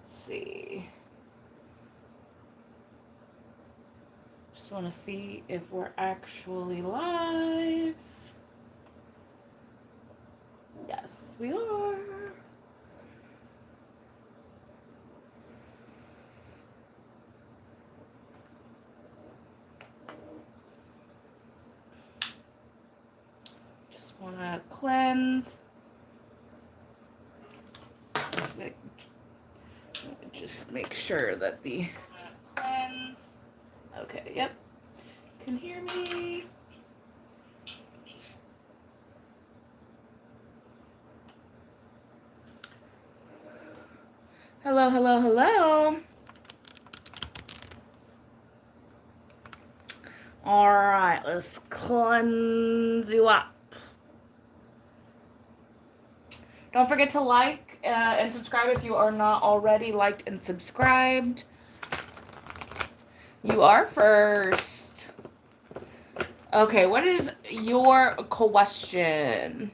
Let's see. Just want to see if we're actually live. Yes, we are. Just want to cleanse. Just make sure that the cleanse. Okay, yep. Can hear me. Hello, hello, hello. All right, let's cleanse you up. Don't forget to like and subscribe if you are not already liked and subscribed. You are first. Okay, what is your question?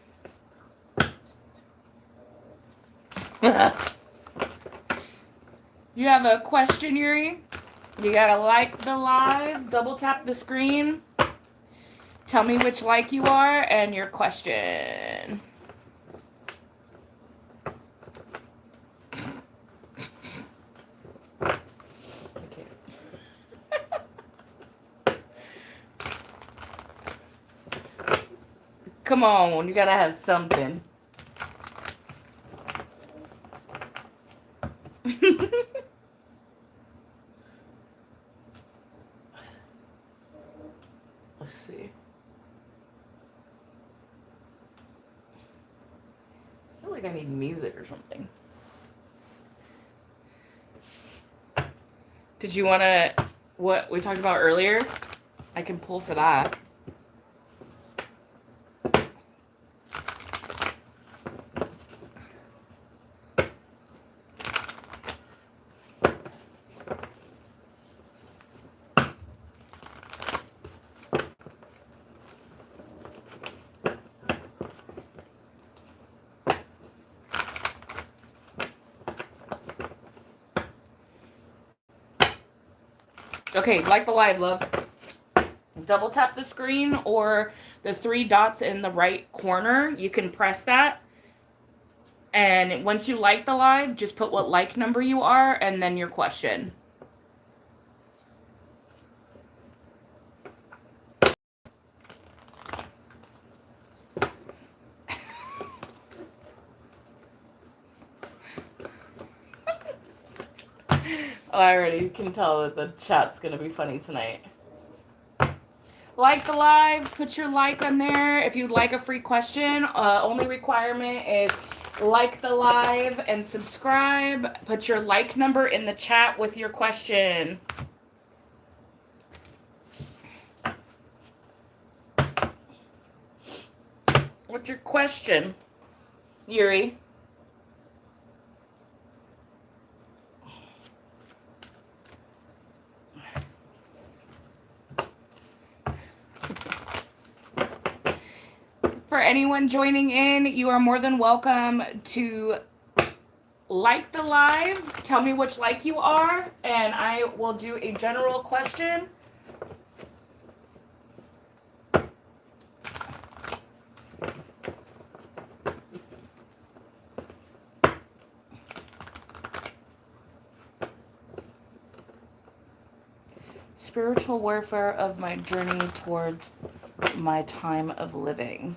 You have a question, Yuri? You gotta like the live, double tap the screen. Tell me which like you are and your question. Come on, you gotta have something. Let's see. I feel like I need music or something. Did you want to, what we talked about earlier? I can pull for that. Okay, like the live, love. Double tap the screen or the 3 dots in the right corner. You can press that. And once you like the live, just put what like number you are and then your question. Oh, I already can tell that the chat's going to be funny tonight. Like the live, put your like on there. If you'd like a free question, only requirement is like the live and subscribe. Put your like number in the chat with your question. What's your question, Yuri? For anyone joining in, you are more than welcome to like the live. Tell me which like you are, and I will do a general question. Spiritual warfare of my journey towards my time of living.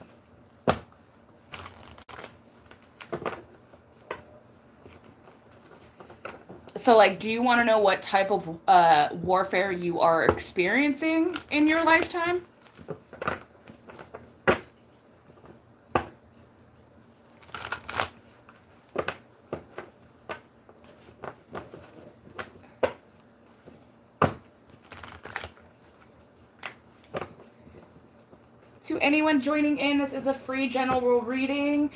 So, like, do you want to know what type of warfare you are experiencing in your lifetime? To anyone joining in, this is a free general reading.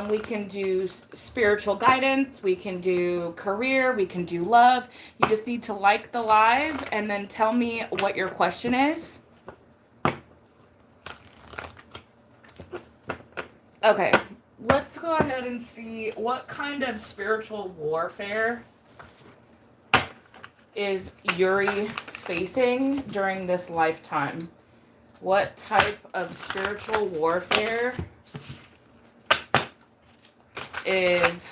We can do spiritual guidance, we can do career, we can do love. You just need to like the live and then tell me what your question is. Okay, let's go ahead and see what kind of spiritual warfare is Yuri facing during this lifetime? What type of spiritual warfare is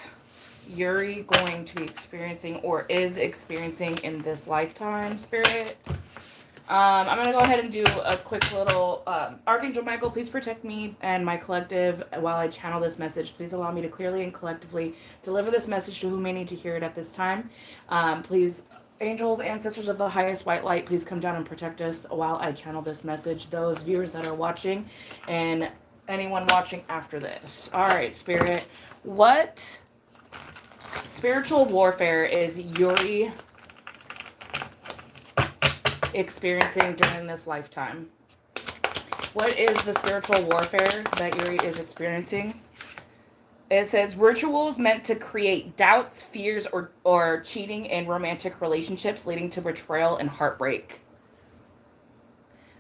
Yuri going to be experiencing or is experiencing in this lifetime, Spirit? I'm going to go ahead and do a quick little... Archangel Michael, please protect me and my collective while I channel this message. Please allow me to clearly and collectively deliver this message to who may need to hear it at this time. Please, angels, ancestors of the highest white light, please come down and protect us while I channel this message. Those viewers that are watching and anyone watching after this. All right, Spirit. What spiritual warfare is Yuri experiencing during this lifetime? What is the spiritual warfare that Yuri is experiencing? It says rituals meant to create doubts, fears, or cheating in romantic relationships, leading to betrayal and heartbreak.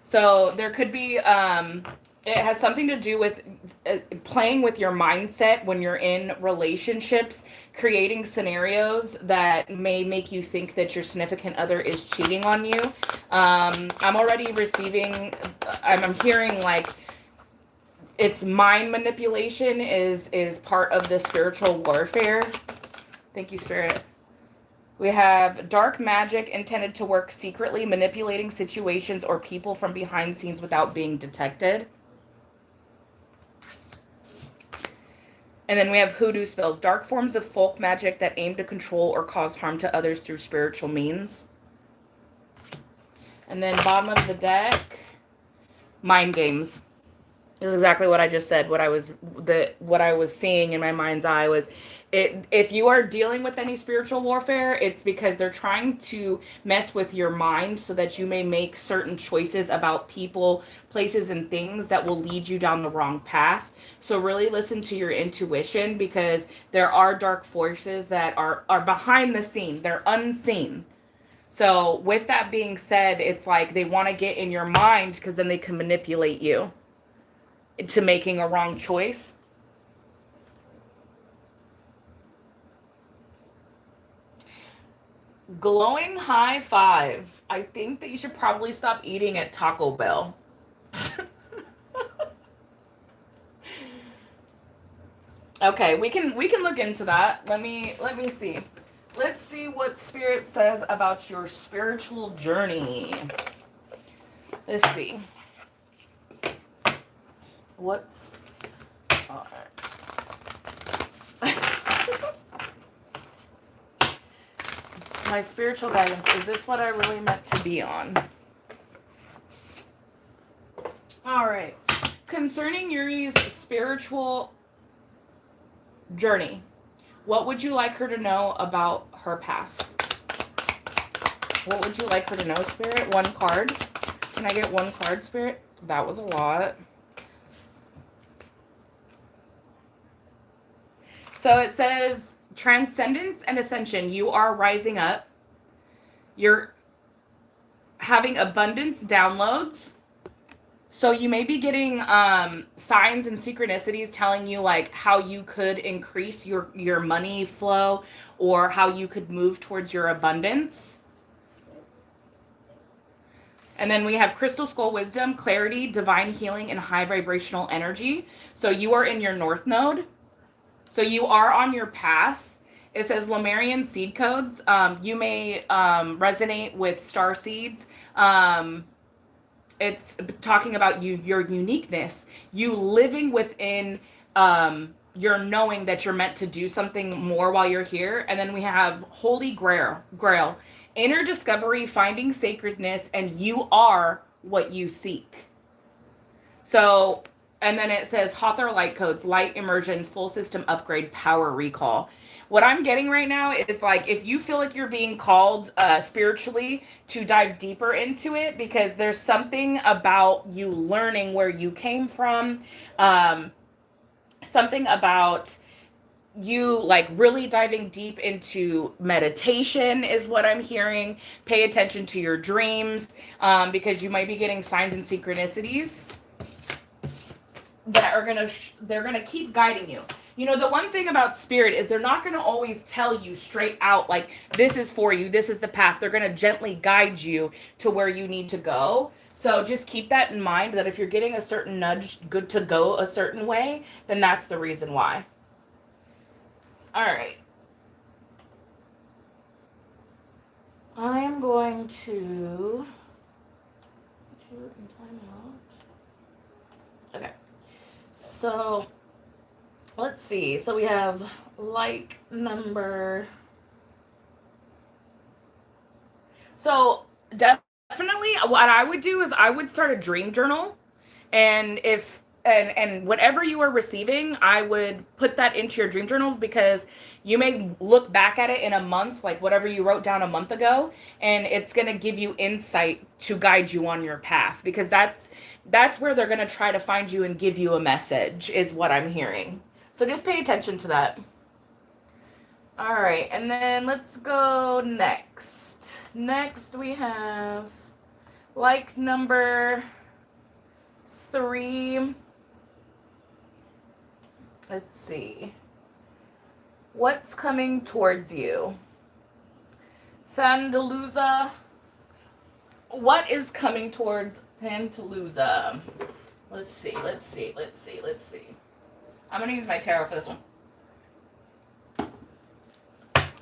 So there could be, it has something to do with playing with your mindset when you're in relationships, creating scenarios that may make you think that your significant other is cheating on you. I'm already receiving, I'm hearing like it's mind manipulation is part of the spiritual warfare. Thank you, Spirit. We have dark magic intended to work secretly, manipulating situations or people from behind scenes without being detected. And then we have hoodoo spells, dark forms of folk magic that aim to control or cause harm to others through spiritual means. And then bottom of the deck, mind games. This is exactly what I just said. What I was seeing in my mind's eye was, if you are dealing with any spiritual warfare, it's because they're trying to mess with your mind so that you may make certain choices about people, places, and things that will lead you down the wrong path. So really listen to your intuition, because there are dark forces that are behind the scene. They're unseen. So with that being said, it's like they want to get in your mind because then they can manipulate you to making a wrong choice. Glowing high five. I think that you should probably stop eating at Taco Bell. Okay, we can look into that. Let me see. Let's see what Spirit says about your spiritual journey. Let's see. What's all right. My spiritual guidance, is this what I really meant to be on? All right. Concerning Yuri's spiritual journey, what would you like her to know about her path? What would you like her to know, Spirit? One card. Can I get one card, Spirit? That was a lot. So it says transcendence and ascension. You are rising up. You're having abundance downloads. So you may be getting signs and synchronicities telling you like how you could increase your money flow or how you could move towards your abundance. And then we have crystal skull wisdom, clarity, divine healing, and high vibrational energy. So you are in your north node. So you are on your path. It says Lemurian seed codes. You may resonate with star seeds. It's talking about your uniqueness, you living within your knowing that you're meant to do something more while you're here. And then we have Holy Grail, inner discovery, finding sacredness, and you are what you seek. So, and then it says Hathor light codes, light immersion, full system upgrade, power recall. What I'm getting right now is like, if you feel like you're being called spiritually to dive deeper into it, because there's something about you learning where you came from, something about you like really diving deep into meditation is what I'm hearing. Pay attention to your dreams, because you might be getting signs and synchronicities that are they're gonna keep guiding you. You know, the one thing about spirit is they're not going to always tell you straight out, like, this is for you, this is the path. They're going to gently guide you to where you need to go. So just keep that in mind, that if you're getting a certain nudge good to go a certain way, then that's the reason why. All right. I am going to put you in timeout. Okay. So let's see. So we have like number. So definitely what I would do is I would start a dream journal. And if and whatever you are receiving, I would put that into your dream journal, because you may look back at it in a month, like whatever you wrote down a month ago, and it's going to give you insight to guide you on your path, because that's where they're going to try to find you and give you a message, is what I'm hearing. So just pay attention to that. All right, and then let's go next. Next we have like number 3. Let's see. What's coming towards you? Thandaluza. What is coming towards Thandaluza? Let's see. I'm going to use my tarot for this one.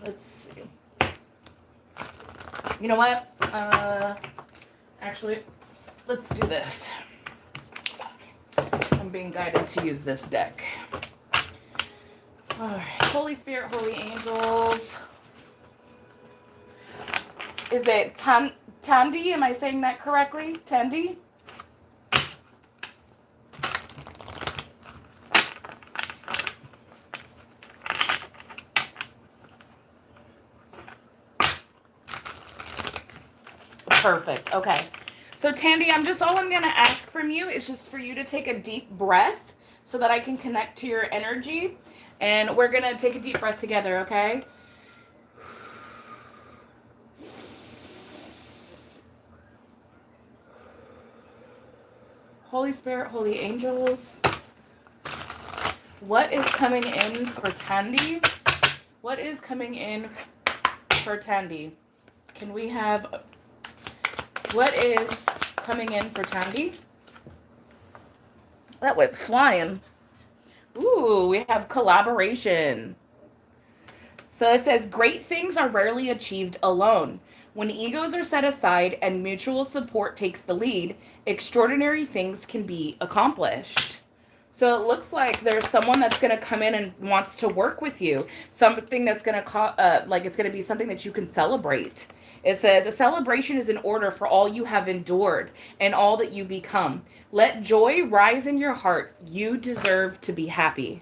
Let's see. You know what? Actually, let's do this. I'm being guided to use this deck. All right. Holy Spirit, Holy Angels. Is it Tandy? Am I saying that correctly? Tandy? Perfect. Okay. So Tandy, all I'm going to ask from you is just for you to take a deep breath so that I can connect to your energy. And we're going to take a deep breath together, okay? Holy Spirit, Holy Angels, what is coming in for Tandy? What is coming in for Tandy? Can we have... What is coming in for Tandy? That went flying. Ooh, we have collaboration. So it says, great things are rarely achieved alone. When egos are set aside and mutual support takes the lead, extraordinary things can be accomplished. So it looks like there's someone that's going to come in and wants to work with you. Something that's going to it's going to be something that you can celebrate. It says, a celebration is in order for all you have endured and all that you become. Let joy rise in your heart. You deserve to be happy.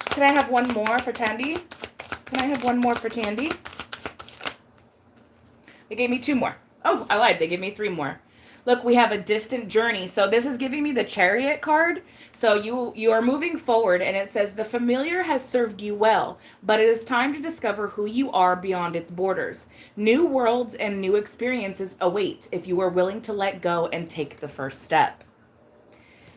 Can I have one more for Tandy? They gave me 2 more. Oh, I lied. They gave me 3 more. Look, we have a distant journey. So this is giving me the Chariot card. So you are moving forward, and it says the familiar has served you well, but it is time to discover who you are beyond its borders. New worlds and new experiences await if you are willing to let go and take the first step.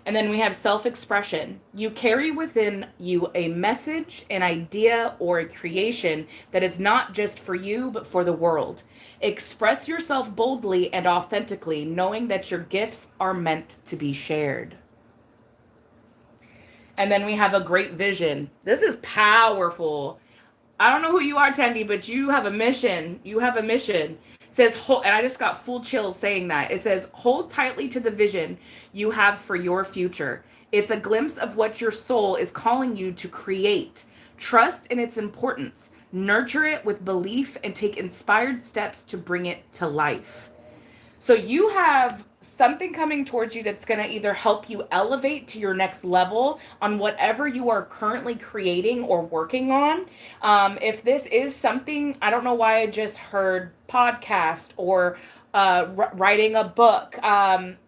And then we have self-expression. You carry within you a message, an idea, or a creation that is not just for you, but for the world. Express yourself boldly and authentically, knowing that your gifts are meant to be shared. And then we have a great vision. This is powerful. I don't know who you are, Tandy, but you have a mission. It says, and I just got full chills saying that. It says, hold tightly to the vision you have for your future. It's a glimpse of what your soul is calling you to create. Trust in its importance. Nurture it with belief and take inspired steps to bring it to life. So you have something coming towards you that's going to either help you elevate to your next level on whatever you are currently creating or working on. If this is something, I don't know why I just heard podcast or writing a book,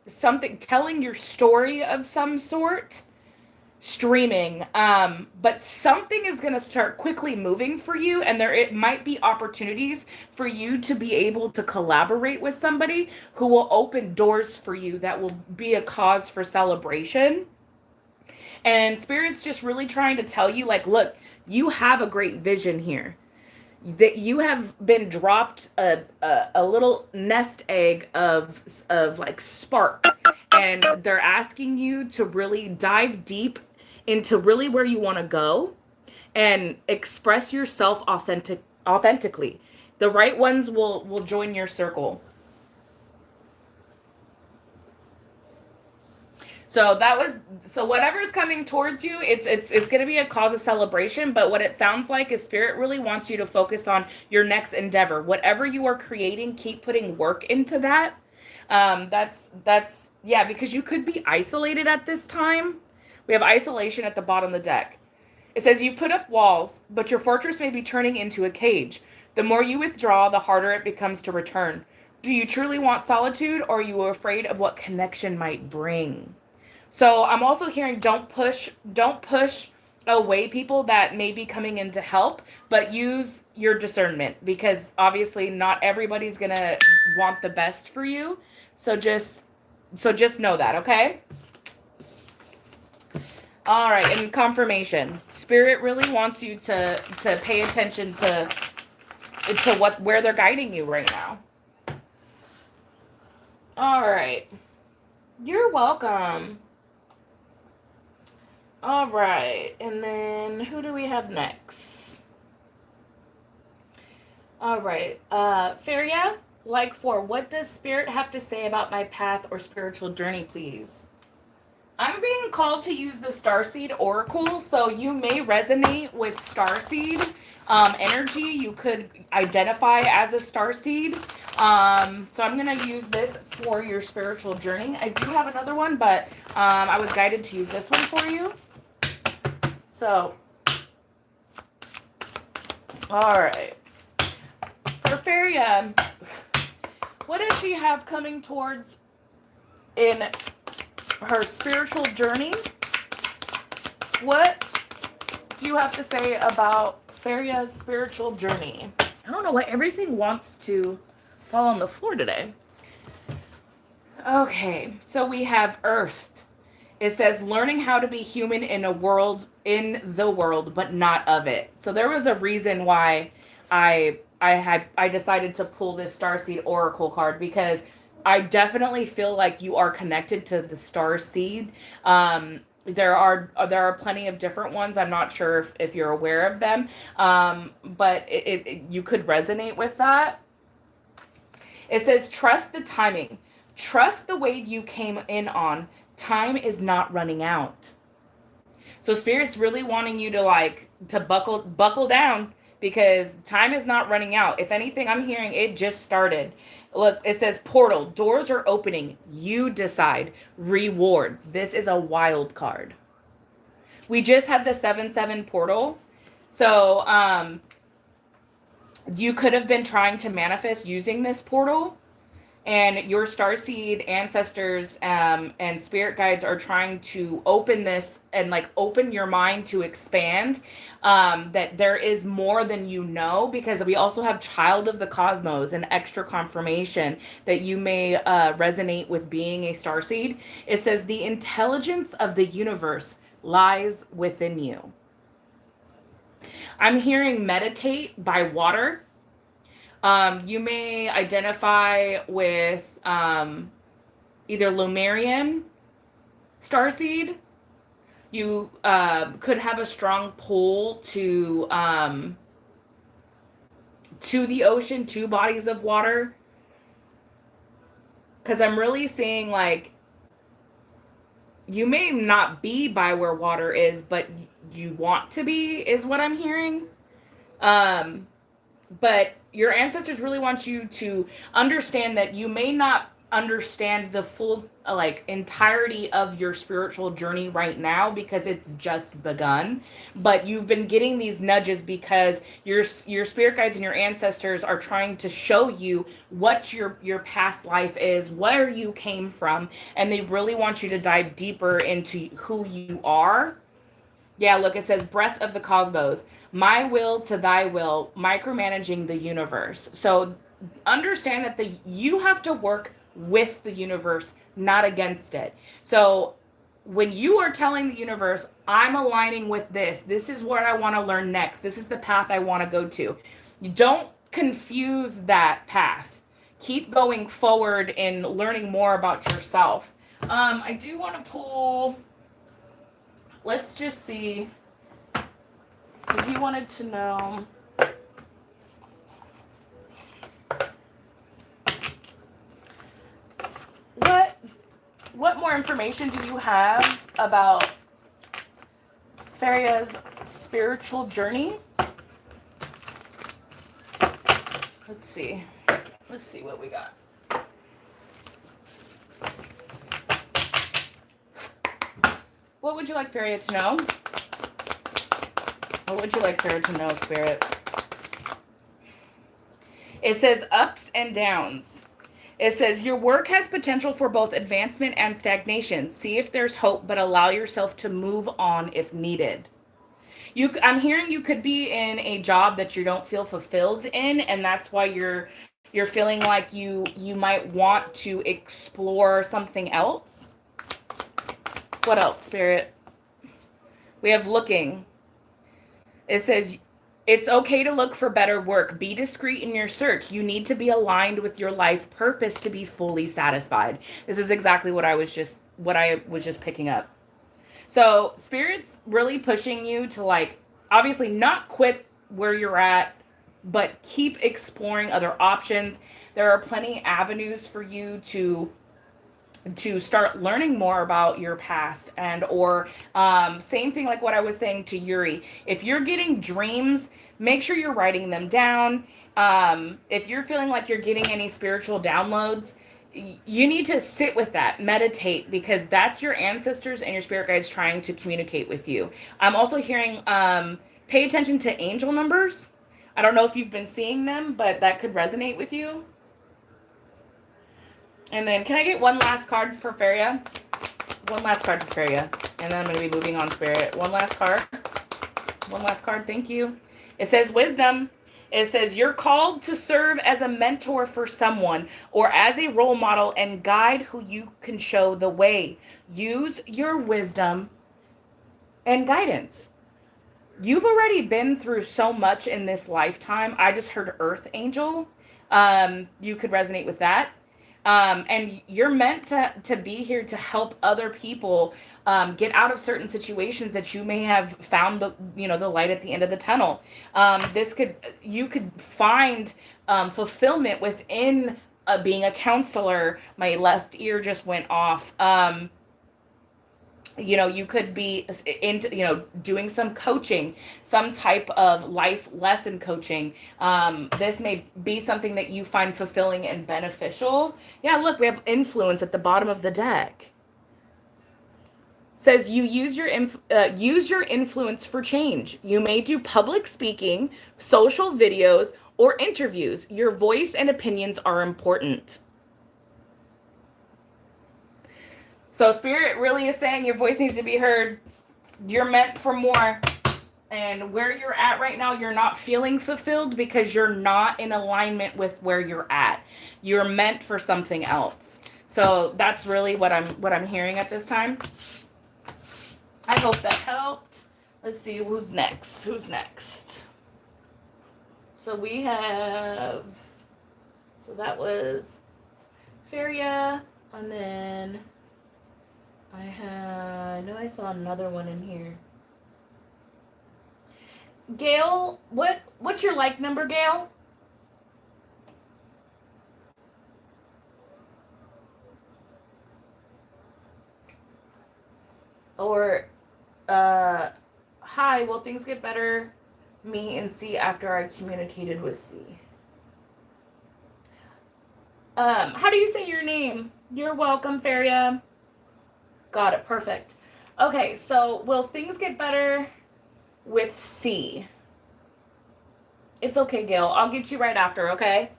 something, telling your story of some sort, streaming, but something is going to start quickly moving for you, and it might be opportunities for you to be able to collaborate with somebody who will open doors for you that will be a cause for celebration. And Spirit's just really trying to tell you, like, look, you have a great vision here. That you have been dropped a little nest egg of like spark, and they're asking you to really dive deep into really where you want to go and express yourself authentically. The right ones will join your circle. So whatever's coming towards you, it's going to be a cause of celebration, but what it sounds like is Spirit really wants you to focus on your next endeavor. Whatever you are creating, keep putting work into that. That's yeah, because you could be isolated at this time. We have isolation at the bottom of the deck. It says you put up walls, but your fortress may be turning into a cage. The more you withdraw, the harder it becomes to return. Do you truly want solitude, or are you afraid of what connection might bring? So I'm also hearing don't push away people that may be coming in to help, but use your discernment, because obviously not everybody's going to want the best for you. So just know that, okay? All right, and confirmation. Spirit really wants you to pay attention to where they're guiding you right now. All right. You're welcome. All right, and then who do we have next? All right, Feria, like 4, what does Spirit have to say about my path or spiritual journey, please? I'm being called to use the Starseed Oracle, so you may resonate with Starseed energy. You could identify as a Starseed. So I'm going to use this for your spiritual journey. I do have another one, but I was guided to use this one for you. So, all right. For Feria, what does she have coming towards in her spiritual journey? What do you have to say about Feria's spiritual journey? I don't know why everything wants to fall on the floor today. Okay, so we have Earth. It says learning how to be human in the world, but not of it. So there was a reason why I decided to pull this Starseed Oracle card, because I definitely feel like you are connected to the Starseed. There are plenty of different ones. I'm not sure if you're aware of them, but you could resonate with that. It says trust the timing, trust the wave you came in on. Time is not running out. So Spirit's really wanting you to buckle down, because time is not running out. If anything, I'm hearing it just started. Look, it says portal, doors are opening. You decide. Rewards. This is a wild card. We just had the 7/7 portal. So you could have been trying to manifest using this portal, and your starseed ancestors and spirit guides are trying to open this and open your mind to expand, that there is more than you know, because we also have child of the cosmos, and extra confirmation that you may resonate with being a starseed. It says the intelligence of the universe lies within you. I'm hearing meditate by water. You may identify with either Lumerian starseed. You could have a strong pull to the ocean, to bodies of water. Because I'm really seeing you may not be by where water is, but you want to be, is what I'm hearing. But your ancestors really want you to understand that you may not understand the full entirety of your spiritual journey right now, because it's just begun, but you've been getting these nudges because your spirit guides and your ancestors are trying to show you what your past life is, where you came from, and they really want you to dive deeper into who you are. Yeah, look, it says breath of the cosmos, my will to thy will, micromanaging the universe. So understand that you have to work with the universe, not against it. So when you are telling the universe, I'm aligning with this, this is what I want to learn next, this is the path I want to go to, you don't confuse that path. Keep going forward in learning more about yourself. I do want to pull, let's just see, because you wanted to know. What more information do you have about Feria's spiritual journey? Let's see. Let's see what we got. What would you like Feria to know? What would you like Feria to know, Spirit? It says ups and downs. It says your work has potential for both advancement and stagnation. See if there's hope, but allow yourself to move on if needed. I'm hearing you could be in a job that you don't feel fulfilled in, and that's why you're feeling like you might want to explore something else. What else, Spirit? We have looking. It says it's okay to look for better work. Be discreet in your search. You need to be aligned with your life purpose to be fully satisfied. This is exactly what I was just picking up. So Spirit's really pushing you to, like, obviously not quit where you're at, but keep exploring other options. There are plenty avenues for you to start learning more about your past, and or same thing like what I was saying to Yuri. If you're getting dreams, make sure you're writing them down. If you're feeling like you're getting any spiritual downloads, you need to sit with that, meditate, because that's your ancestors and your spirit guides trying to communicate with you. I'm also hearing pay attention to angel numbers. I don't know if you've been seeing them, but that could resonate with you. And then can I get one last card for Feria? One last card for Feria. And then I'm going to be moving on, Spirit. One last card. One last card. Thank you. It says wisdom. It says you're called to serve as a mentor for someone or as a role model and guide who you can show the way. Use your wisdom and guidance. You've already been through so much in this lifetime. I just heard Earth Angel. You could resonate with that. And you're meant to be here to help other people get out of certain situations that you may have found the light at the end of the tunnel. You could find fulfillment within being a counselor. My left ear just went off. You could be into, doing some coaching, some type of life lesson coaching. This may be something that you find fulfilling and beneficial. Yeah, look, we have influence at the bottom of the deck. Says you use your influence for change. You may do public speaking, social videos, or interviews. Your voice and opinions are important. So Spirit really is saying your voice needs to be heard. You're meant for more. And where you're at right now, you're not feeling fulfilled because you're not in alignment with where you're at. You're meant for something else. So that's really what I'm hearing at this time. I hope that helped. Let's see who's next. Who's next? So we have, so that was Feria, and then I know I saw another one in here. Gail, what's your like number, Gail? Or, hi, will things get better? Me and C after I communicated with C. How do you say your name? You're welcome, Feria. Got it. Perfect. Okay, so will things get better with C? It's okay, Gail. I'll get you right after, okay?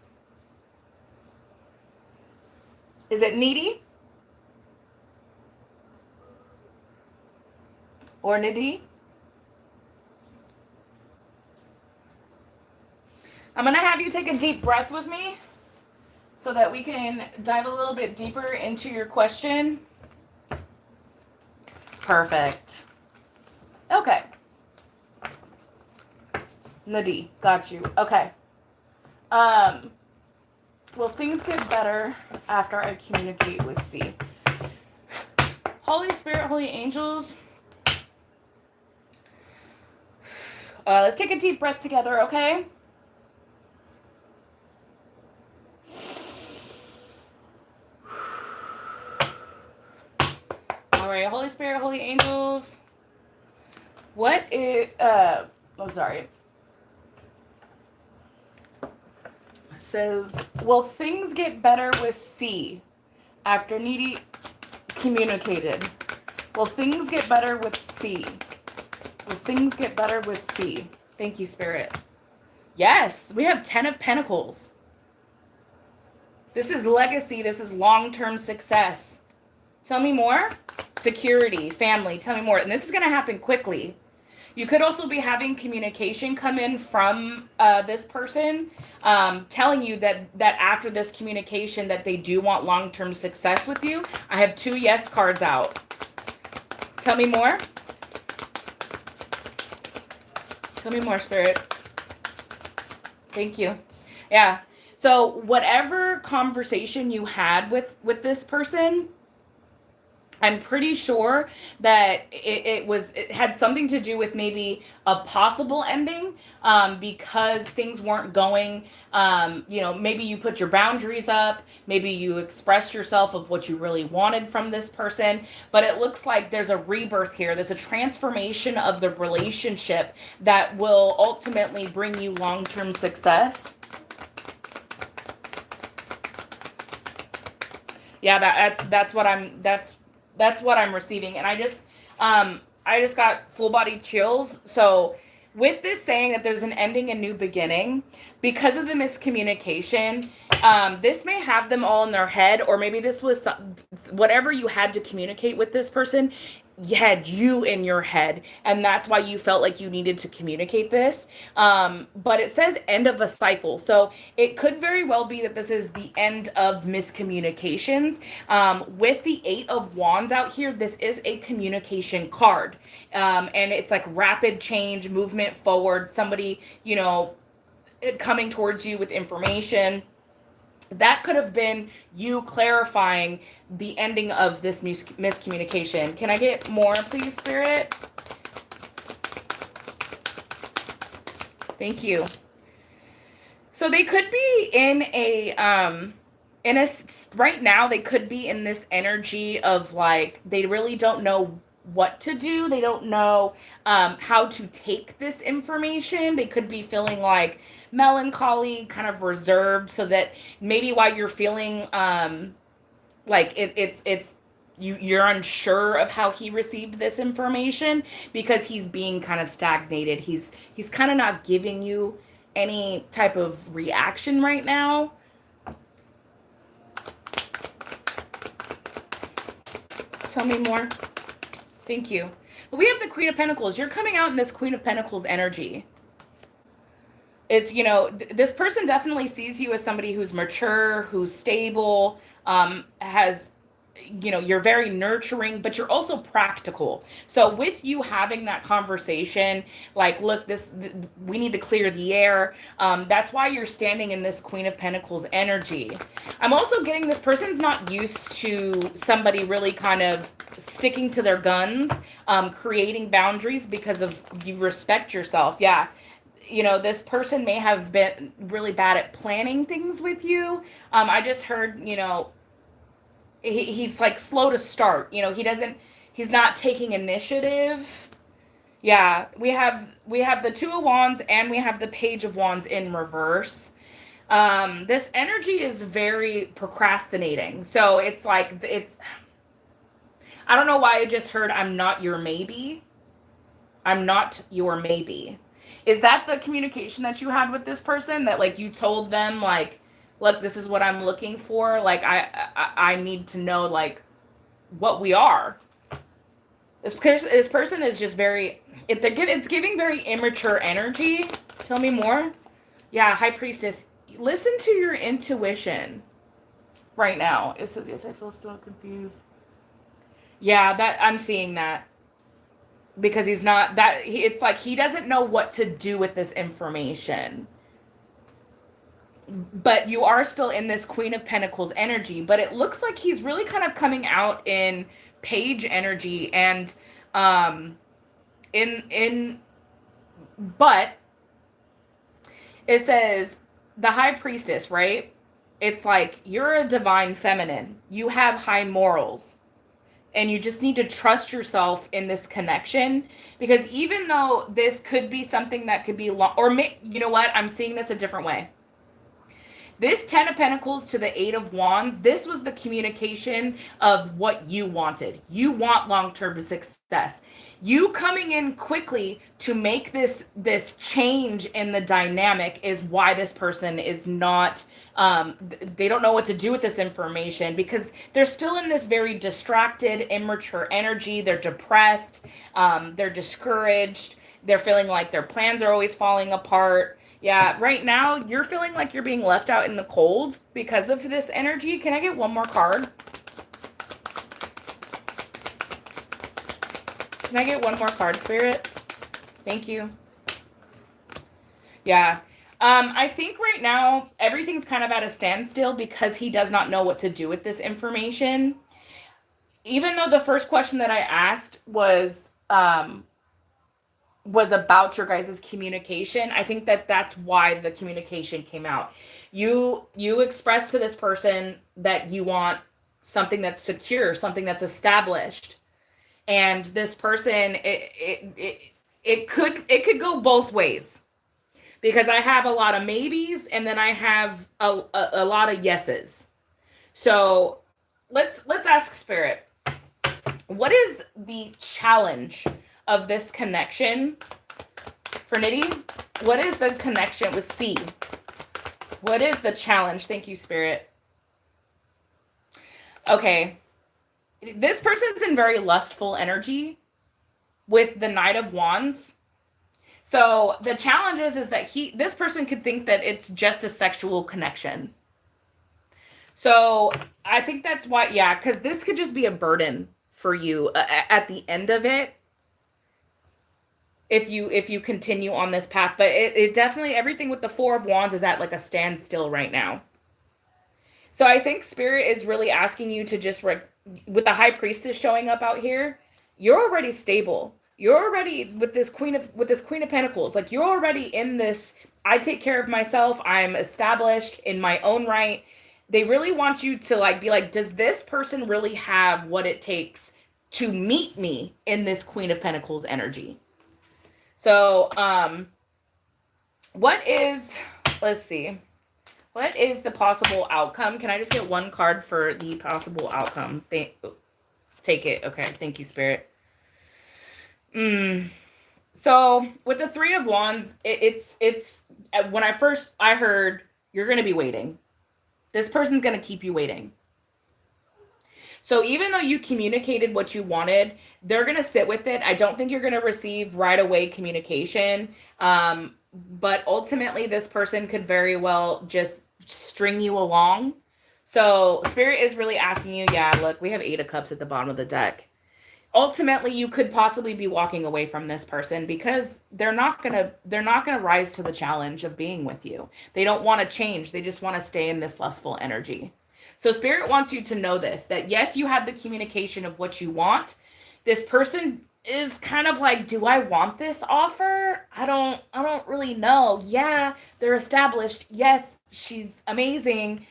Is it needy? Or Nidhi? I'm going to have you take a deep breath with me so that we can dive a little bit deeper into your question. Perfect. Okay. Nadi, got you. Okay. Will things get better after I communicate with C? Holy Spirit, Holy Angels. Let's take a deep breath together, okay? All right, Holy Spirit, Holy Angels. What is, sorry. It says, will things get better with C after Needy communicated? Will things get better with C? Will things get better with C? Thank you, Spirit. Yes, we have 10 of Pentacles. This is legacy. This is long-term success. Tell me more. Security, family, tell me more. And this is going to happen quickly. You could also be having communication come in from this person telling you that after this communication that they do want long-term success with you. I have 2 yes cards out. Tell me more. Tell me more, Spirit. Thank you. Yeah. So whatever conversation you had with this person, I'm pretty sure that it had something to do with maybe a possible ending because things weren't going, maybe you put your boundaries up, maybe you expressed yourself of what you really wanted from this person, but it looks like there's a rebirth here. There's a transformation of the relationship that will ultimately bring you long-term success. Yeah, that's what I'm receiving. And I just got full body chills. So with this saying that there's an ending and new beginning, because of the miscommunication, this may have them all in their head, or maybe this was whatever you had to communicate with this person, you had you in your head, and that's why you felt like you needed to communicate this. But it says end of a cycle, so it could very well be that this is the end of miscommunications. With the 8 of Wands out here, this is a communication card, and it's like rapid change, movement forward, somebody coming towards you with information. That could have been you clarifying the ending of this miscommunication. Can I get more, please, Spirit? Thank you. So they could be in right now, they could be in this energy of like, they really don't know what to do. They don't know how to take this information. They could be feeling like melancholy, kind of reserved, so that maybe while you're feeling like you're unsure of how he received this information because he's being kind of stagnated. He's kind of not giving you any type of reaction right now. Tell me more. Thank you. But we have the Queen of Pentacles. You're coming out in this Queen of Pentacles energy. It's, this person definitely sees you as somebody who's mature, who's stable, has, you're very nurturing, but you're also practical. So with you having that conversation, like, look, we need to clear the air. That's why you're standing in this Queen of Pentacles energy. I'm also getting this person's not used to somebody really kind of sticking to their guns, creating boundaries because of you respect yourself. Yeah. This person may have been really bad at planning things with you. I just heard, he's like slow to start. He's not taking initiative. Yeah, we have the 2 of Wands and we have the Page of Wands in reverse. This energy is very procrastinating. So it's like, I don't know why I just heard, I'm not your maybe. I'm not your maybe. Is that the communication that you had with this person, that like you told them like, look, this is what I'm looking for. Like, I need to know like what we are. This person is just very, it's giving very immature energy. Tell me more. Yeah, High Priestess, listen to your intuition right now. It says, yes, I feel still confused. Yeah, I'm seeing that. because he's not that it's like he doesn't know what to do with this information. But you are still in this Queen of Pentacles energy, but it looks like he's really kind of coming out in Page energy and in but it says the High Priestess, right? It's like you're a divine feminine. You have high morals. And you just need to trust yourself in this connection, because even though this could be something that could be you know what? I'm seeing this a different way. This 10 of Pentacles to the 8 of Wands, this was the communication of what you wanted. You want long-term success. You coming in quickly to make this change in the dynamic is why this person is not, they don't know what to do with this information, because they're still in this very distracted, immature energy. They're depressed. They're discouraged. They're feeling like their plans are always falling apart. Yeah, right now you're feeling like you're being left out in the cold because of this energy. Can I get one more card? Can I get one more card, Spirit? Thank you. Yeah. I think right now everything's kind of at a standstill because he does not know what to do with this information. Even though the first question that I asked was about your guys' communication, I think that that's why the communication came out. You expressed to this person that you want something that's secure, something that's established. And this person, it could go both ways, because I have a lot of maybes and then I have a lot of yeses. So let's ask Spirit, what is the challenge of this connection for Nitty? What is the connection with C? What is the challenge? Thank you, Spirit. Okay. This person's in very lustful energy with the Knight of Wands. So the challenge is that this person could think that it's just a sexual connection. So I think that's why, yeah, because this could just be a burden for you at the end of it, if you continue on this path. But it definitely, everything with the Four of Wands is at like a standstill right now. So I think Spirit is really asking you to just, with the High Priestess showing up out here, you're already stable. You're already with this Queen of Pentacles. Like, you're already in this, I take care of myself. I'm established in my own right. They really want you to like be like, does this person really have what it takes to meet me in this Queen of Pentacles energy? So, let's see. What is the possible outcome? Can I just get one card for the possible outcome? Take it. Okay. Thank you, Spirit. So with the Three of Wands, it's when I heard you're going to be waiting. This person's going to keep you waiting. So even though you communicated what you wanted, they're going to sit with it. I don't think you're going to receive right away communication. But ultimately, this person could very well just string you along. So Spirit is really asking you, yeah, look, we have 8 of Cups at the bottom of the deck. Ultimately, you could possibly be walking away from this person because they're not gonna rise to the challenge of being with you. They don't want to change. They just want to stay in this lustful energy. So Spirit wants you to know this, that yes, you had the communication of what you want. This person is kind of like, do I want this offer? I don't really know. Yeah, they're established. Yes, she's amazing,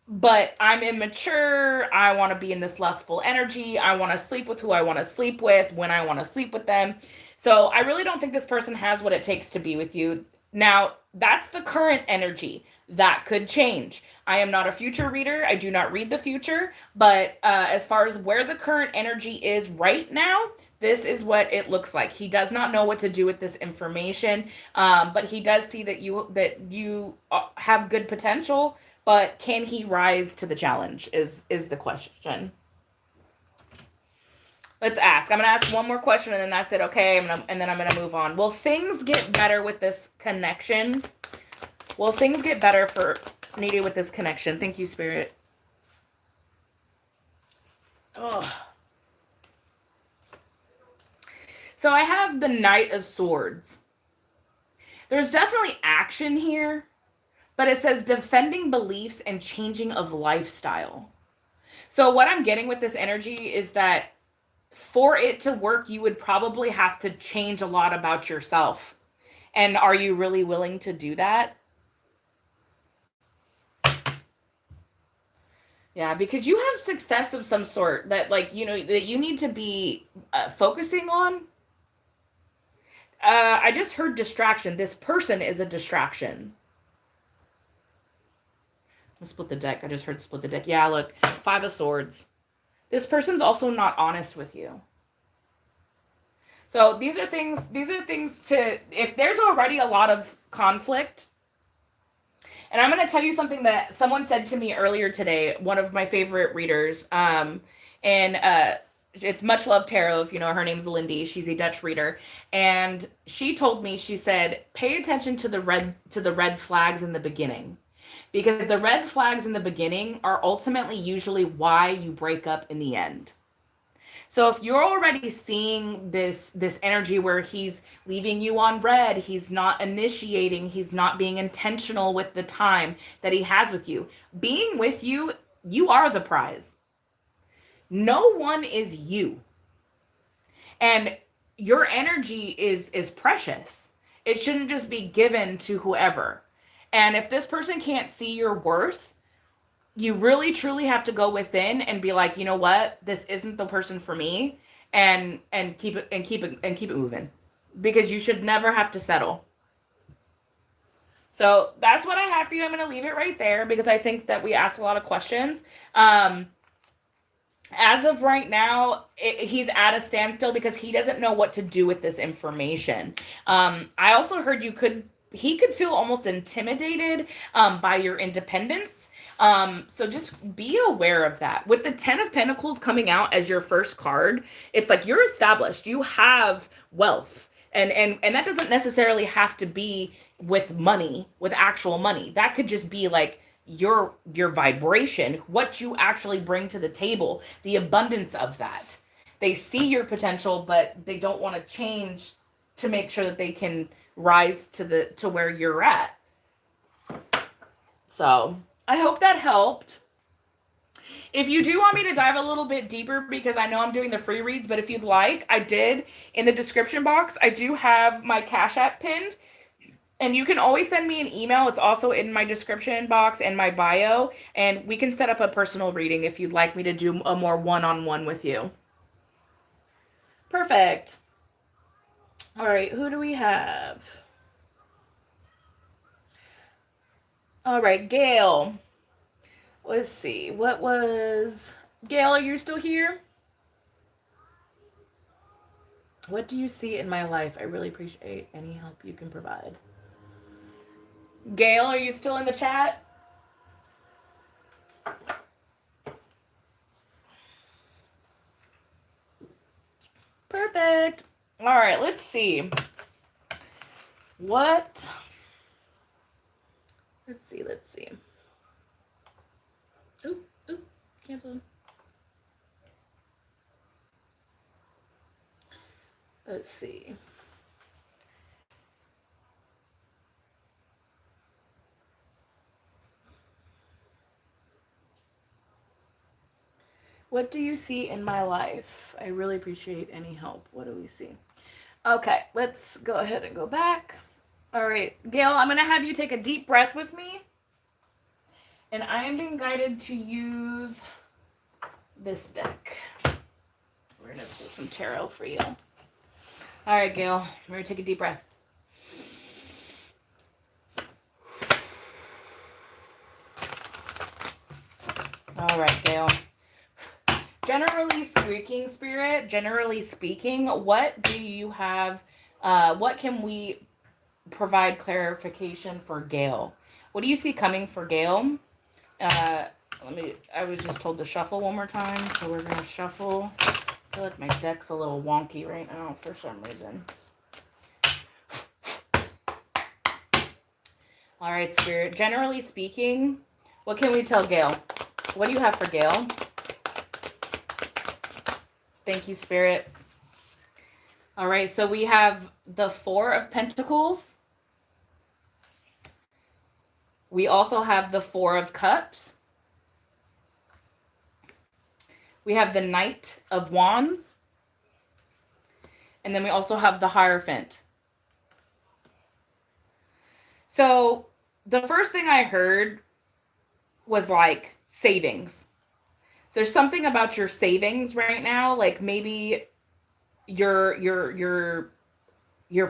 but I'm immature. I want to be in this lustful energy. I want to sleep with who I want to sleep with when I want to sleep with them. So I really don't think this person has what it takes to be with you. Now, that's the current energy. That could change. I am not a future reader. I do not read the future. But as far as where the current energy is right now, this is what it looks like. He does not know what to do with this information, but he does see that you have good potential. But can he rise to the challenge is the question. Let's ask. I'm going to ask one more question and then that's it. Okay. And then I'm going to move on. Will things get better with this connection? Will things get better for Nita with this connection? Thank you, Spirit. Oh. So I have the Knight of Swords. There's definitely action here, but it says defending beliefs and changing of lifestyle. So what I'm getting with this energy is that for it to work, you would probably have to change a lot about yourself. And are you really willing to do that? Yeah, because you have success of some sort that, like, that you need to be focusing on. I just heard distraction. This person is a distraction. Let's split the deck. I just heard split the deck. Yeah, look, Five of Swords. This person's also not honest with you. So these are things to, if there's already a lot of conflict, and I'm going to tell you something that someone said to me earlier today, one of my favorite readers, and it's Much Love Tarot, if you know her, name's Lindy. She's a Dutch reader, and she told me, she said, pay attention to the red flags in the beginning, because the red flags in the beginning are ultimately usually why you break up in the end. So if you're already seeing this energy where he's leaving you on red, he's not initiating, he's not being intentional with the time that he has with you. Being with you, you are the prize. No one is you. And your energy is precious. It shouldn't just be given to whoever. And if this person can't see your worth, you really truly have to go within and be like, you know what, this isn't the person for me, and keep it moving, because you should never have to settle. So that's what I have for you. I'm going to leave it right there because I think that we asked a lot of questions. As of right now, he's at a standstill because he doesn't know what to do with this information. I also heard he could feel almost intimidated by your independence. So just be aware of that. With the 10 of Pentacles coming out as your first card, it's like you're established. You have wealth. And that doesn't necessarily have to be with money, with actual money. That could just be like your vibration, what you actually bring to the table, the abundance of that. They see your potential, but they don't want to change to make sure that they can rise to where you're at. So I hope that helped. If you do want me to dive a little bit deeper, because I know I'm doing the free reads, but if you'd like, I did in the description box, I do have my Cash App pinned, and you can always send me an email. It's also in my description box and my bio, and we can set up a personal reading if you'd like me to do a more one-on-one with you. Perfect. All right, who do we have? All right, Gail. Let's see. Gail, are you still here? What do you see in my life? I really appreciate any help you can provide. Gail, are you still in the chat? Perfect. All right, let's see. Let's see. Ooh, cancel. Let's see. What do you see in my life? I really appreciate any help. What do we see? Okay, let's go ahead and go back. All right, Gail, I'm going to have you take a deep breath with me. And I am being guided to use this deck. We're going to pull some tarot for you. All right, Gail, we're going to take a deep breath. All right, Gail. Generally speaking, Spirit, what do you have? What can we provide clarification for Gail? What do you see coming for Gail? I was just told to shuffle one more time, so we're going to shuffle. I feel like my deck's a little wonky right now for some reason. All right, Spirit. Generally speaking, what can we tell Gail? What do you have for Gail? Thank you, Spirit. All right, so we have the Four of Pentacles. We also have the Four of Cups. We have the Knight of Wands. And then we also have the Hierophant. So the first thing I heard was like savings. So there's something about your savings right now, like maybe you're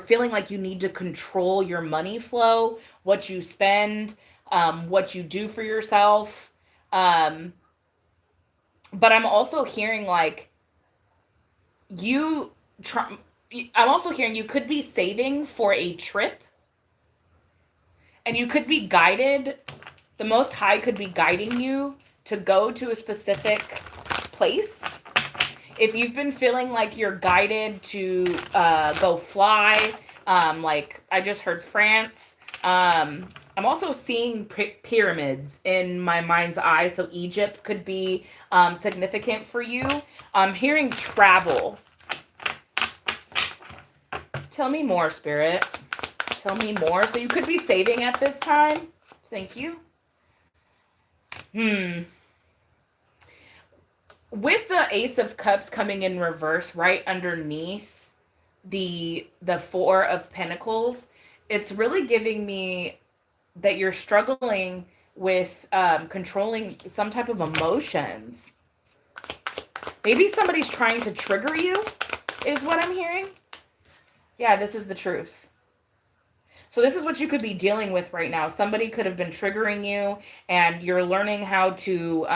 feeling like you need to control your money flow, what you spend, what you do for yourself. Um, but I'm also hearing like you try, I'm also hearing you could be saving for a trip, and you could be guided. The Most High could be guiding you to go to a specific place. If you've been feeling like you're guided to go fly, like I just heard France. I'm also seeing pyramids in my mind's eye, so Egypt could be significant for you. I'm hearing travel. Tell me more, Spirit. Tell me more. So you could be saving at this time. Thank you. With the Ace of Cups coming in reverse right underneath the Four of Pentacles, it's really giving me that you're struggling with controlling some type of emotions. Maybe somebody's trying to trigger you, is what I'm hearing. Yeah, this is the truth. So this is what you could be dealing with right now. Somebody could have been triggering you, and you're learning how to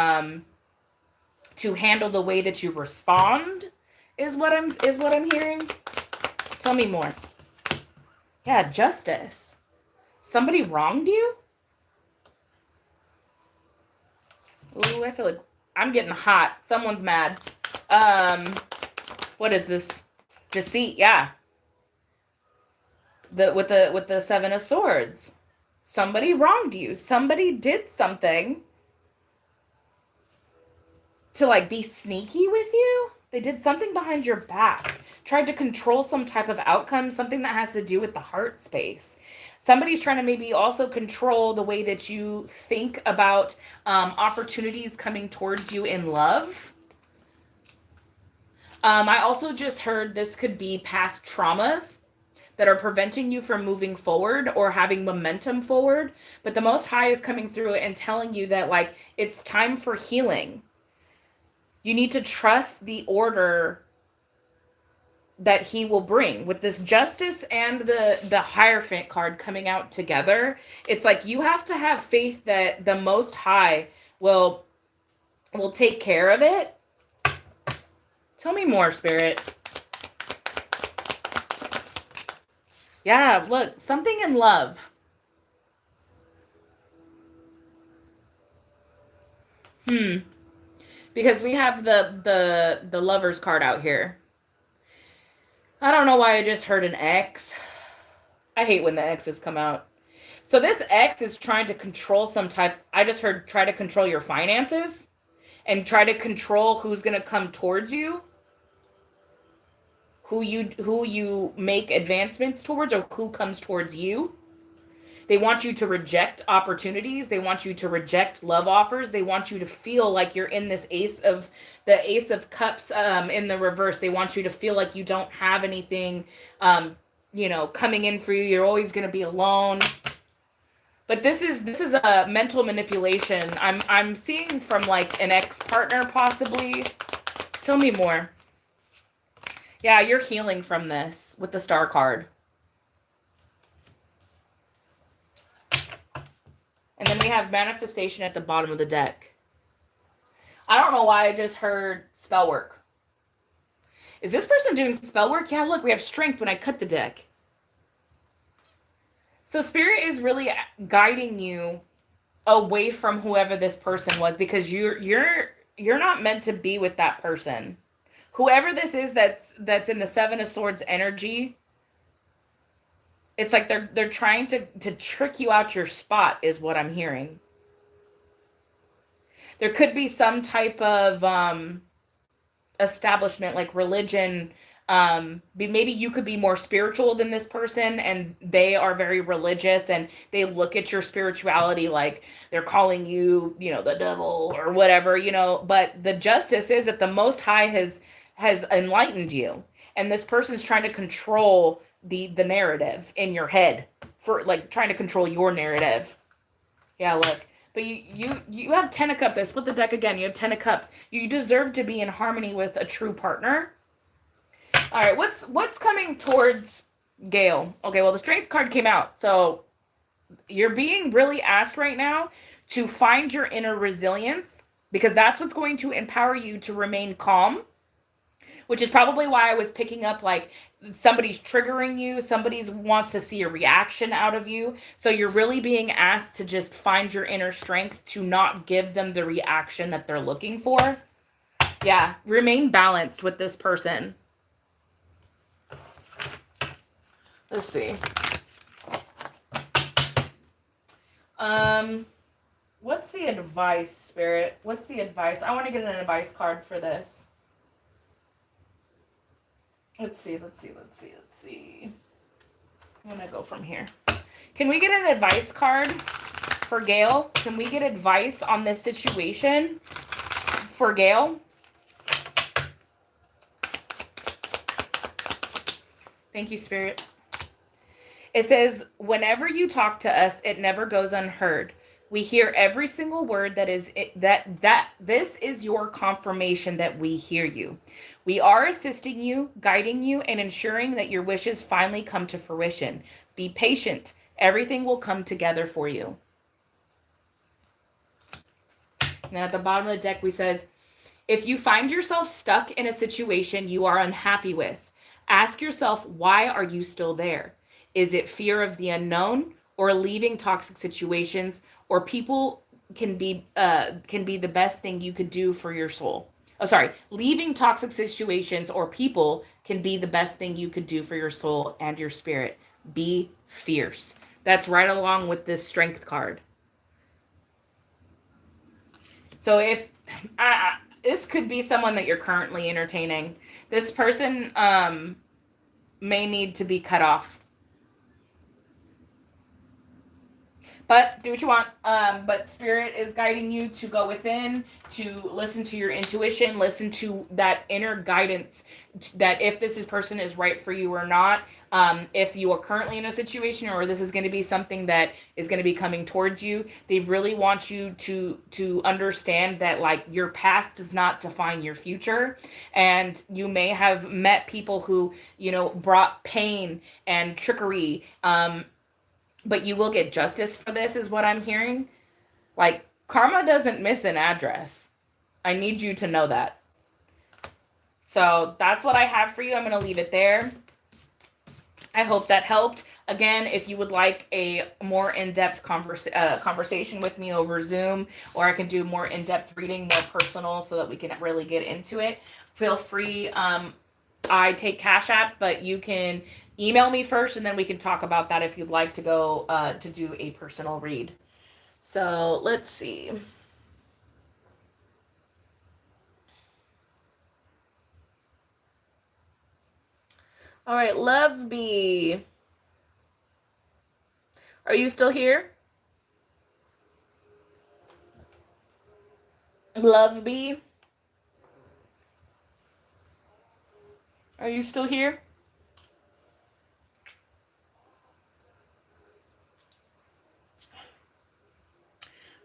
handle the way that you respond. Is what I'm hearing. Tell me more. Yeah, justice. Somebody wronged you? Ooh, I feel like I'm getting hot. Someone's mad. What is this? Deceit, yeah. With the Seven of Swords. Somebody wronged you. Somebody did something to like be sneaky with you. They did something behind your back. Tried to control some type of outcome, something that has to do with the heart space. Somebody's trying to maybe also control the way that you think about opportunities coming towards you in love. I also just heard this could be past traumas that are preventing you from moving forward or having momentum forward. But the Most High is coming through and telling you that like it's time for healing. You need to trust the order that he will bring. With this Justice and the Hierophant card coming out together, it's like you have to have faith that the Most High will take care of it. Tell me more, Spirit. Yeah, look, something in love. Because we have the Lovers card out here. I don't know why I just heard an X. I hate when the X's come out. So this X is trying to control some type. I just heard try to control your finances and try to control who's going to come towards you, who you make advancements towards, or who comes towards you. They want you to reject opportunities. They want you to reject love offers. They want you to feel like you're in this Ace of Cups in the reverse. They want you to feel like you don't have anything, coming in for you. You're always going to be alone. But this is a mental manipulation. I'm seeing from like an ex-partner possibly. Tell me more. Yeah, you're healing from this with the Star card. And then we have manifestation at the bottom of the deck. I don't know why I just heard spell work. Is this person doing spell work? Yeah, look, we have strength when I cut the deck. So Spirit is really guiding you away from whoever this person was, because you're not meant to be with that person. Whoever this is that's in the Seven of Swords energy, it's like they're trying to trick you out your spot, is what I'm hearing. There could be some type of establishment like religion Maybe you could be more spiritual than this person, and they are very religious, and they look at your spirituality like they're calling you, the devil or whatever, but the justice is that the Most High has enlightened you, and this person's trying to control the narrative in your head, for like trying to control your narrative. Yeah, look. But you have 10 of cups. I split the deck again. You have 10 of cups. You deserve to be in harmony with a true partner. All right, what's coming towards Gail? Okay, well, the strength card came out. So you're being really asked right now to find your inner resilience, because that's what's going to empower you to remain calm, which is probably why I was picking up like somebody's triggering you, somebody wants to see a reaction out of you. So you're really being asked to just find your inner strength to not give them the reaction that they're looking for. Yeah, remain balanced with this person. Let's see. What's the advice, Spirit? What's the advice? I want to get an advice card for this. Let's see. I'm going to go from here. Can we get an advice card for Gail? Can we get advice on this situation for Gail? Thank you, Spirit. It says, whenever you talk to us, it never goes unheard. We hear every single word that this is your confirmation that we hear you. We are assisting you, guiding you, and ensuring that your wishes finally come to fruition. Be patient. Everything will come together for you. And then at the bottom of the deck, we says, if you find yourself stuck in a situation you are unhappy with, ask yourself, why are you still there? Is it fear of the unknown, or leaving toxic situations, or people can be the best thing you could do for your soul? Leaving toxic situations or people can be the best thing you could do for your soul and your spirit. Be fierce. That's right along with this strength card. So if this could be someone that you're currently entertaining, this person may need to be cut off. But do what you want. But Spirit is guiding you to go within, to listen to your intuition, listen to that inner guidance, that if this person is right for you or not. If you are currently in a situation, or this is going to be something that is going to be coming towards you, they really want you to understand that like your past does not define your future. And you may have met people who, brought pain and trickery, but you will get justice for this, is what I'm hearing. Like, karma doesn't miss an address. I need you to know that. So that's what I have for you. I'm going to leave it there. I hope that helped. Again, if you would like a more in-depth conversation with me over Zoom, or I can do more in-depth reading, more personal, so that we can really get into it, feel free. I take Cash App, but you can email me first, and then we can talk about that if you'd like to go to do a personal read. So let's see. All right, Love Bee. Are you still here? Love Bee? Are you still here?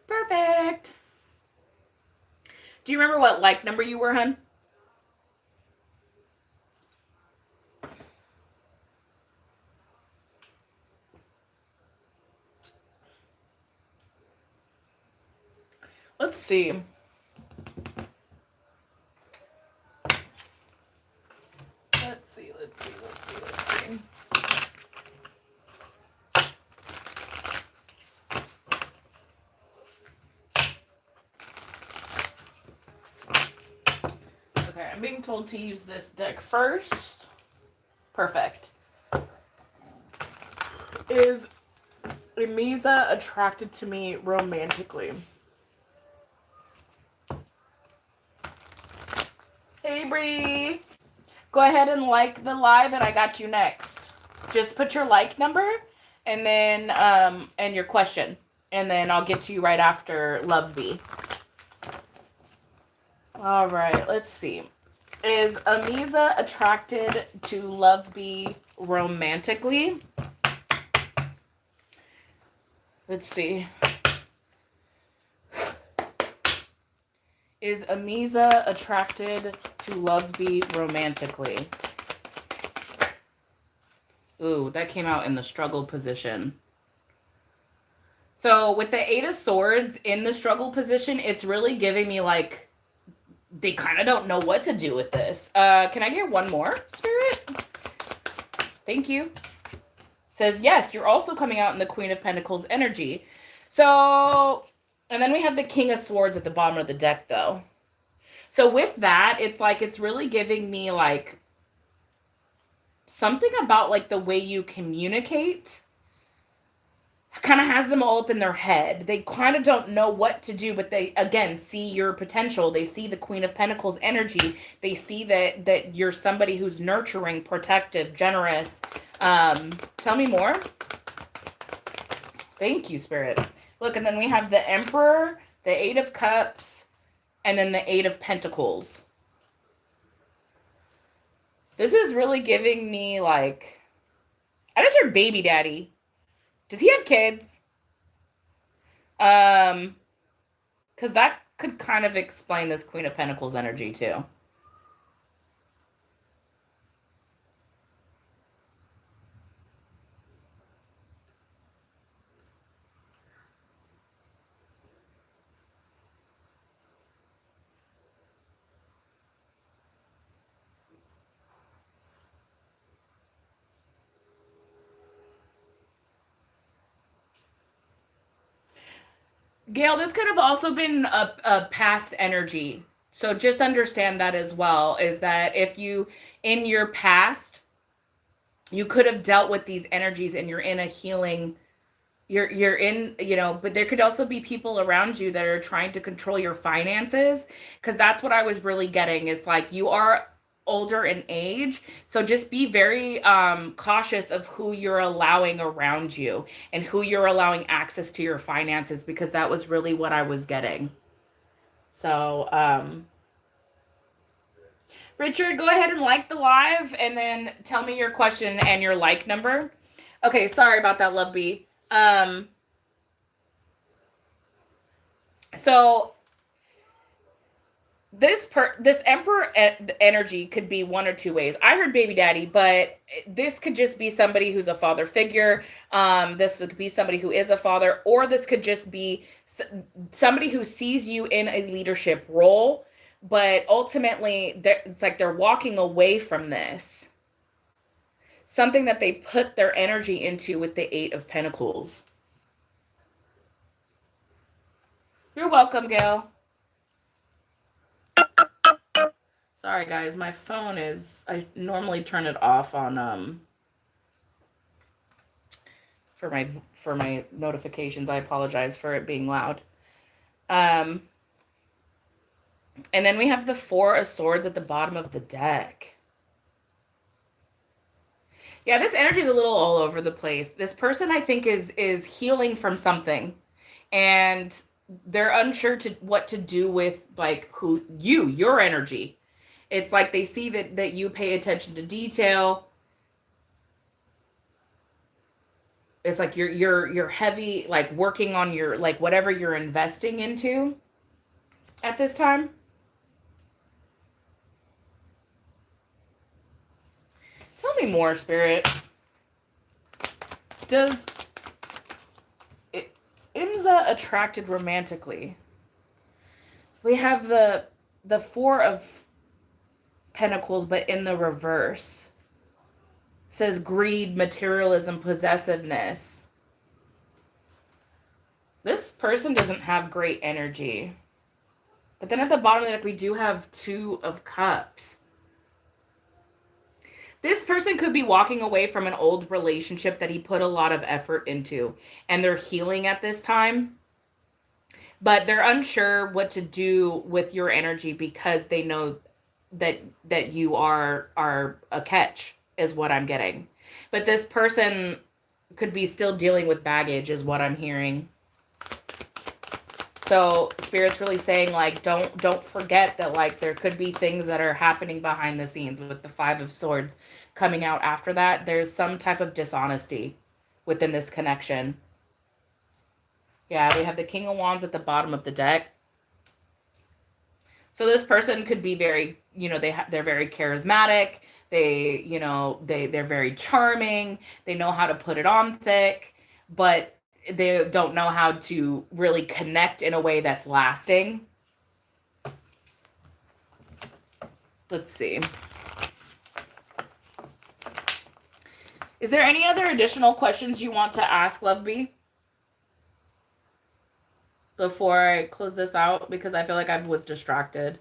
Perfect. Do you remember what like number you were, hun? Let's see. Let's see. Okay, I'm being told to use this deck first. Perfect. Is Emiza attracted to me romantically? Hey, Bree. Go ahead and like the live, and I got you next. Just put your like number and then and your question, and then I'll get to you right after Love Bee. All right, let's see. Is Amiza attracted to Love Bee romantically? Let's see. Is Amiza attracted to Love Bee romantically? Ooh, that came out in the struggle position. So with the Eight of Swords in the struggle position, it's really giving me like they kind of don't know what to do with this. Can I get one more, Spirit? Thank you. Says, yes, you're also coming out in the Queen of Pentacles energy. So, and then we have the King of Swords at the bottom of the deck, though. So with that, it's like, it's really giving me like something about like the way you communicate kind of has them all up in their head. They kind of don't know what to do, but they, again, see your potential. They see the Queen of Pentacles energy. They see that you're somebody who's nurturing, protective, generous. Tell me more. Thank you, Spirit. Look, and then we have the Emperor, the Eight of Cups, and then the Eight of Pentacles. This is really giving me like, I just heard baby daddy. Does he have kids? Because that could kind of explain this Queen of Pentacles energy too. Gail, this could have also been a past energy. So just understand that as well, is that if you, in your past, you could have dealt with these energies and you're in a healing, you're in, you know, but there could also be people around you that are trying to control your finances, because that's what I was really getting, is like you are older in age, so just be very cautious of who you're allowing around you and who you're allowing access to your finances, because that was really what I was getting. So Richard, go ahead and like the live and then tell me your question and your like number. Okay, sorry about that, Love Bee. So this Emperor energy could be one or two ways. I heard baby daddy, but this could just be somebody who's a father figure. This could be somebody who is a father, or this could just be somebody who sees you in a leadership role, but ultimately it's like they're walking away from this. Something that they put their energy into with the Eight of Pentacles. You're welcome, Gail. Sorry, guys. My phone is... I normally turn it off on for my notifications. I apologize for it being loud. And then we have the Four of Swords at the bottom of the deck. Yeah, this energy is a little all over the place. This person, I think, is healing from something, and they're unsure what to do with like your energy. It's like they see that you pay attention to detail. It's like you're heavy, like working on your, like whatever you're investing into at this time. Tell me more, Spirit. Does Imza attracted romantically? We have the Four of Pentacles, but in the reverse. It says greed, materialism, possessiveness. This person doesn't have great energy. But then at the bottom of the deck, we do have Two of Cups. This person could be walking away from an old relationship that he put a lot of effort into, and they're healing at this time. But they're unsure what to do with your energy because they know that you are a catch is what I'm getting. But this person could be still dealing with baggage is what I'm hearing. So Spirit's really saying, like, don't forget that, like, there could be things that are happening behind the scenes with the Five of Swords coming out after that. There's some type of dishonesty within this connection. Yeah, we have the King of Wands at the bottom of the deck. So this person could be very, you know, they're very charismatic. They, you know, they're very charming. They know how to put it on thick, but they don't know how to really connect in a way that's lasting. Let's see. Is there any other additional questions you want to ask, Love Bee? Before I close this out, because I feel like I was distracted.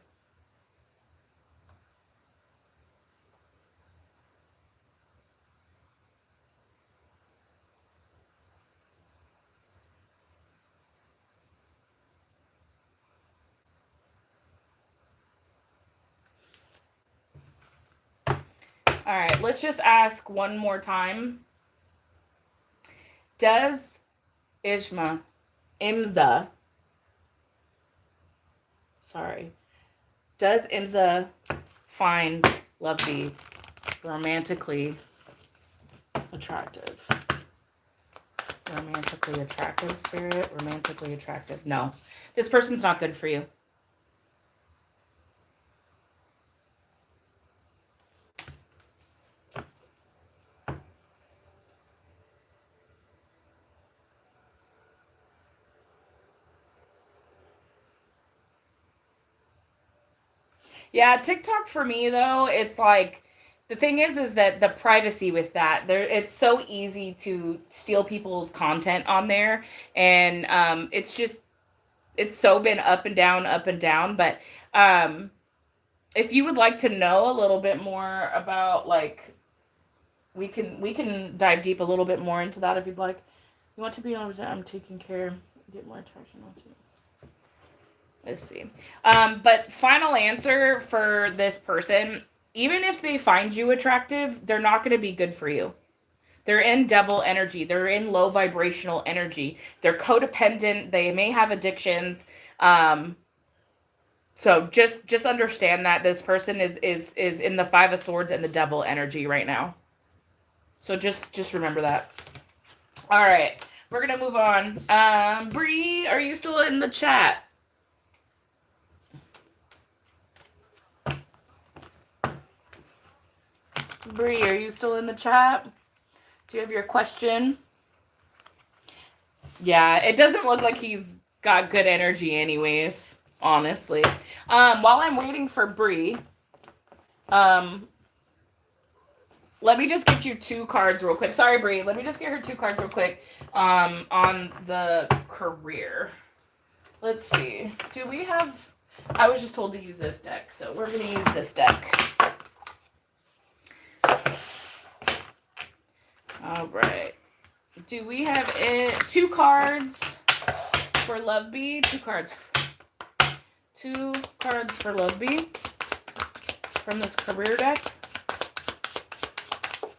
All right, let's just ask one more time. Does Imza, does Imza find Love Bee romantically attractive? Romantically attractive, Spirit? Romantically attractive. No. This person's not good for you. Yeah, TikTok for me though, it's like the thing is that the privacy with that, there it's so easy to steal people's content on there, and it's so been up and down, but if you would like to know a little bit more about, like, we can dive deep a little bit more into that if you'd like. You want to be on, I'm taking care, get more attraction onto you. Let's see. But final answer for this person, even if they find you attractive, they're not going to be good for you. They're in devil energy. They're in low vibrational energy. They're codependent. They may have addictions. So just understand that this person is in the Five of Swords and the devil energy right now. So just remember that. All right, we're gonna move on. Bree, are you still in the chat? Bree, are you still in the chat? Do you have your question? Yeah, it doesn't look like he's got good energy anyways, honestly. While I'm waiting for Bree, let me just get you 2 cards real quick. Sorry, Bree. Let me just get her 2 cards real quick on the career. Let's see. Do we have... I was just told to use this deck, so we're going to use this deck. All right. Do we have 2 cards for Love Bee? 2 cards. 2 cards for Love Bee from this career deck.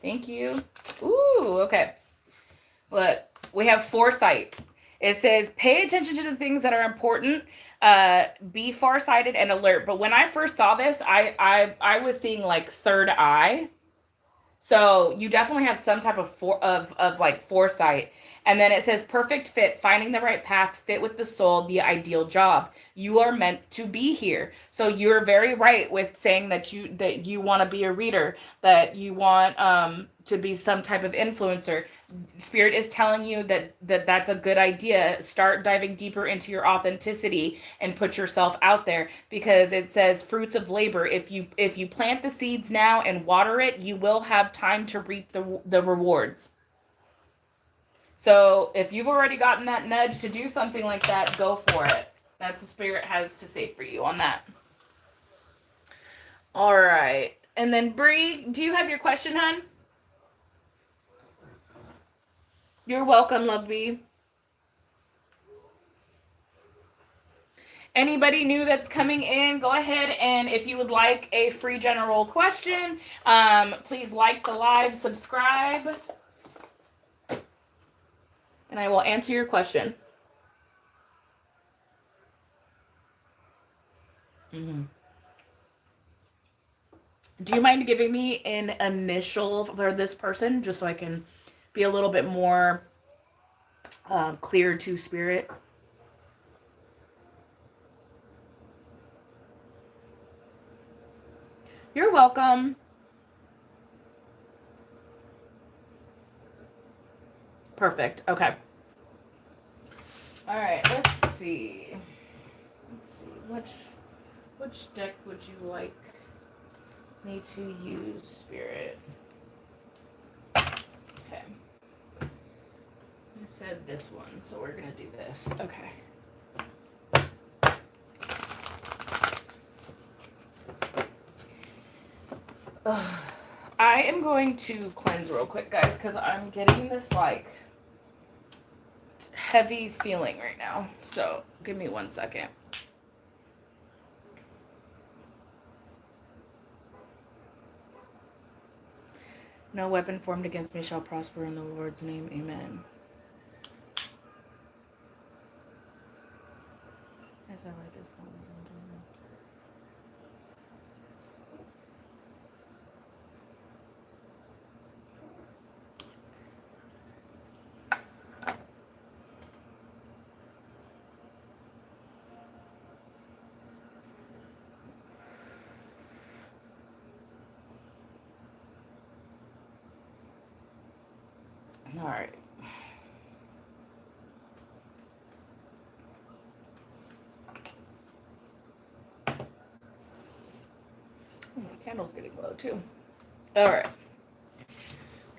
Thank you. Ooh, okay. Look, we have foresight. It says, pay attention to the things that are important. Be farsighted and alert. But when I first saw this, I was seeing like third eye. So you definitely have some type of like foresight. And then it says perfect fit, finding the right path, fit with the soul, the ideal job. You are meant to be here. So you're very right with saying that you want to be a reader, that you want to be some type of influencer. Spirit is telling you that's a good idea. Start diving deeper into your authenticity and put yourself out there, because it says fruits of labor. If you plant the seeds now and water it, you will have time to reap the rewards. So if you've already gotten that nudge to do something like that, go for it. That's what Spirit has to say for you on that. All right. And then Bree, do you have your question, hon? You're welcome, Love Bee. Anybody new that's coming in, go ahead and if you would like a free general question, please like the live, subscribe, and I will answer your question. Mm-hmm. Do you mind giving me an initial for this person just so I can be a little bit more clear to spirit? You're welcome. Perfect. Okay. All right. Let's see. Which deck would you like me to use, Spirit? Okay. I said this one, so we're gonna do this. Okay. I am going to cleanse real quick, guys, because I'm getting this like heavy feeling right now. So give me 1 second. No weapon formed against me shall prosper in the Lord's name. Amen. As I like this poem. All right. Oh, the candle's getting low too. All right.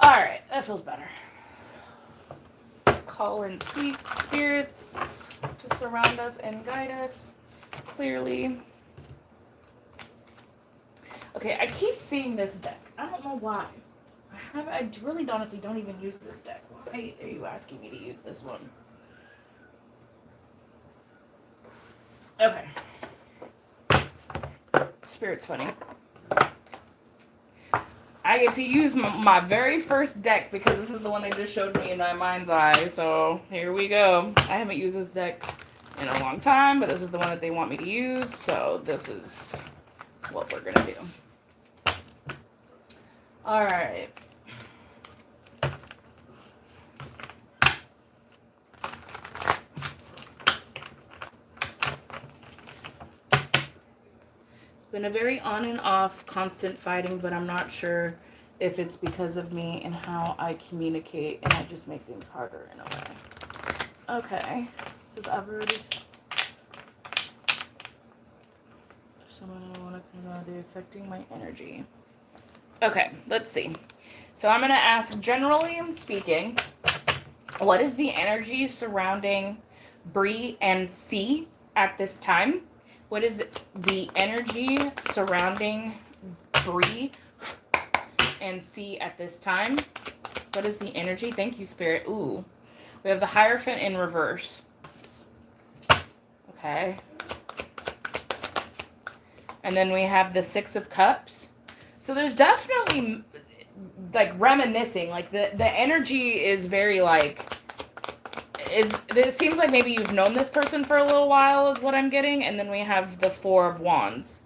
All right, that feels better. Call in sweet spirits to surround us and guide us clearly. Okay, I keep seeing this deck. I don't know why. I really honestly don't even use this deck. Why are you asking me to use this one? Okay. Spirit's funny. I get to use my very first deck because this is the one they just showed me in my mind's eye. So here we go. I haven't used this deck in a long time, but this is the one that they want me to use. So this is what we're going to do. All right. Been a very on and off constant fighting, but I'm not sure if it's because of me and how I communicate and I just make things harder in a way. Okay. This is already someone I want to know they're affecting my energy. Okay, let's see. So I'm going to ask, generally speaking, what is the energy surrounding Bree and C at this time? What is the energy surrounding Bree and C at this time? What is the energy? Thank you, Spirit. Ooh. We have the Hierophant in reverse. Okay. And then we have the Six of Cups. So there's definitely, like, reminiscing. Like, the energy is very, like... It seems like maybe you've known this person for a little while is what I'm getting. And then we have the Four of Wands.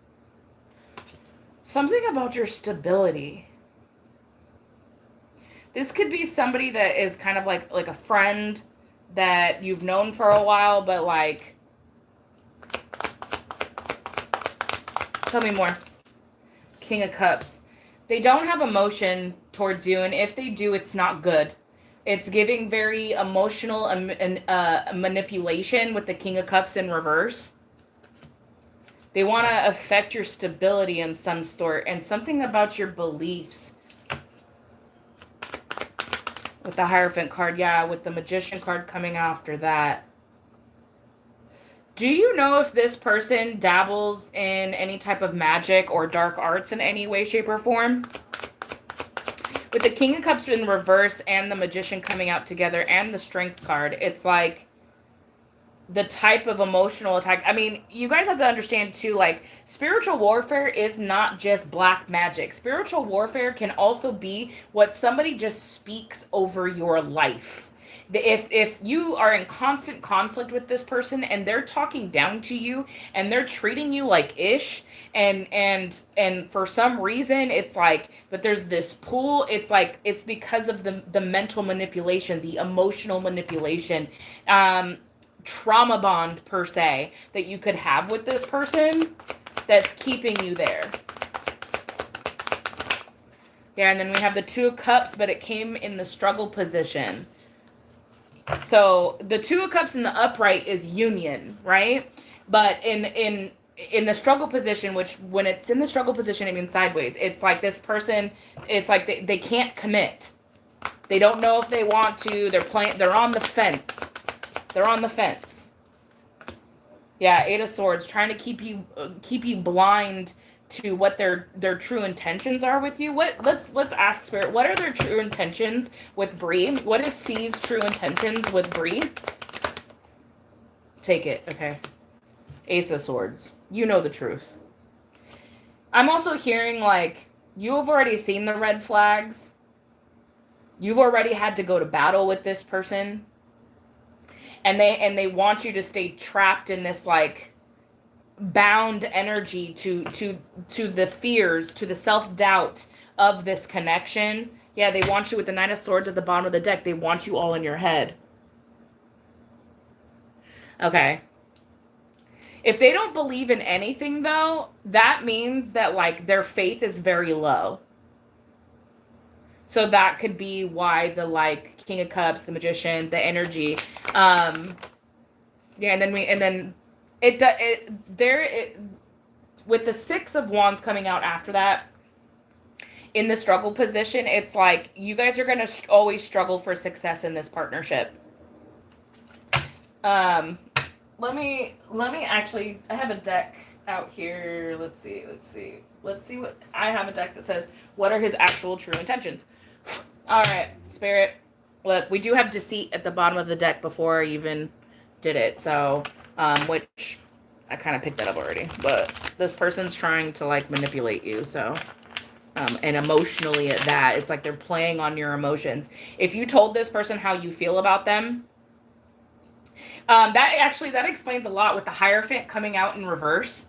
Something about your stability. This could be somebody that is kind of like a friend that you've known for a while, but like... Tell me more. King of Cups. They don't have emotion towards you, and if they do, it's not good. It's giving very emotional and manipulation with the King of Cups in reverse. They want to affect your stability in some sort and something about your beliefs. With the Hierophant card, yeah, with the Magician card coming after that. Do you know if this person dabbles in any type of magic or dark arts in any way, shape, or form? With the King of Cups in reverse and the Magician coming out together and the Strength card, it's like the type of emotional attack. I mean, you guys have to understand too, like, spiritual warfare is not just black magic. Spiritual warfare can also be what somebody just speaks over your life. If you are in constant conflict with this person and they're talking down to you and they're treating you like ish, and for some reason it's like, but there's this pull, it's like it's because of the mental manipulation, the emotional manipulation, trauma bond per se that you could have with this person that's keeping you there. Yeah, and then we have the Two of Cups, but it came in the struggle position. So the Two of Cups in the upright is union, right? But in the struggle position, which when it's in the struggle position, it means sideways. It's like this person, it's like they can't commit. They don't know if they want to. They're on the fence. They're on the fence. Yeah, Eight of Swords, trying to keep you blind to what their true intentions are with you. Let's ask Spirit, what are their true intentions with Bree? What is C's true intentions with Bree? Take it, okay. Ace of Swords. You know the truth. I'm also hearing like you have already seen the red flags. You've already had to go to battle with this person. And they want you to stay trapped in this like bound energy to the fears, to the self-doubt of this connection. Yeah, they want you with the Knight of Swords at the bottom of the deck. They want you all in your head. Okay. If they don't believe in anything though, that means that like their faith is very low. So that could be why the like King of Cups, the Magician, the energy. Yeah, and then with the Six of Wands coming out after that, in the struggle position, it's like you guys are gonna always struggle for success in this partnership. Let me actually, I have a deck out here. Let's see what I have, a deck that says what are his actual true intentions. All right, Spirit. Look, we do have deceit at the bottom of the deck before I even did it. So, which I kind of picked that up already. But this person's trying to like manipulate you. So, and emotionally at that, it's like they're playing on your emotions. If you told this person how you feel about them, that explains a lot with the Hierophant coming out in reverse,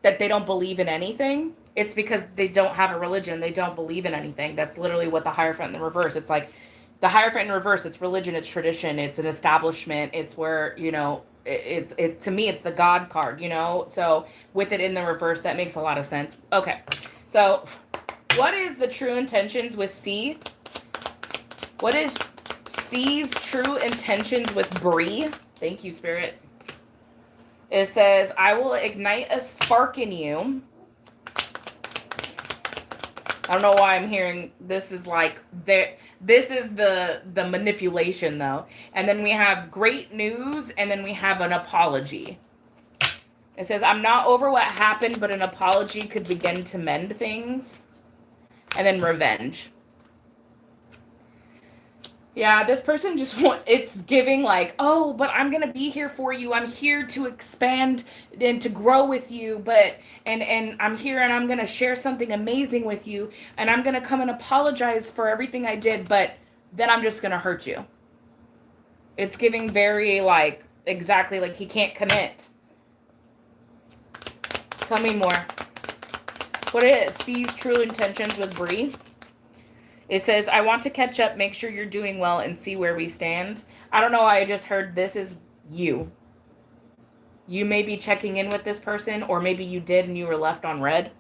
that they don't believe in anything. It's because they don't have a religion. They don't believe in anything. That's literally what the Hierophant in the reverse. It's like the Hierophant in reverse. It's religion. It's tradition. It's an establishment. It's where, you know, it to me, it's the God card, you know? So with it in the reverse, that makes a lot of sense. Okay. So what is the true intentions with C? What is C's true intentions with Bree? Thank you, Spirit. It says, I will ignite a spark in you. I don't know why I'm hearing this is like this is the manipulation though. And then we have great news, and then we have an apology. It says, I'm not over what happened, but an apology could begin to mend things. And then revenge. Yeah, this person just it's giving like, oh, but I'm going to be here for you. I'm here to expand and to grow with you, but, and I'm here and I'm going to share something amazing with you. And I'm going to come and apologize for everything I did, but then I'm just going to hurt you. It's giving very like, exactly like he can't commit. Tell me more. What is C's true intentions with Bree? It says, I want to catch up, make sure you're doing well, and see where we stand. I don't know why I just heard this is you. You may be checking in with this person, or maybe you did and you were left on red.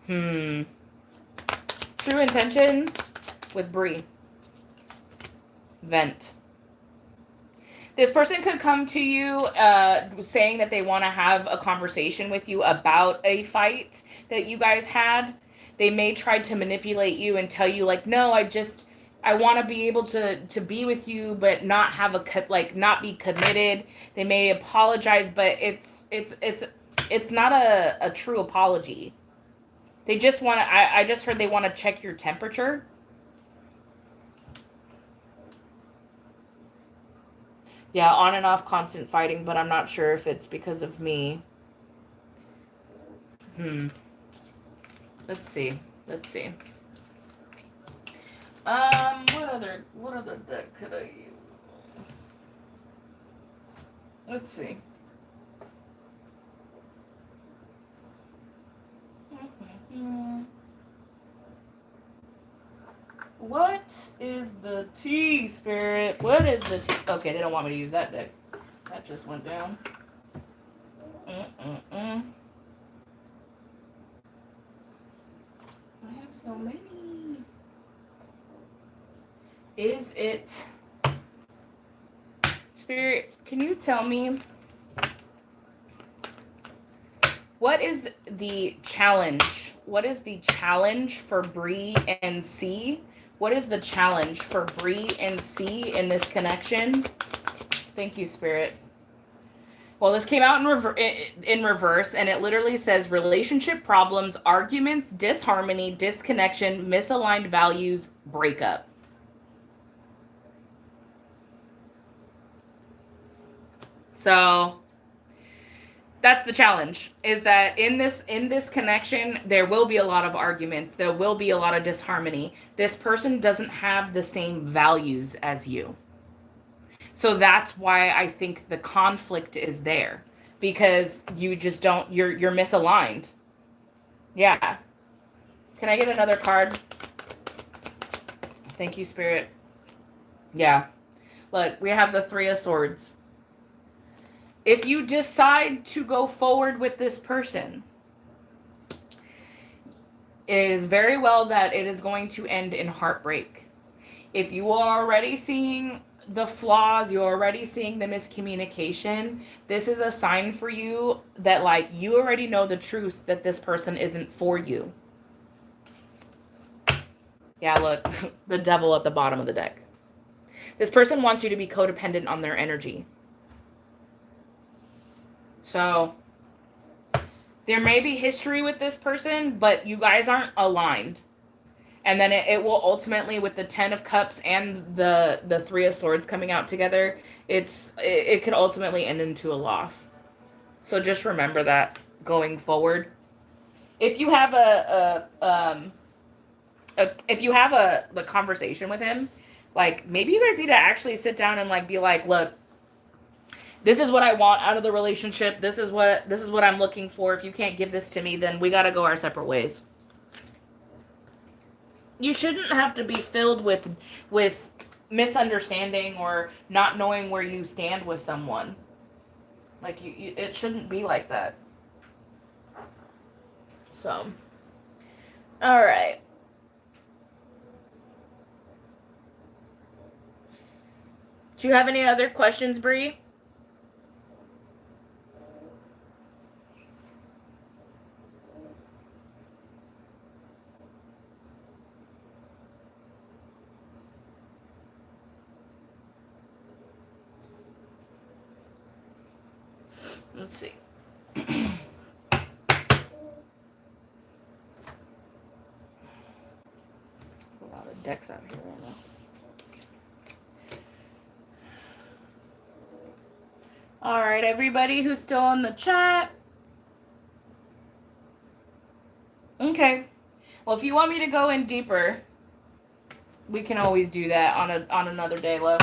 True intentions with Bree. Vent. This person could come to you saying that they want to have a conversation with you about a fight that you guys had. They may try to manipulate you and tell you like, no, I want to be able to be with you, but not have not be committed. They may apologize, but it's not a true apology. They just want to, I just heard they want to check your temperature. Yeah, on and off constant fighting, but I'm not sure if it's because of me. Let's see. What other deck could I use? Let's see. What is the tea, Spirit? What is the tea? Okay, they don't want me to use that deck. That just went down. I have so many. Is it... Spirit, can you tell me what is the challenge? What is the challenge for Bree and C? What is the challenge for Bree and C in this connection? Thank you, Spirit. Well, this came out in reverse, and it literally says relationship problems, arguments, disharmony, disconnection, misaligned values, breakup. So that's the challenge, is that in this connection, there will be a lot of arguments. There will be a lot of disharmony. This person doesn't have the same values as you. So that's why I think the conflict is there, because you just don't, you're misaligned. Yeah. Can I get another card? Thank you, Spirit. Yeah. Look, we have the Three of Swords. If you decide to go forward with this person, it is very well that it is going to end in heartbreak. If you are already seeing the flaws, you're already seeing the miscommunication, this is a sign for you that, like, you already know the truth that this person isn't for you. Yeah, look, the devil at the bottom of the deck. This person wants you to be codependent on their energy. So there may be history with this person, but you guys aren't aligned. And then it will ultimately, with the 10 of Cups and the 3 of Swords coming out together, it could ultimately end into a loss. So just remember that going forward. If you have the conversation with him, like, maybe you guys need to actually sit down and, like, be like, look, this is what I want out of the relationship. This is what I'm looking for. If you can't give this to me, then we got to go our separate ways. You shouldn't have to be filled with misunderstanding or not knowing where you stand with someone. Like, it shouldn't be like that. So, all right. Do you have any other questions, Bree? Let's see. A lot of decks out here right now. All right, everybody who's still in the chat. Okay. Well, if you want me to go in deeper, we can always do that on another day, love.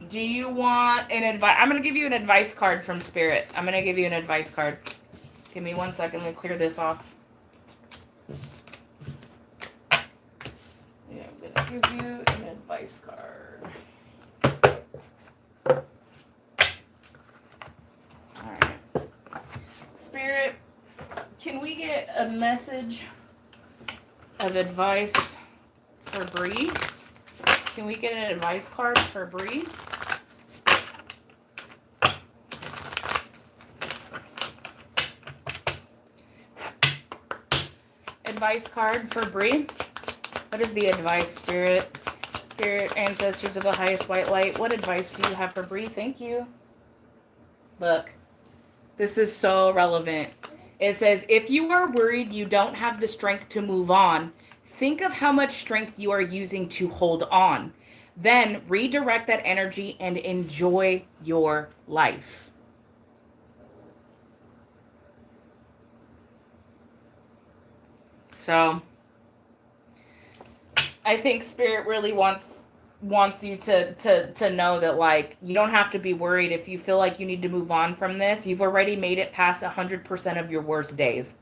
Do you want an advice? I'm going to give you an advice card from Spirit. I'm going to give you an advice card. Give me 1 second. Let me clear this off. Yeah, I'm going to give you an advice card. All right. Spirit, can we get a message of advice for Bree? Can we get an advice card for Bree? Advice card for Bree. What is the advice, Spirit? Spirit, ancestors of the highest white light, what advice do you have for Bree? Thank you. Look, this is so relevant. It says, if you are worried you don't have the strength to move on, think of how much strength you are using to hold on. Then redirect that energy and enjoy your life. So I think Spirit really wants you to know that, like, you don't have to be worried if you feel like you need to move on from this. You've already made it past 100% of your worst days.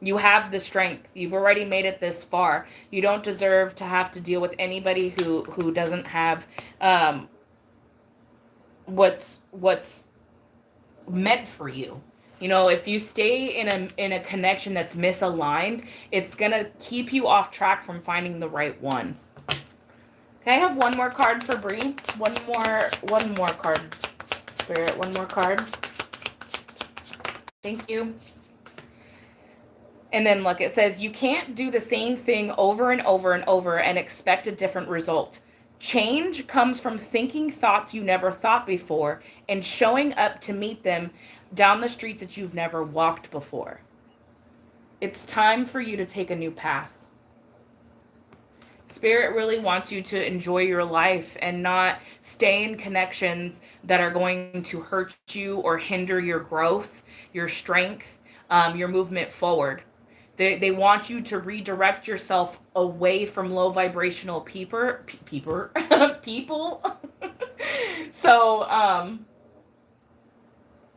You have the strength. You've already made it this far. You don't deserve to have to deal with anybody who doesn't have what's meant for you. You know, if you stay in a connection that's misaligned, it's gonna keep you off track from finding the right one. Okay, I have one more card for Bree. One more card, Spirit. One more card. Thank you. And then look, it says, you can't do the same thing over and over and over and expect a different result. Change comes from thinking thoughts you never thought before and showing up to meet them down the streets that you've never walked before. It's time for you to take a new path. Spirit really wants you to enjoy your life and not stay in connections that are going to hurt you or hinder your growth, your strength, your movement forward. They want you to redirect yourself away from low vibrational people. So,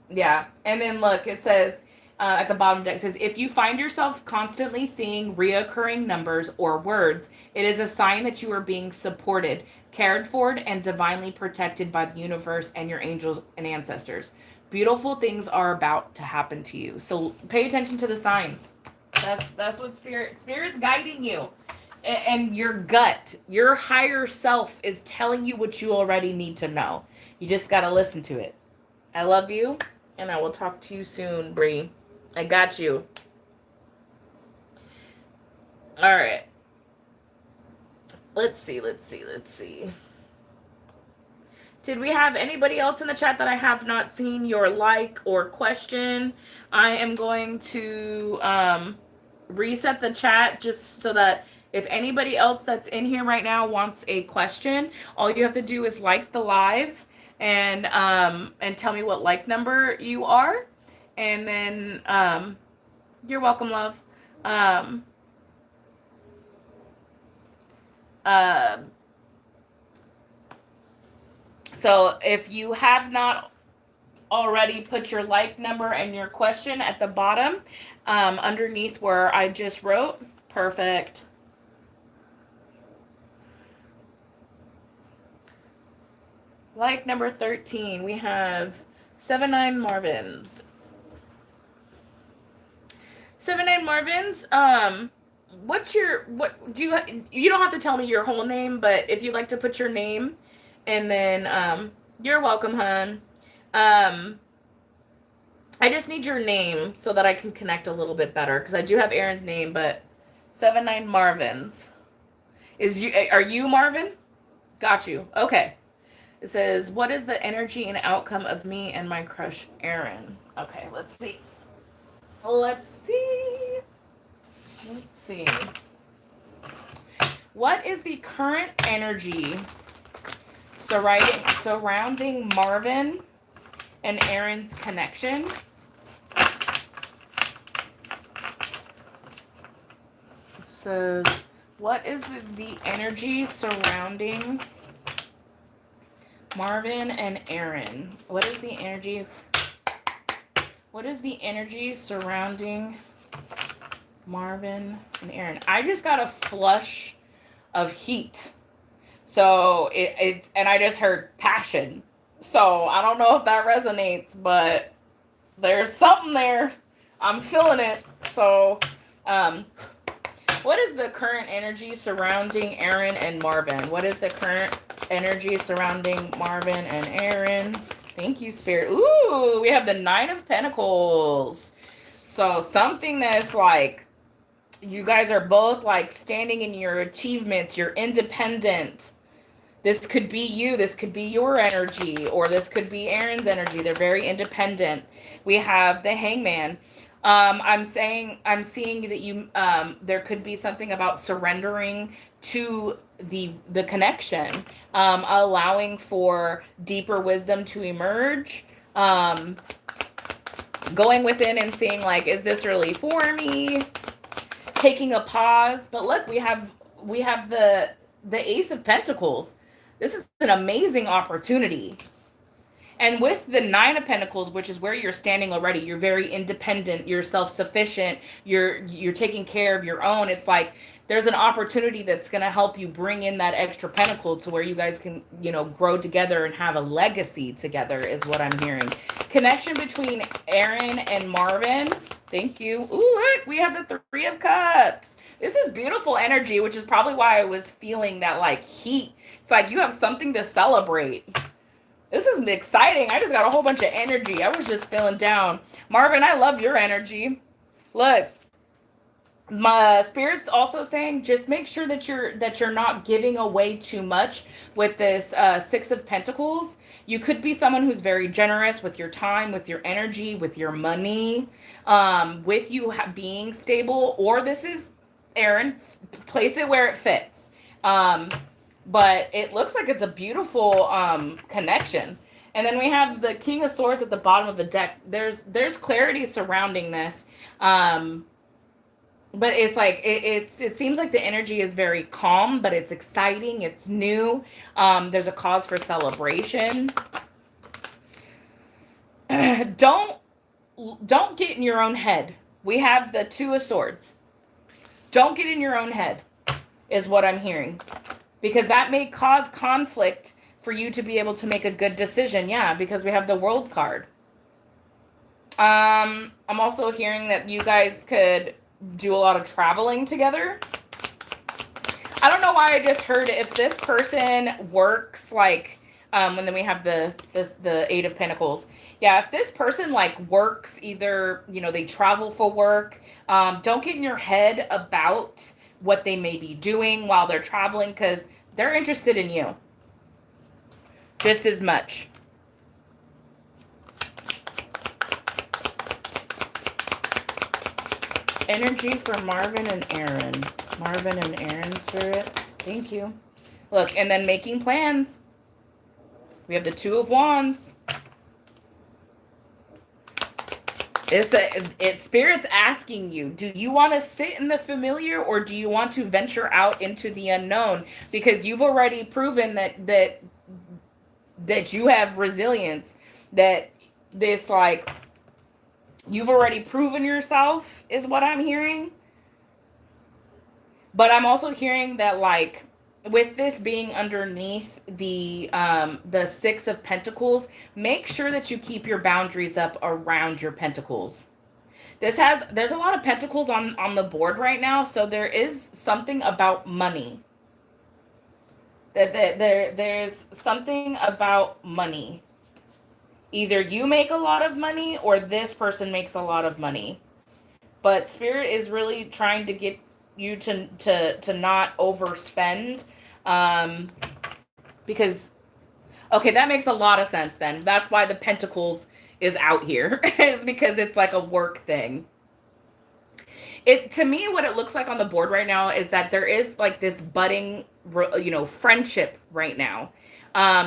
yeah. And then look, it says at the bottom deck, it says, if you find yourself constantly seeing reoccurring numbers or words, it is a sign that you are being supported, cared for, and divinely protected by the universe and your angels and ancestors. Beautiful things are about to happen to you. So pay attention to the signs. That's what Spirit's guiding you. And your gut, your higher self is telling you what you already need to know. You just got to listen to it. I love you, and I will talk to you soon, Bree. I got you. All right. Let's see. Did we have anybody else in the chat that I have not seen your like or question? I am going to reset the chat just so that if anybody else that's in here right now wants a question, all you have to do is like the live and tell me what like number you are. And then you're welcome, love. So if you have not already put your like number and your question at the bottom, underneath where I just wrote, perfect. Like number 13, we have 79 Marvins. 79 Marvins, you don't have to tell me your whole name, but if you'd like to put your name, and then you're welcome, hun. I just need your name so that I can connect a little bit better, because I do have Aaron's name, but 79 Marvins. Are you Marvin? Got you. Okay. It says, what is the energy and outcome of me and my crush, Aaron? Okay, let's see. What is the current energy surrounding Marvin and Aaron's connection? It says, what is the energy surrounding Marvin and Aaron? What is the energy surrounding Marvin and Aaron? I just got a flush of heat. So and I just heard passion. So I don't know if that resonates, but there's something there. I'm feeling it. So what is the current energy surrounding Aaron and Marvin? What is the current energy surrounding Marvin and Aaron? Thank you, Spirit. Ooh, we have the 9 of Pentacles. So something that's like, you guys are both like standing in your achievements. You're independent. This could be you. This could be your energy, or this could be Aaron's energy. They're very independent. We have the Hangman. I'm seeing that you, there could be something about surrendering to the connection, allowing for deeper wisdom to emerge, going within and seeing like, is this really for me? Taking a pause. But look, we have the Ace of Pentacles. This is an amazing opportunity. And with the Nine of Pentacles, which is where you're standing already, you're very independent, you're self-sufficient, you're taking care of your own. It's like there's an opportunity that's going to help you bring in that extra pentacle to where you guys can, grow together and have a legacy together, is what I'm hearing. Connection between Aaron and Marvin. Thank you. Ooh, look, we have the Three of Cups. This is beautiful energy, which is probably why I was feeling that like heat. It's like you have something to celebrate. This is exciting. I just got a whole bunch of energy. I was just feeling down. Marvin, I love your energy. Look, my spirit's also saying just make sure that you're not giving away too much with this Six of Pentacles. You could be someone who's very generous with your time, with your energy, with your money, with you being stable. Or this is, Aaron, place it where it fits. But it looks like it's a beautiful connection. And then we have the King of Swords at the bottom of the deck. There's clarity surrounding this. But it's like it seems like the energy is very calm, but it's exciting, it's new. There's a cause for celebration. Don't get in your own head. We have the Two of Swords. Don't get in your own head, is what I'm hearing. Because that may cause conflict for you to be able to make a good decision. Yeah, because we have the World card. I'm also hearing that you guys could do a lot of traveling together. I don't know why I just heard if this person works like, and then we have the Eight of Pentacles. Yeah, if this person like works, either, they travel for work, don't get in your head about what they may be doing while they're traveling, because they're interested in you just as much. Energy for Marvin and Aaron. Marvin and Aaron, Spirit. Thank you. Look, and then making plans. We have the Two of Wands. It's Spirit's asking you, do you want to sit in the familiar or do you want to venture out into the unknown? Because you've already proven that you have resilience, that this like you've already proven yourself, is what I'm hearing. But I'm also hearing that like with this being underneath the Six of Pentacles, make sure that you keep your boundaries up around your pentacles. There's a lot of pentacles on the board right now, so there is something about money. There's something about money. Either you make a lot of money or this person makes a lot of money. But Spirit is really trying to get you to not overspend, because okay, that makes a lot of sense then. That's why the Pentacles is out here, is because it's like a work thing. To me, what it looks like on the board right now is that there is like this budding, friendship right now.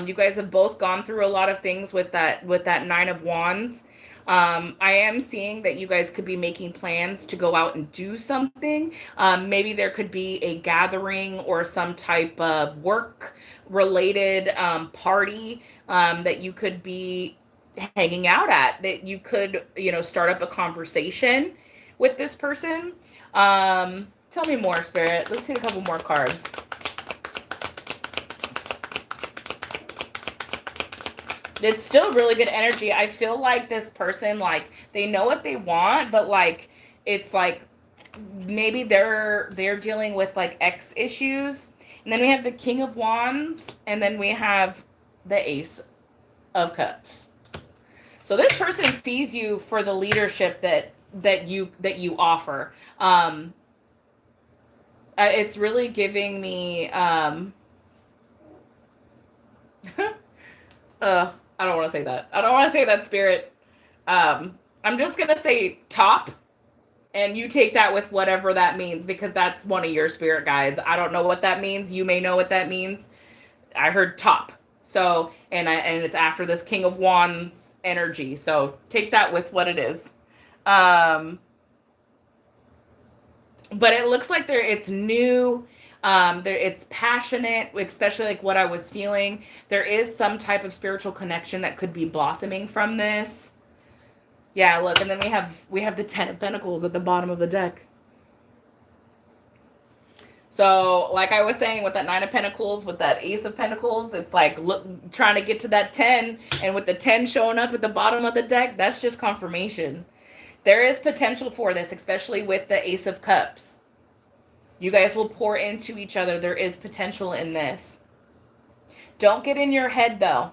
You guys have both gone through a lot of things with that Nine of Wands. I am seeing that you guys could be making plans to go out and do something. Maybe there could be a gathering or some type of work-related party that you could be hanging out at, that you could, start up a conversation with this person. Tell me more, Spirit. Let's see a couple more cards. It's still really good energy. I feel like this person, like, they know what they want, but like, it's like maybe they're dealing with like ex issues. And then we have the King of Wands, and then we have the Ace of Cups. So this person sees you for the leadership that you offer. It's really giving me I don't want to say that. I don't want to say that, Spirit. I'm just going to say top And you take that with whatever that means, because that's one of your spirit guides. I don't know what that means. You may know what that means. I heard top. So, and it's after this King of Wands energy. So take that with what it is. But it looks like it's new. It's passionate, especially like what I was feeling. There is some type of spiritual connection that could be blossoming from this. Yeah, look, and then we have the 10 of Pentacles at the bottom of the deck. So, like I was saying, with that 9 of Pentacles, with that Ace of Pentacles, it's like trying to get to that 10, and with the 10 showing up at the bottom of the deck, that's just confirmation. There is potential for this, especially with the Ace of Cups. You guys will pour into each other. There is potential in this. Don't get in your head, though.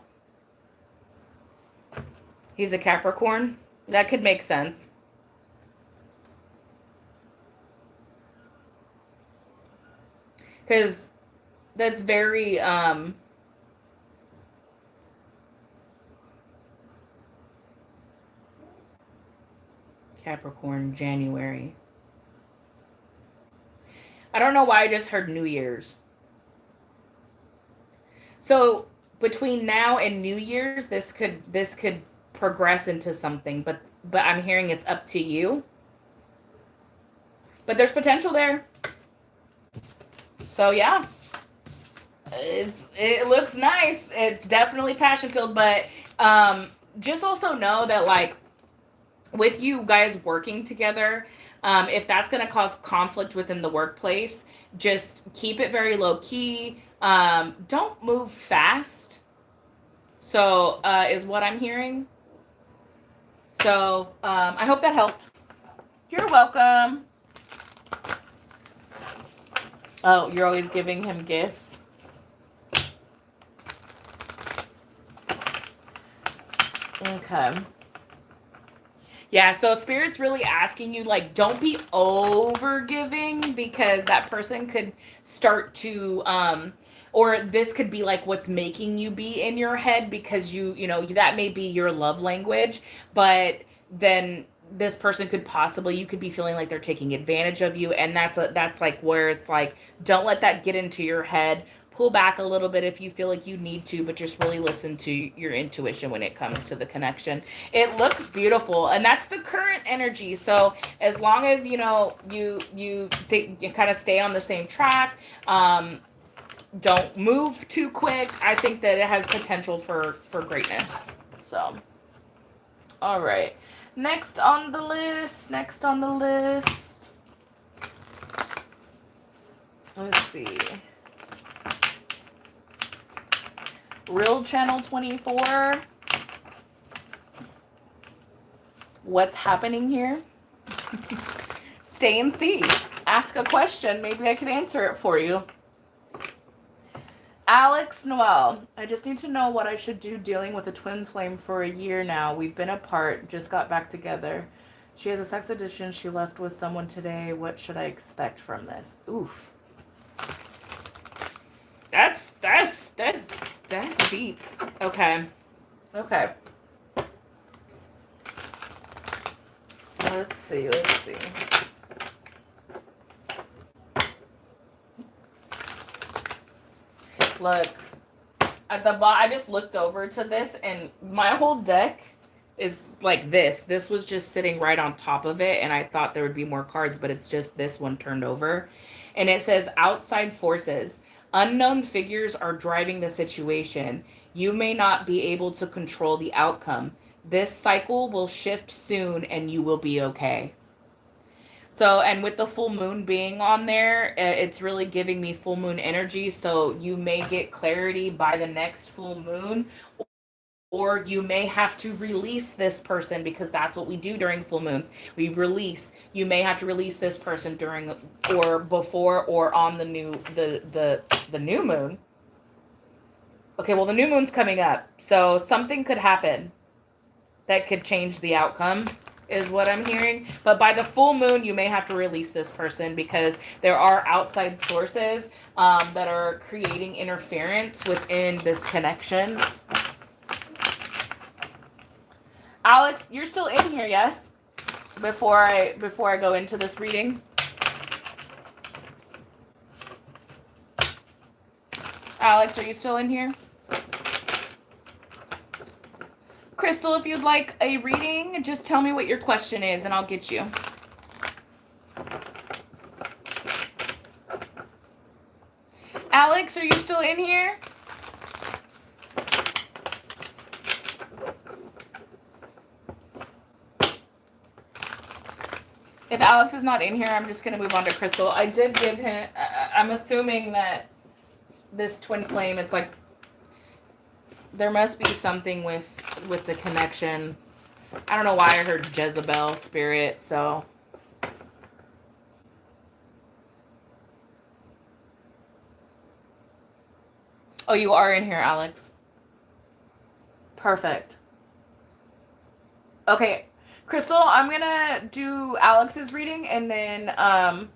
He's a Capricorn. That could make sense. Because that's very, Capricorn, January. I don't know why I just heard New Year's. So between now and New Year's, this could progress into something, but I'm hearing it's up to you. But there's potential there. So yeah, it looks nice. It's definitely passion filled, but just also know that, like, with you guys working together, if that's going to cause conflict within the workplace, just keep it very low key. Don't move fast. So is what I'm hearing. So I hope that helped. You're welcome. Oh, you're always giving him gifts. Okay. Yeah, so Spirit's really asking you, like, don't be over giving, because that person could start to, or this could be like what's making you be in your head, because you know, that may be your love language, but then this person could possibly, you could be feeling like they're taking advantage of you. And that's like where it's like, don't let that get into your head. Pull back a little bit if you feel like you need to, but just really listen to your intuition when it comes to the connection. It looks beautiful, and that's the current energy. So as long as, you know, you kind of stay on the same track, don't move too quick, I think that it has potential for greatness. So, all right. Next on the list. Let's see. Real Channel 24. What's happening here? Stay and see. Ask a question. Maybe I can answer it for you. Alex Noel. I just need to know what I should do dealing with a twin flame for a year now. We've been apart. Just got back together. She has a sex addiction. She left with someone today. What should I expect from this? Oof. That's deep. Okay. Let's see. Look, at the bottom, I just looked over to this, and my whole deck is like this. This was just sitting right on top of it, and I thought there would be more cards, but it's just this one turned over. And it says outside forces. Unknown figures are driving the situation. You may not be able to control the outcome. This cycle will shift soon, and you will be okay. So, and with the full moon being on there, it's really giving me full moon energy. So you may get clarity by the next full moon, or you may have to release this person, because that's what we do during full moons. We release. You may have to release this person during, or before, or on the new moon. Okay, well, the new moon's coming up, so something could happen that could change the outcome, is what I'm hearing. But by the full moon, you may have to release this person, because there are outside sources that are creating interference within this connection. Alex, you're still in here, yes? before I go into this reading? Alex, are you still in here? Crystal, if you'd like a reading, just tell me what your question is and I'll get you. Alex, are you still in here? If Alex is not in here, I'm just going to move on to Crystal. I did give him, I'm assuming that this twin flame, it's like, there must be something with the connection. I don't know why I heard Jezebel spirit, so. Oh, you are in here, Alex. Perfect. Okay, Crystal, I'm gonna do Alex's reading and then I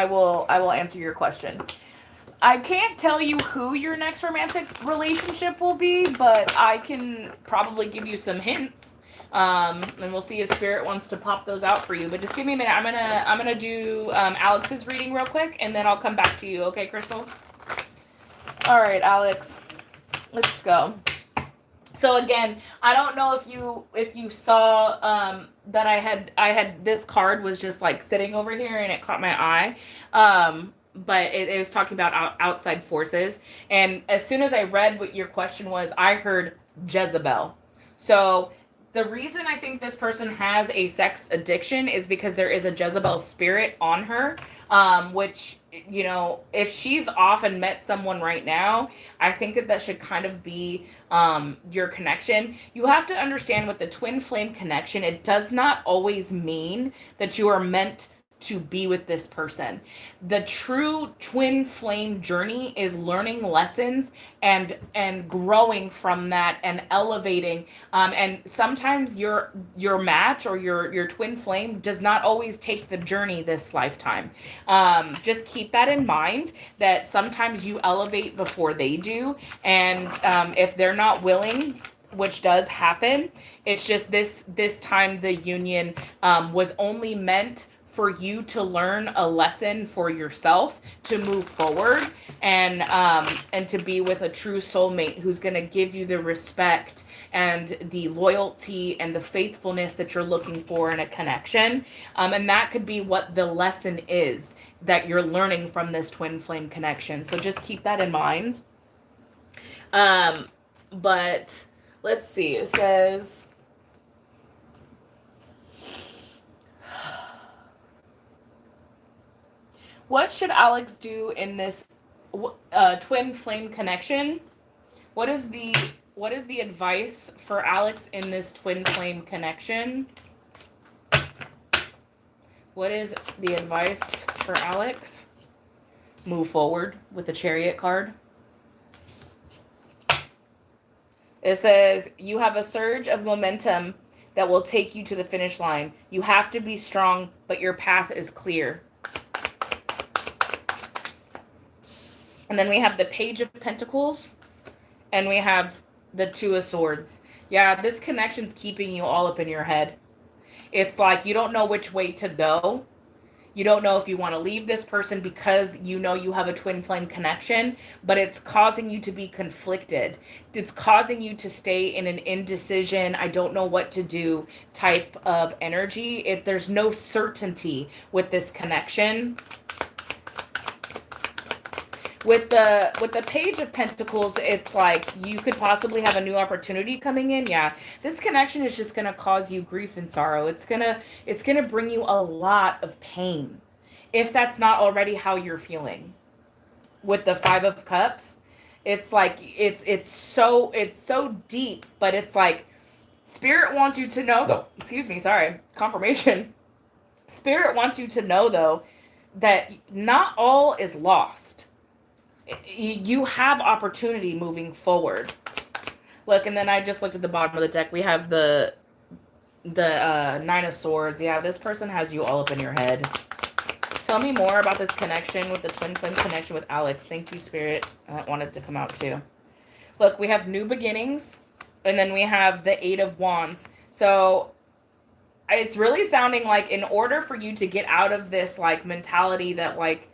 will answer your question. I can't tell you who your next romantic relationship will be, but I can probably give you some hints. And we'll see if Spirit wants to pop those out for you. But just give me a minute. I'm gonna do Alex's reading real quick, and then I'll come back to you. Okay, Crystal? All right, Alex. Let's go. So again, I don't know if you saw that I had this card was just like sitting over here and it caught my eye. But it was talking about outside forces. And as soon as I read what your question was, I heard Jezebel. So the reason I think this person has a sex addiction is because there is a Jezebel spirit on her, which, you know, if she's off and met someone right now, I think that should kind of be your connection. You have to understand with the twin flame connection, it does not always mean that you are meant to be with this person. The true twin flame journey is learning lessons and growing from that and elevating. And sometimes your match or your twin flame does not always take the journey this lifetime. Just keep that in mind, that sometimes you elevate before they do. And if they're not willing, which does happen, it's just this time the union was only meant for you to learn a lesson for yourself to move forward and to be with a true soulmate who's going to give you the respect and the loyalty and the faithfulness that you're looking for in a connection. And that could be what the lesson is that you're learning from this twin flame connection. So just keep that in mind. But let's see, it says, what should Alex do in this twin flame connection? What is the advice for Alex in this twin flame connection? What is the advice for Alex? Move forward with the Chariot card. It says, you have a surge of momentum that will take you to the finish line. You have to be strong, but your path is clear. And then we have the Page of Pentacles, and we have the Two of Swords. Yeah, this connection's keeping you all up in your head. It's like you don't know which way to go. You don't know if you want to leave this person because you know you have a twin flame connection, but it's causing you to be conflicted. It's causing you to stay in an indecision, I don't know what to do type of energy. There's no certainty with this connection. With the Page of Pentacles, it's like you could possibly have a new opportunity coming in. Yeah, this connection is just going to cause you grief and sorrow. It's going to bring you a lot of pain, if that's not already how you're feeling. With the Five of Cups, it's like it's so deep, but it's like Spirit wants you to know. No. Excuse me, sorry. Confirmation. Spirit wants you to know though that not all is lost. You have opportunity moving forward. Look, and then I just looked at the bottom of the deck. We have the Nine of Swords. Yeah, this person has you all up in your head. Tell me more about this connection with the twin flame connection with Alex. Thank you, Spirit. I wanted to come out too. Look, we have new beginnings, and then we have the Eight of Wands. So it's really sounding like in order for you to get out of this like mentality that like,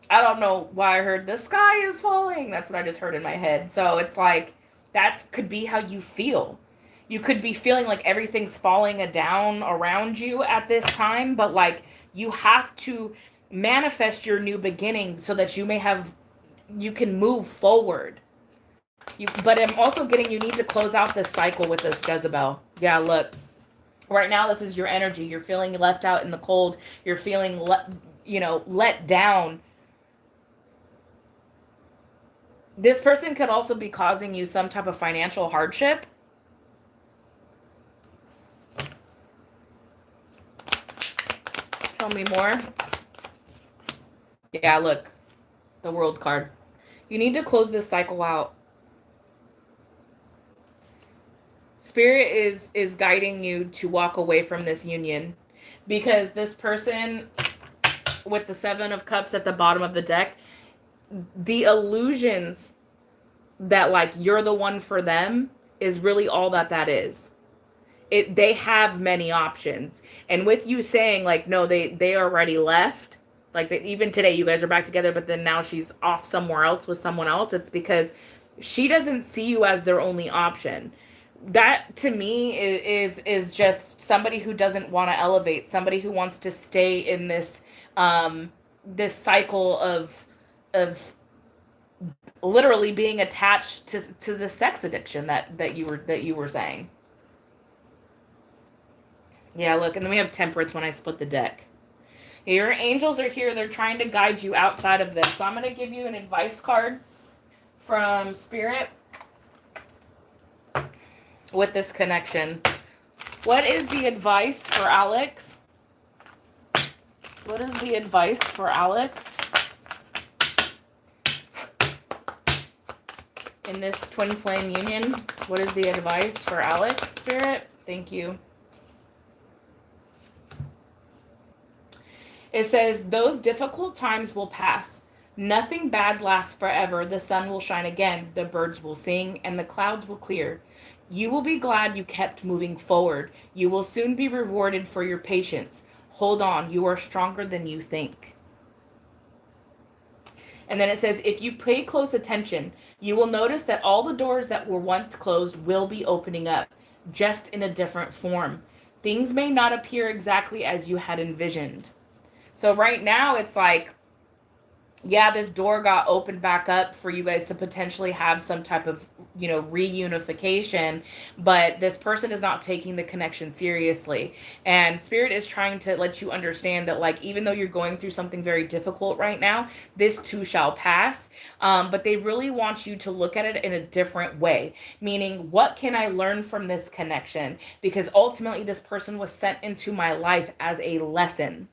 I don't know why I heard the sky is falling. That's what I just heard in my head. So it's like that could be how you feel. You could be feeling like everything's falling down around you at this time, but like you have to manifest your new beginning so that you can move forward. But I'm also getting you need to close out this cycle with this Jezebel. Yeah, look. Right now this is your energy. You're feeling left out in the cold. You're feeling let down. This person could also be causing you some type of financial hardship. Tell me more. Yeah, look. The World card. You need to close this cycle out. Spirit is guiding you to walk away from this union because this person with the 7 of Cups at the bottom of the deck, the illusions that like you're the one for them is really all that is. They have many options, and with you saying like no, they already left, like even today you guys are back together, but then now she's off somewhere else with someone else. It's because she doesn't see you as their only option. That to me is just somebody who doesn't want to elevate, somebody who wants to stay in this cycle of literally being attached to the sex addiction that you were saying. Yeah, look, and then we have Temperance when I split the deck. Your angels are here. They're trying to guide you outside of this. So I'm going to give you an advice card from Spirit with this connection. What is the advice for Alex? What is the advice for Alex in this twin flame union? What is the advice for Alex, Spirit? Thank you. It says, those difficult times will pass. Nothing bad lasts forever. The sun will shine again. The birds will sing and the clouds will clear. You will be glad you kept moving forward. You will soon be rewarded for your patience. Hold on. You are stronger than you think. And then it says, if you pay close attention, you will notice that all the doors that were once closed will be opening up, just in a different form. Things may not appear exactly as you had envisioned. So right now it's like, yeah, this door got opened back up for you guys to potentially have some type of, reunification, but this person is not taking the connection seriously. And Spirit is trying to let you understand that, like, even though you're going through something very difficult right now, this too shall pass. But they really want you to look at it in a different way, meaning, what can I learn from this connection? Because ultimately this person was sent into my life as a lesson.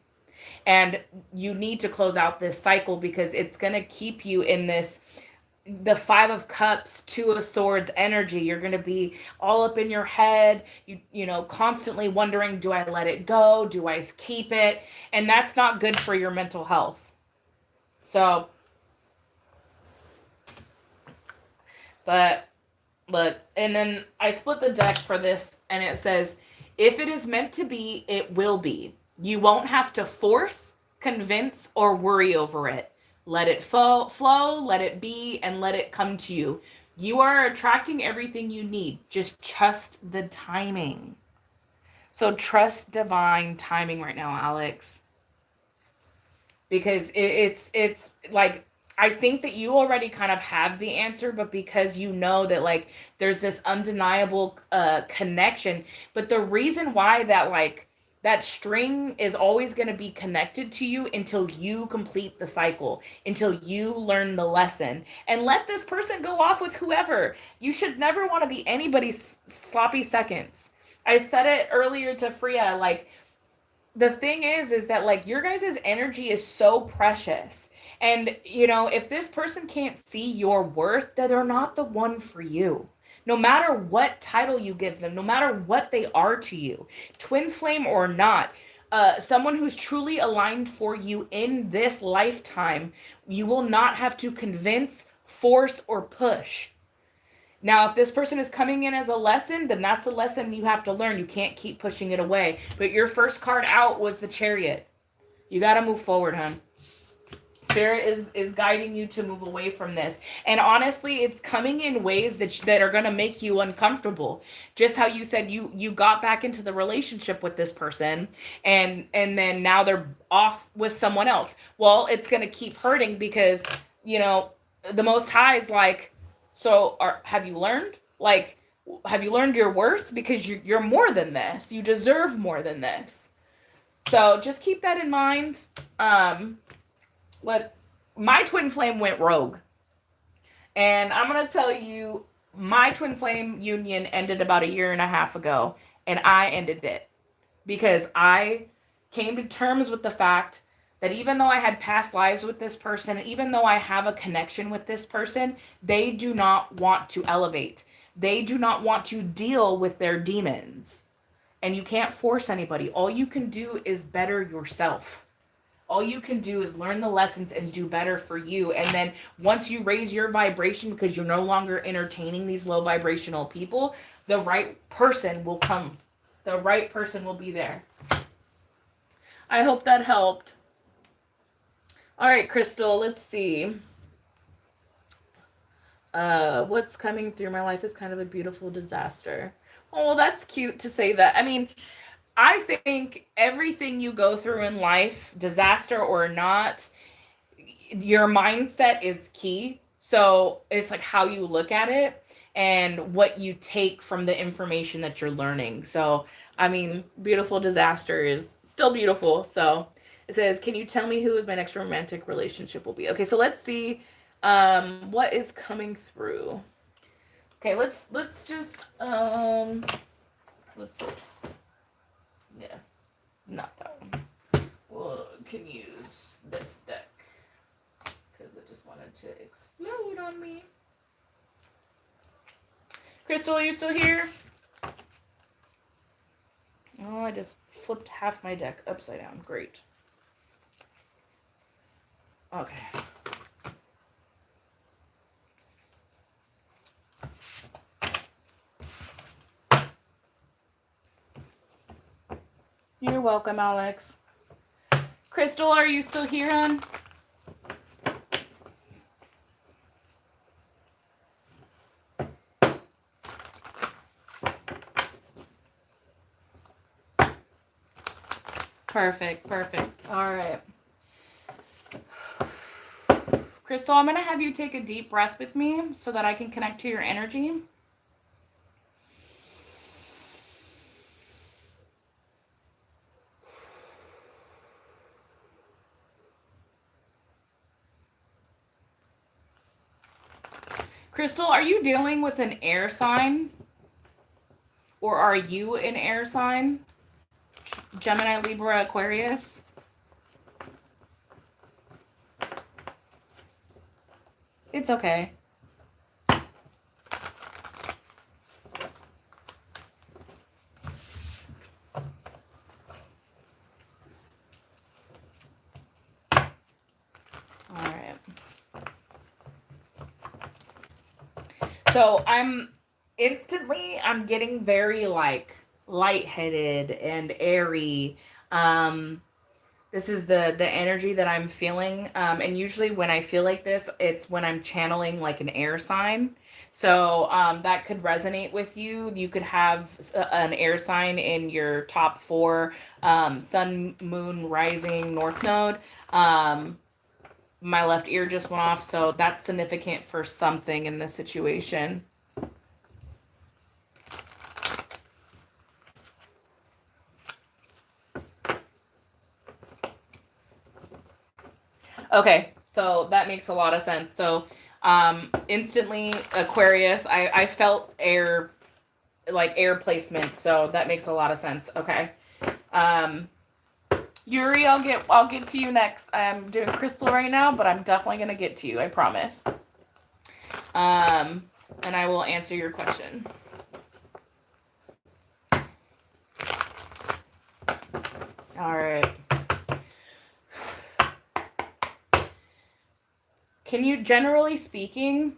And you need to close out this cycle because it's going to keep you in the 5 of Cups, 2 of Swords energy. You're going to be all up in your head, constantly wondering, do I let it go? Do I keep it? And that's not good for your mental health. So, but look, and then I split the deck for this and it says, if it is meant to be, it will be. You won't have to force, convince, or worry over it. Let it flow, let it be, and let it come to you. You are attracting everything you need. Just trust the timing. So trust divine timing right now, Alex. Because it's like, I think that you already kind of have the answer, but because you know that, like, there's this undeniable connection. But the reason why that string is always going to be connected to you until you complete the cycle, until you learn the lesson, and let this person go off with whoever. You should never want to be anybody's sloppy seconds. I said it earlier to Freya, like, the thing is that, like, your guys' energy is so precious. And, if this person can't see your worth, then they're not the one for you. No matter what title you give them, no matter what they are to you, twin flame or not, someone who's truly aligned for you in this lifetime, you will not have to convince, force, or push. Now, if this person is coming in as a lesson, then that's the lesson you have to learn. You can't keep pushing it away. But your first card out was the Chariot. You got to move forward, hon. Spirit is guiding you to move away from this. And honestly, it's coming in ways that are going to make you uncomfortable. Just how you said you got back into the relationship with this person, and then now they're off with someone else. Well, it's going to keep hurting because, you know, the Most High is like, so have you learned? Like, have you learned your worth? Because you're more than this. You deserve more than this. So just keep that in mind. My twin flame went rogue. And I'm going to tell you, my twin flame union ended about 1.5 years ago. And I ended it because I came to terms with the fact that even though I had past lives with this person, even though I have a connection with this person, they do not want to elevate. They do not want to deal with their demons. And you can't force anybody. All you can do is better yourself. All you can do is learn the lessons and do better for you. And then once you raise your vibration, because you're no longer entertaining these low vibrational people, the right person will come. The right person will be there. I hope that helped. All right, Crystal, let's see. What's coming through my life is kind of a beautiful disaster. Oh, that's cute to say that. I mean, I think everything you go through in life, disaster or not, your mindset is key. So it's like how you look at it and what you take from the information that you're learning. So, I mean, beautiful disaster is still beautiful. So it says, can you tell me who is my next romantic relationship will be? Okay, so let's see what is coming through. Okay, let's just let's yeah, not that one. Well, can use this deck because it just wanted to explode on me. Crystal, are you still here? Oh, I just flipped half my deck upside down. Great. Okay. You're welcome, Alex. Crystal, are you still here, hon? Perfect. All right. Crystal, I'm going to have you take a deep breath with me so that I can connect to your energy. Crystal, are you dealing with an air sign? Or are you an air sign? Gemini, Libra, Aquarius? It's okay. So I'm getting very like lightheaded and airy. This is the energy that I'm feeling. And usually when I feel like this, it's when I'm channeling like an air sign. So that could resonate with you. You could have an air sign in your top 4, sun, moon, rising, north node. My left ear just went off, so that's significant for something in this situation. Okay, so that makes a lot of sense. So instantly Aquarius, I felt air, like air placements, so that makes a lot of sense. Okay. Yuri, I'll get to you next. I'm doing Crystal right now, but I'm definitely gonna get to you, I promise. And I will answer your question. All right. Can you, generally speaking,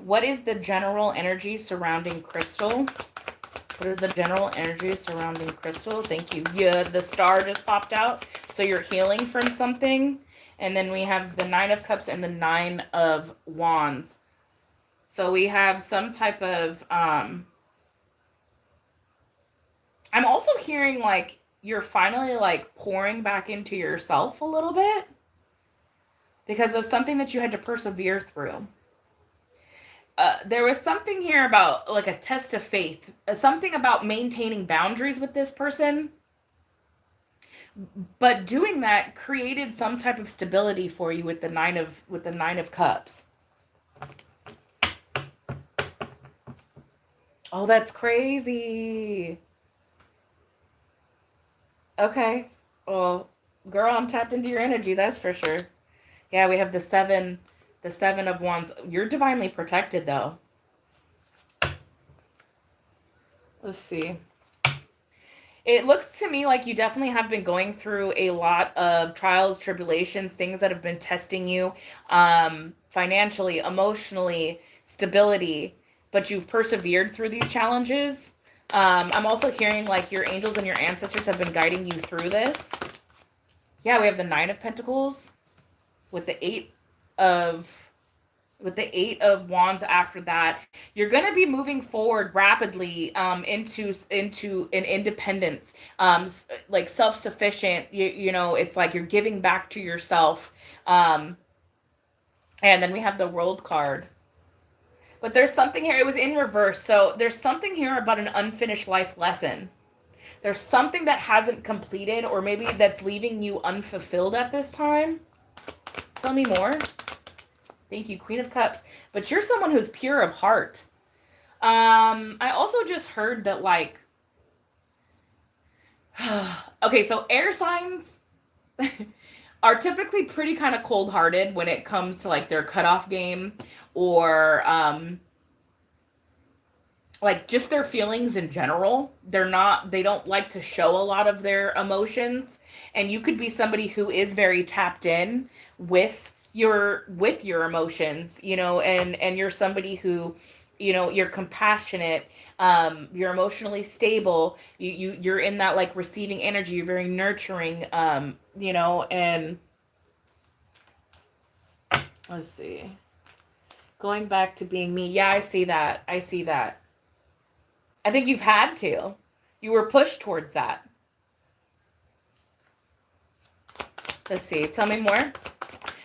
What is the general energy surrounding crystal? What is the general energy surrounding crystal? Thank you. Yeah, the star just popped out. So you're healing from something. And then we have the 9 of Cups and the 9 of Wands. So we have some type of, I'm also hearing like you're finally like pouring back into yourself a little bit because of something that you had to persevere through. There was something here about like a test of faith, something about maintaining boundaries with this person, but doing that created some type of stability for you with the 9 of Cups. Oh, that's crazy. Okay. Well, girl, I'm tapped into your energy, that's for sure. Yeah, we have the 7 of Wands. You're divinely protected though. Let's see. It looks to me like you definitely have been going through a lot of trials, tribulations, things that have been testing you, financially, emotionally, stability, but you've persevered through these challenges. I'm also hearing like your angels and your ancestors have been guiding you through this. Yeah, we have the 9 of Pentacles with the 8 of Wands after that. You're going to be moving forward rapidly into an independence, like self-sufficient. You know, it's like you're giving back to yourself. And then we have the World card. But there's something here. It was in reverse. So there's something here about an unfinished life lesson. There's something that hasn't completed, or maybe that's leaving you unfulfilled at this time. Tell me more. Thank you, Queen of Cups. But you're someone who's pure of heart. I also just heard that, like, okay, so air signs are typically pretty kind of cold-hearted when it comes to, like, their cutoff game or, like, just their feelings in general. They don't like to show a lot of their emotions. And you could be somebody who is very tapped in with your emotions, you know, and you're somebody who, you know, you're compassionate, you're emotionally stable, you're in that like receiving energy, you're very nurturing, you know, and let's see, going back to being me. Yeah, I see that. I think you've had to. You were pushed towards that. Let's see. Tell me more.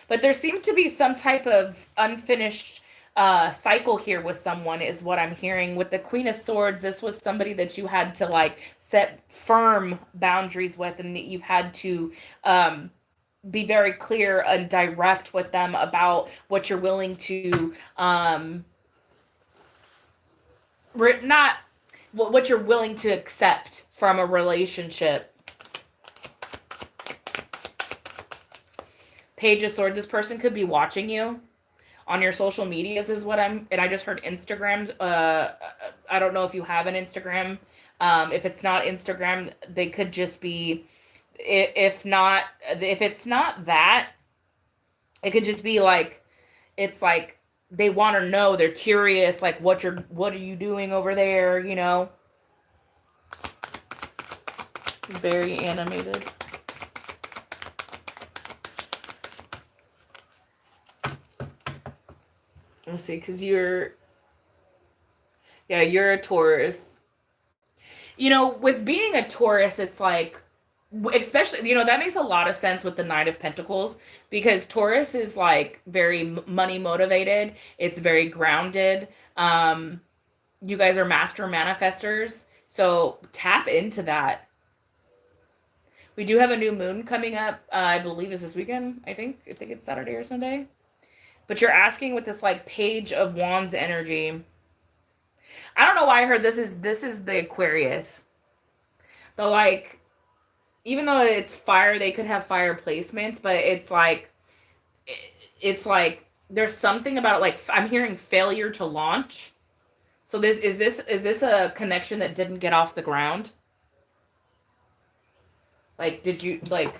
But there seems to be some type of unfinished cycle here with someone is what I'm hearing. With the Queen of Swords, this was somebody that you had to like set firm boundaries with, and that you've had to be very clear and direct with them about what you're willing to not what you're willing to accept from a relationship. Page of Swords, this person could be watching you on your social medias is what and I just heard Instagram. I don't know if you have an Instagram. If it's not Instagram, they could just be, if it's not that, it could just be like, it's like they want to know, they're curious, like what are you doing over there, you know? Very animated. Let's see, because you're a Taurus. You know, with being a Taurus, it's like, especially, you know, that makes a lot of sense with the 9 of Pentacles, because Taurus is like very money motivated. It's very grounded. You guys are master manifestors, so tap into that. We do have a new moon coming up. I believe is this weekend. I think it's Saturday or Sunday. But you're asking with this like Page of Wands energy. I don't know why I heard this is the Aquarius. The like, even though it's fire, they could have fire placements, but it's like there's something about it, like I'm hearing failure to launch. So this is a connection that didn't get off the ground? Like, did you like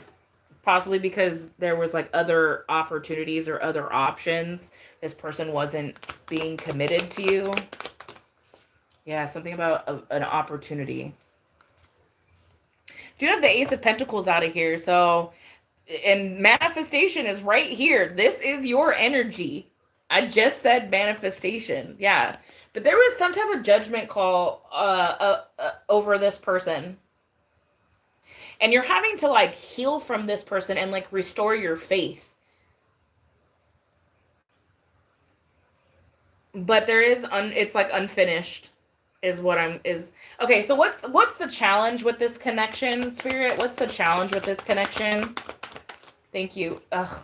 Possibly because there was like other opportunities or other options. This person wasn't being committed to you. Yeah, something about an opportunity. Do you have the Ace of Pentacles out of here? So, and manifestation is right here. This is your energy. I just said manifestation. Yeah. But there was some type of judgment call over this person. And you're having to like heal from this person and like restore your faith. But there is it's like unfinished is what I'm is okay. So what's the challenge with this connection, Spirit? What's the challenge with this connection? Thank you. Ugh.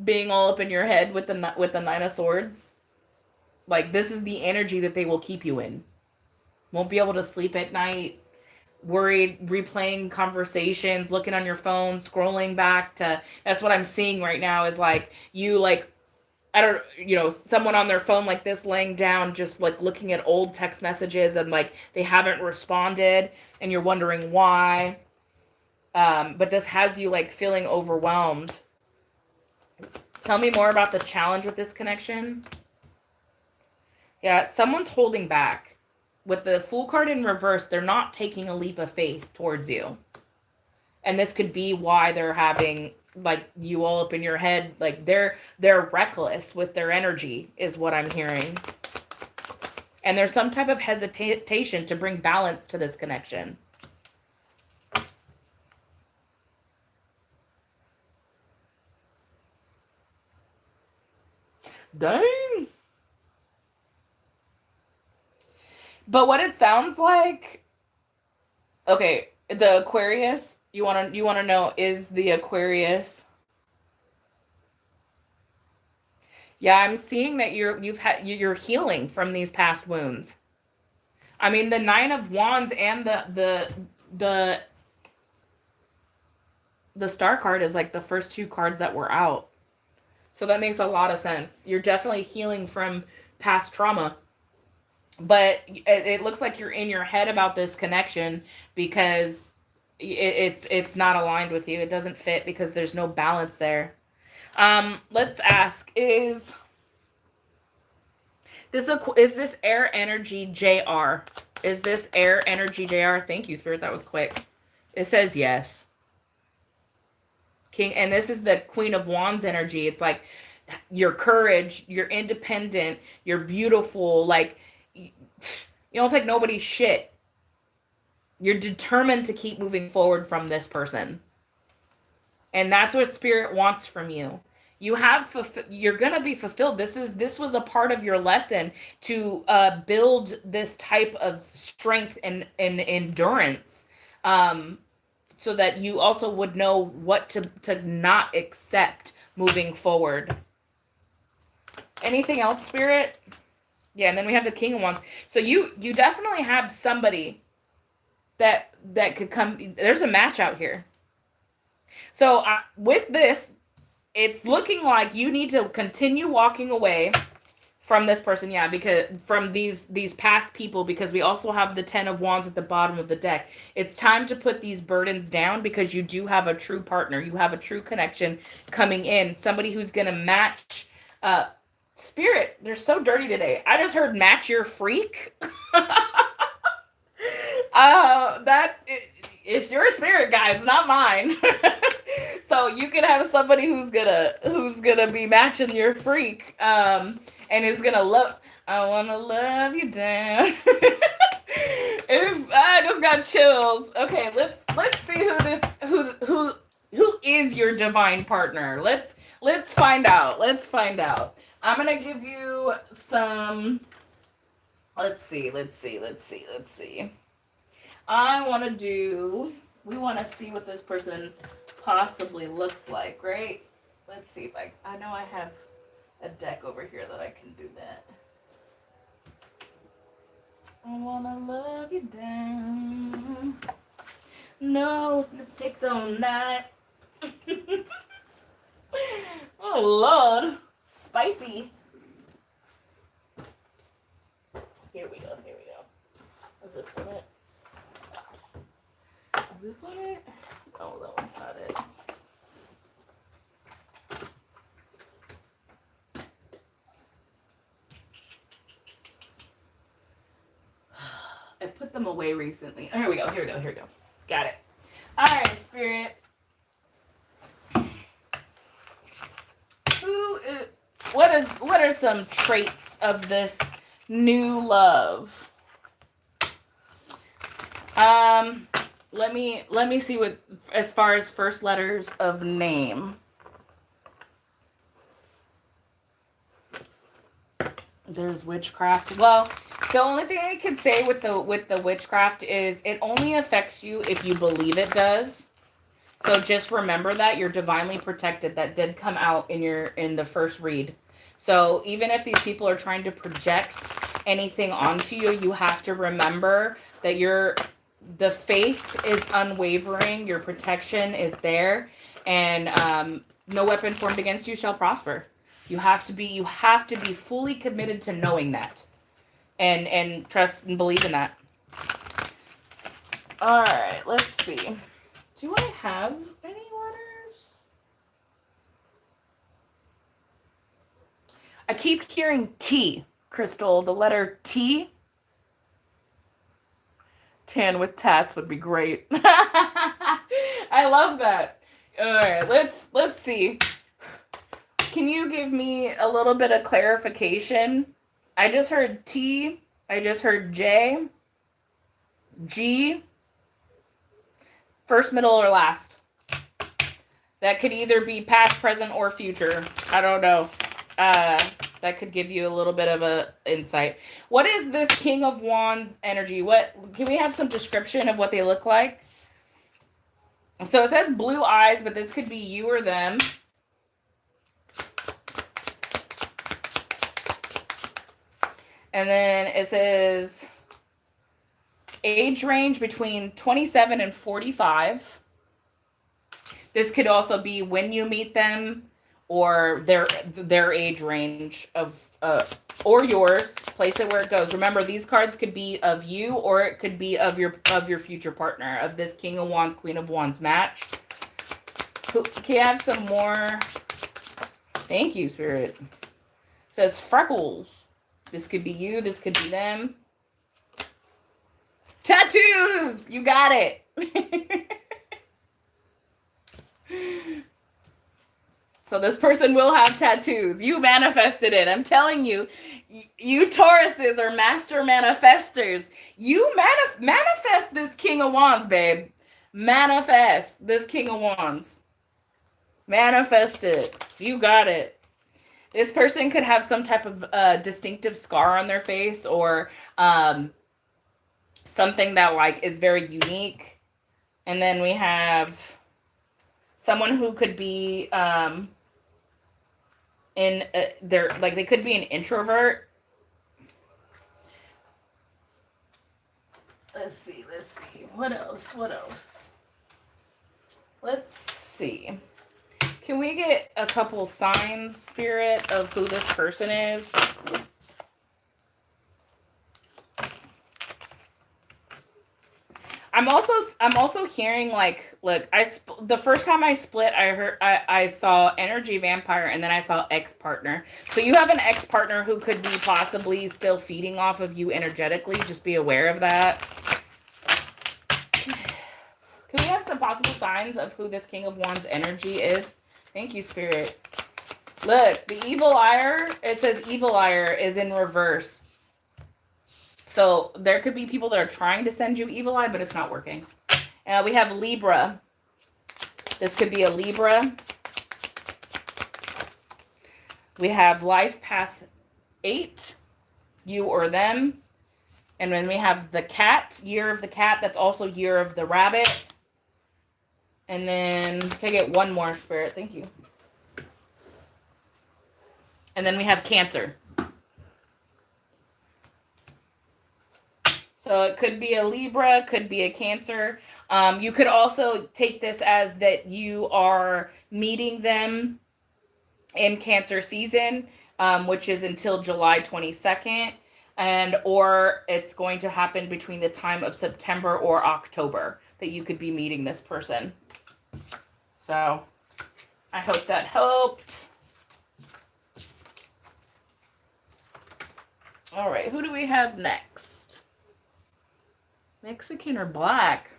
Being all up in your head with the Nine of Swords. Like, this is the energy that they will keep you in. Won't be able to sleep at night, worried, replaying conversations, looking on your phone, scrolling back to, that's what I'm seeing right now is like, you like, I don't, someone on their phone like this laying down, just like looking at old text messages and like they haven't responded and you're wondering why. But this has you like feeling overwhelmed. Tell me more about the challenge with this connection. Yeah, someone's holding back. With the Fool card in reverse, they're not taking a leap of faith towards you. And this could be why they're having like you all up in your head. Like they're reckless with their energy is what I'm hearing. And there's some type of hesitation to bring balance to this connection. Dang. But what it sounds like, okay, the Aquarius, you want to know, is the Aquarius? Yeah, I'm seeing that you're healing from these past wounds. I mean, the Nine of Wands and the Star card is like the first two cards that were out. So that makes a lot of sense. You're definitely healing from past trauma. But it looks like you're in your head about this connection because it's not aligned with you. It doesn't fit because there's no balance there. Let's ask, is this air energy JR? Is this air energy JR? Thank you, Spirit. That was quick. It says yes. King, and this is the Queen of Wands energy. It's like your courage, you're independent, you're beautiful, like you don't take nobody's shit. You're determined to keep moving forward from this person. And that's what Spirit wants from you. You're going to be fulfilled. This was a part of your lesson to build this type of strength and endurance. So that you also would know what to not accept moving forward. Anything else, Spirit? Yeah, and then we have the King of Wands. So you definitely have somebody that could come. There's a match out here. So with this, it's looking like you need to continue walking away from this person, yeah, because from these past people, because we also have the Ten of Wands at the bottom of the deck. It's time to put these burdens down because you do have a true partner. You have a true connection coming in. Somebody who's going to match. Spirit, they're so dirty today. I just heard match your freak. It's your spirit, guys, not mine. So you can have somebody who's gonna be matching your freak. And is gonna love. I wanna love you down. I just got chills. Okay, let's see who is your divine partner. Let's find out. Let's find out. I'm gonna give you some. Let's see. We want to see what this person possibly looks like, right? Let's see if I know I have a deck over here that I can do that. I wanna love you down. No, it takes all night. Oh Lord, spicy. Here we go. Is this one it? Is this one it? Oh, that one's not it. I put them away recently. Oh, here we go. Got it. All right, Spirit. What are some traits of this new love? Let me see what, as far as first letters of name. There's witchcraft. Well, the only thing I could say with the witchcraft is it only affects you if you believe it does. So just remember that you're divinely protected. That did come out in the first read. So even if these people are trying to project anything onto you, you have to remember that the faith is unwavering, your protection is there, and no weapon formed against you shall prosper. You have to be fully committed to knowing that, and trust and believe in that. All right, let's see. Do I have any letters? I keep hearing T, Crystal. The letter T. Tan with tats would be great. I love that. All right, let's see. Can you give me a little bit of clarification? I just heard T. I just heard J. G. First, middle, or last. That could either be past, present, or future. I don't know. That could give you a little bit of a insight. What is this King of Wands energy? What can we have some description of what they look like? So it says blue eyes, but this could be you or them. And then it says age range between 27 and 45. This could also be when you meet them, or their age range of or yours. Place it where it goes. Remember, these cards could be of you, or it could be of your future partner, of this King of Wands, Queen of Wands match. Can you have some more? Thank you, Spirit. It says freckles. This could be you. This could be them. Tattoos. You got it. So this person will have tattoos. You manifested it. I'm telling you, you Tauruses are master manifestors. You manifest this King of Wands, babe. Manifest this King of Wands. Manifest it. You got it. This person could have some type of distinctive scar on their face, or something that like is very unique. And then we have someone who could be they could be an introvert. Let's see. What else? Let's see. Can we get a couple signs, Spirit, of who this person is? I'm also hearing like, look, the first time I split, I saw energy vampire, and then I saw ex-partner. So you have an ex-partner who could be possibly still feeding off of you energetically. Just be aware of that. Can we have some possible signs of who this King of Wands energy is? Thank you, Spirit. Look, the evil liar, it says evil liar is in reverse. So there could be people that are trying to send you evil eye, but it's not working. We have Libra. This could be a Libra. We have Life Path 8, you or them. And then we have the Cat, Year of the Cat. That's also Year of the Rabbit. And then, can I get one more, Spirit? Thank you. And then we have Cancer. So it could be a Libra, could be a Cancer. You could also take this as that you are meeting them in Cancer season, which is until July 22nd. and or it's going to happen between the time of September or October that you could be meeting this person. So I hope that helped. All right, who do we have next? Mexican or black?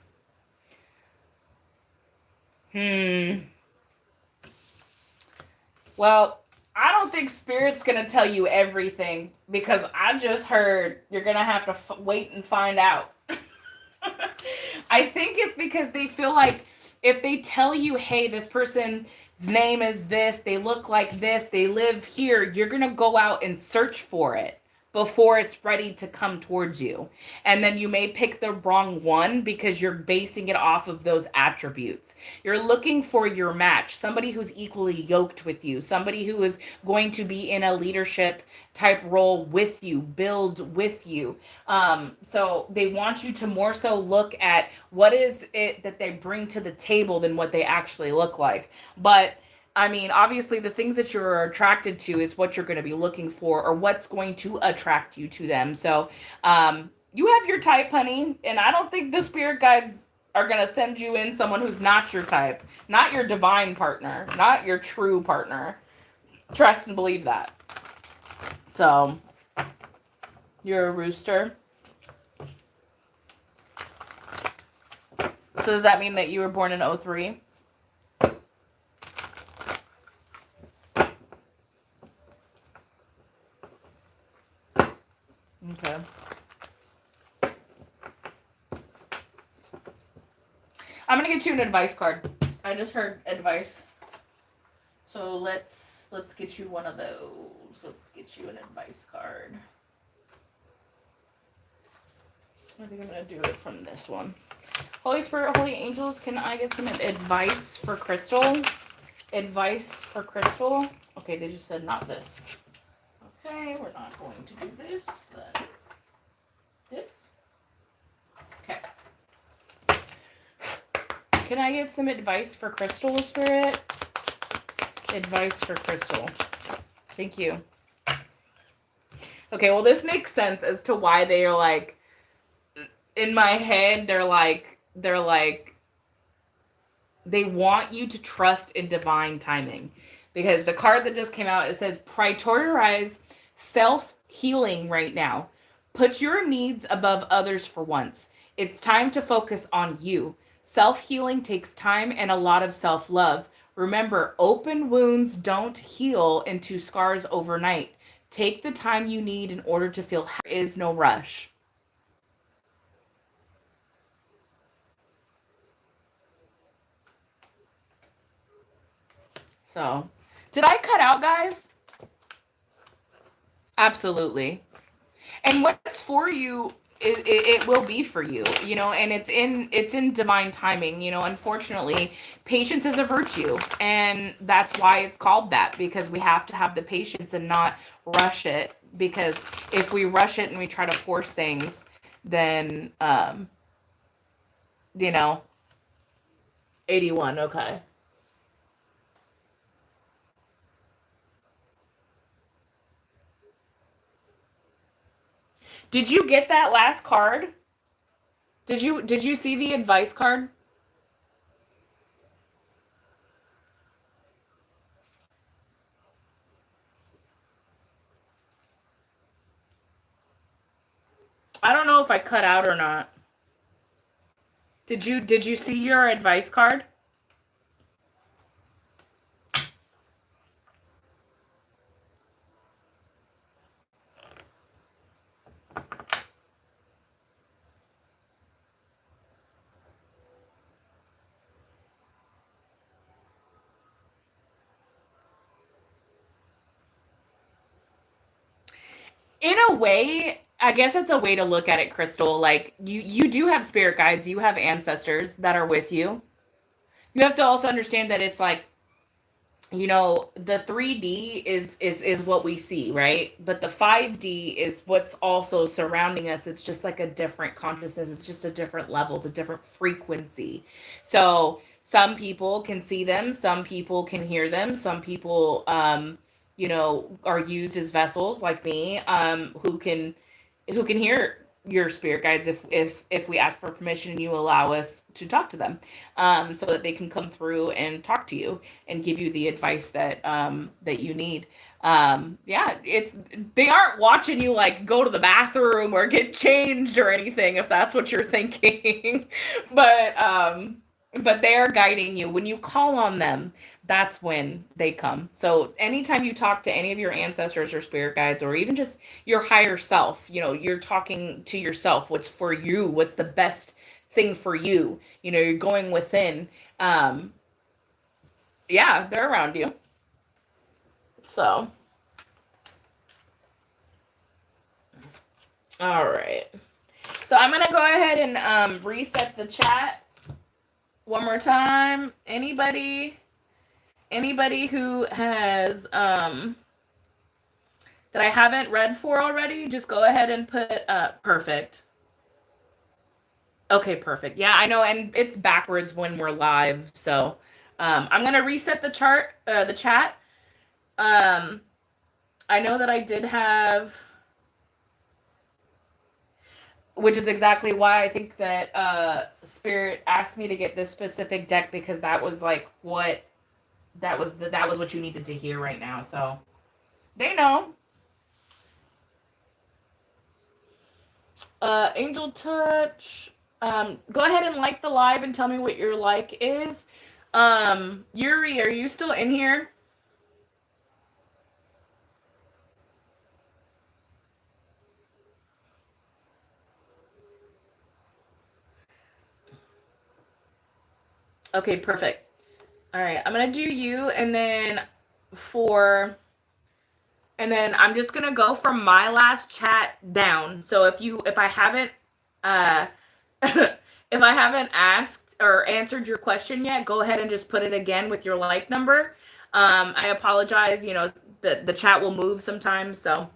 Well, I don't think Spirit's going to tell you everything because I just heard you're going to have to wait and find out. I think it's because they feel like if they tell you, hey, this person's name is this, they look like this, they live here, you're going to go out and search for it before it's ready to come towards you. And then you may pick the wrong one because you're basing it off of those attributes. You're looking for your match, somebody who's equally yoked with you, somebody who is going to be in a leadership type role with you, build with you. So they want you to more so look at what is it that they bring to the table than what they actually look like. But I mean, obviously, the things that you're attracted to is what you're going to be looking for or what's going to attract you to them. So, you have your type, honey, and I don't think the spirit guides are going to send you in someone who's not your type, not your divine partner, not your true partner. Trust and believe that. So, you're a rooster. So, does that mean that you were born in 03? Okay. I'm gonna get you an advice card. I just heard advice. So let's get you one of those. Let's get you an advice card. I think I'm gonna do it from this one. Holy Spirit, Holy Angels, can I get some advice for Crystal? Advice for Crystal? Okay, they just said not this. Okay, we're not going to do this then. This? Okay. Can I get some advice for Crystal, Spirit? Advice for Crystal. Thank you. Okay, well, this makes sense as to why they are like, in my head, they're like, they want you to trust in divine timing. Because the card that just came out, it says, prioritize self-healing right now. Put your needs above others for once. It's time to focus on you. Self-healing takes time and a lot of self-love. Remember, open wounds don't heal into scars overnight. Take the time you need in order to feel happy. There is no rush. So, did I cut out, guys? Absolutely. And what's for you, it will be for you, you know, and it's in divine timing, you know. Unfortunately, patience is a virtue, and that's why it's called that, because we have to have the patience and not rush it, because if we rush it and we try to force things, then you know, 81, okay. Did you get that last card? Did you see the advice card? I don't know if I cut out or not. Did you see your advice card? In a way, I guess it's a way to look at it, Crystal. Like, you do have spirit guides, you have ancestors that are with you. You have to also understand that it's like, you know, the 3D is what we see, right? But the 5D is what's also surrounding us. It's just like a different consciousness. It's just a different level. It's a different frequency. So some people can see them, some people can hear them, some people you know, are used as vessels like me, who can, who can hear your spirit guides if we ask for permission and you allow us to talk to them, so that they can come through and talk to you and give you the advice that that you need. Yeah, it's they aren't watching you like go to the bathroom or get changed or anything, if that's what you're thinking. But they are guiding you. When you call on them, that's when they come. So anytime you talk to any of your ancestors or spirit guides, or even just your higher self, you know, you're talking to yourself, what's for you, what's the best thing for you, you know, you're going within. um yeah, they're around you. So all right, so I'm gonna go ahead and reset the chat one more time. Anybody who has that I haven't read for already, just go ahead and put perfect. Okay, perfect. Yeah, I know, and it's backwards when we're live, so I'm gonna reset the chat. I know that I did have, which is exactly why I think that Spirit asked me to get this specific deck, because that was like what that was what you needed to hear right now. So they know. Angel Touch. Go ahead and like the live and tell me what your like is. Yuri, are you still in here? Okay, perfect. All right, I'm gonna do you, and then I'm just gonna go from my last chat down. So if I haven't uh if I haven't asked or answered your question yet, go ahead and just put it again with your like number. I apologize, you know, the chat will move sometimes, so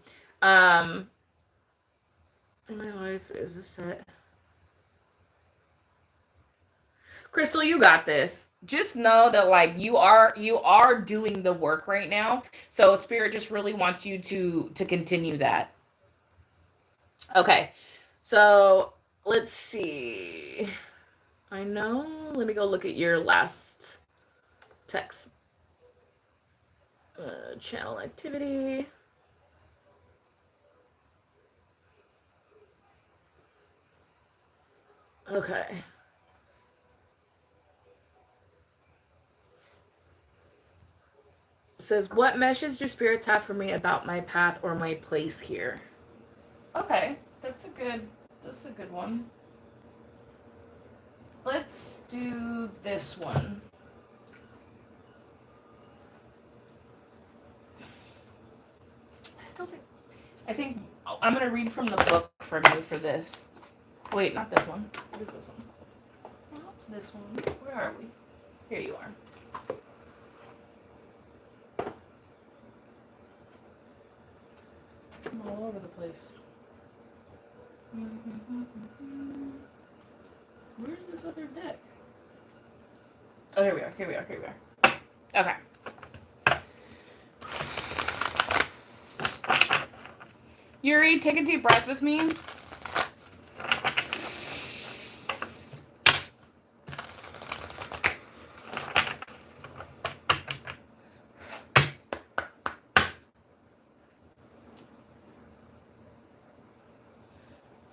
in my life is a set. Crystal, you got this. Just know that like you are doing the work right now. So Spirit just really wants you to continue that. Okay. So let's see. I know. Let me go look at your last text. Channel activity. Okay. It says, what message do spirits have for me about my path or my place here? Okay, that's a good one. Let's do this one. I think I'm gonna read from the book from you for this. Wait, not this one. What is this one? What's this one? Where are we? Here you are. I'm all over the place. Where's this other deck? Oh, here we are. Okay. Yuri, take a deep breath with me.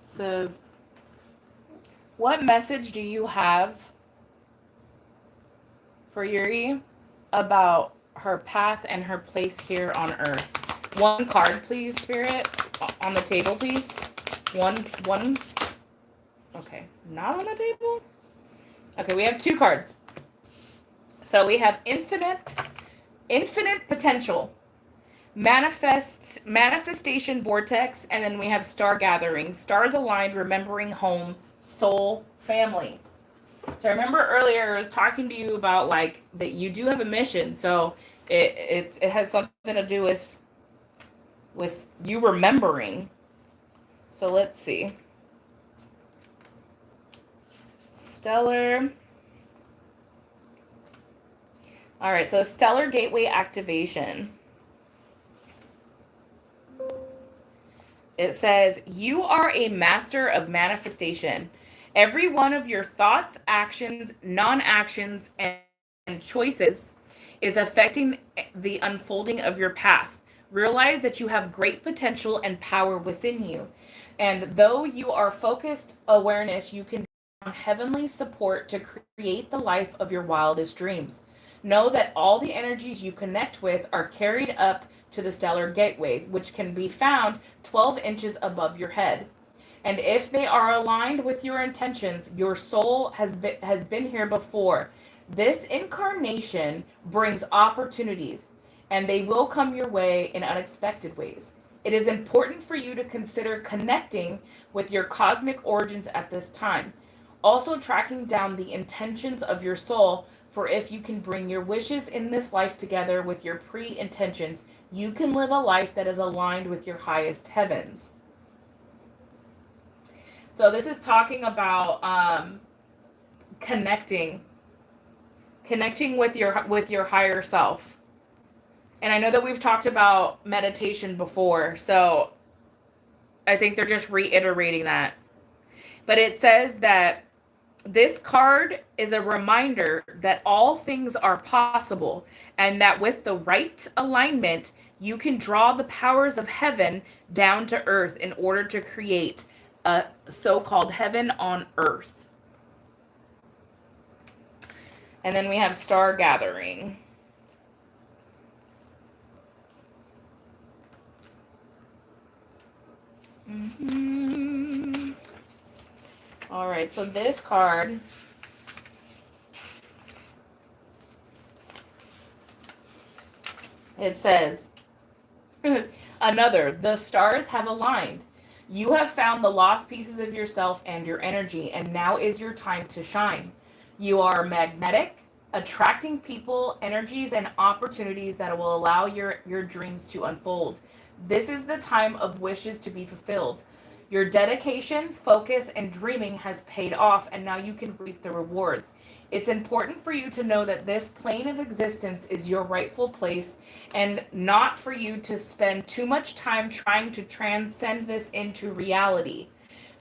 Says, what message do you have for Yuri about her path and her place here on Earth? One card, please, Spirit. On the table, please. One. Okay, not on the table? Okay, we have two cards. So we have infinite potential, manifestation vortex, and then we have star gathering, stars aligned, remembering home, soul, family. So I remember earlier I was talking to you about like that you do have a mission. So it has something to do with you remembering. So let's see. Stellar. All right, so stellar gateway activation It says, "You are a master of manifestation. Every one of your thoughts, actions, non-actions, and choices is affecting the unfolding of your path. Realize that you have great potential and power within you. And though you are focused awareness, you can on heavenly support to create the life of your wildest dreams. Know that all the energies you connect with are carried up to the stellar gateway, which can be found 12 inches above your head. And if they are aligned with your intentions, your soul has been here before. This incarnation brings opportunities, and they will come your way in unexpected ways. It is important for you to consider connecting with your cosmic origins at this time. Also, tracking down the intentions of your soul, for if you can bring your wishes in this life together with your pre intentions, you can live a life that is aligned with your highest heavens. So this is talking about connecting with your higher self. And I know that we've talked about meditation before, so I think they're just reiterating that. But it says that this card is a reminder that all things are possible, and that with the right alignment, you can draw the powers of heaven down to earth in order to create a so-called heaven on earth. And then we have star gathering. All right, so this card it says, another, the stars have aligned. You have found the lost pieces of yourself and your energy, and now is your time to shine. You are magnetic, attracting people, energies, and opportunities that will allow your dreams to unfold. This is the time of wishes to be fulfilled. Your dedication, focus, and dreaming has paid off, and now you can reap the rewards. It's important for you to know that this plane of existence is your rightful place, and not for you to spend too much time trying to transcend this into reality.